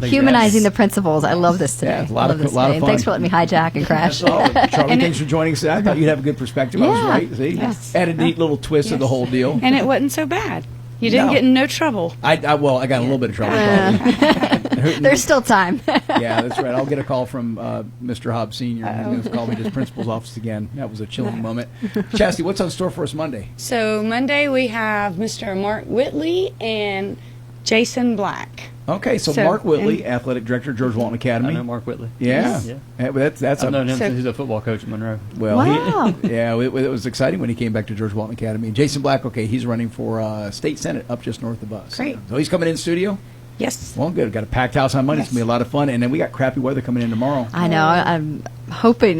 Humanizing the principals. I love this today. Yeah, a lot of fun. Thanks for letting me hijack and crash. Charlie, thanks for joining us. I thought you'd have a good perspective. I was right. See? Yes. Add a neat little twist to the whole deal. And it wasn't so bad. You didn't get in no trouble. I got a little bit of trouble. Probably. There's still time. Yeah, that's right. I'll get a call from Mr. Hobbs Sr. He's going to call me to his principal's office again. That was a chilling moment. Chastity, what's on store for us Monday? So Monday we have Mr. Mark Whitley and Jason Black. Okay, so Mark Whitley, athletic director, George Walton Academy. I know Mark Whitley. Yeah, that's I've known him since he's a football coach at Monroe. Well, Wow. it was exciting when he came back to George Walton Academy. And Jason Black, okay, he's running for state senate up just north of us. Great. So he's coming in studio. Yes. Well, good. Got a packed house on Monday. It's going to be a lot of fun. And then we got crappy weather coming in tomorrow. I know. I'm hoping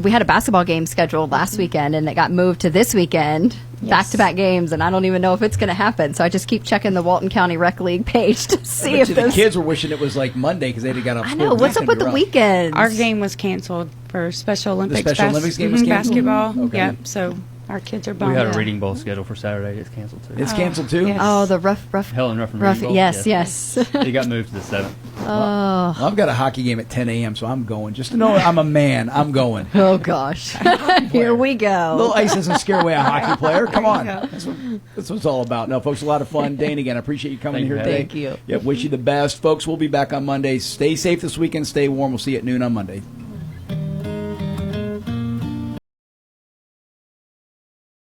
we had a basketball game scheduled last weekend, and it got moved to this weekend. Back-to-back games, and I don't even know if it's going to happen. So I just keep checking the Walton County Rec League page to see if the kids were wishing it was like Monday because they'd got off. I know. What's up with the weekend? Our game was canceled for Special Olympics. The Special Olympics game was canceled? Basketball. Okay. Yep. So our kids are bummed. We had a reading bowl scheduled for Saturday. It's canceled too. It's canceled too? Yes. Oh, the rough. Helen Ruffin Reading Bowl. Yes. It got moved to the 7th. Oh. Well, I've got a hockey game at 10 a.m., so I'm going. Just to know I'm a man, I'm going. Oh, gosh. Here we go. A little ice doesn't scare away a hockey player. Come on. That's what it's all about. No, folks, a lot of fun. Dane, again, I appreciate you coming here today. Thank you. Yep, wish you the best. Folks, we'll be back on Monday. Stay safe this weekend. Stay warm. We'll see you at noon on Monday.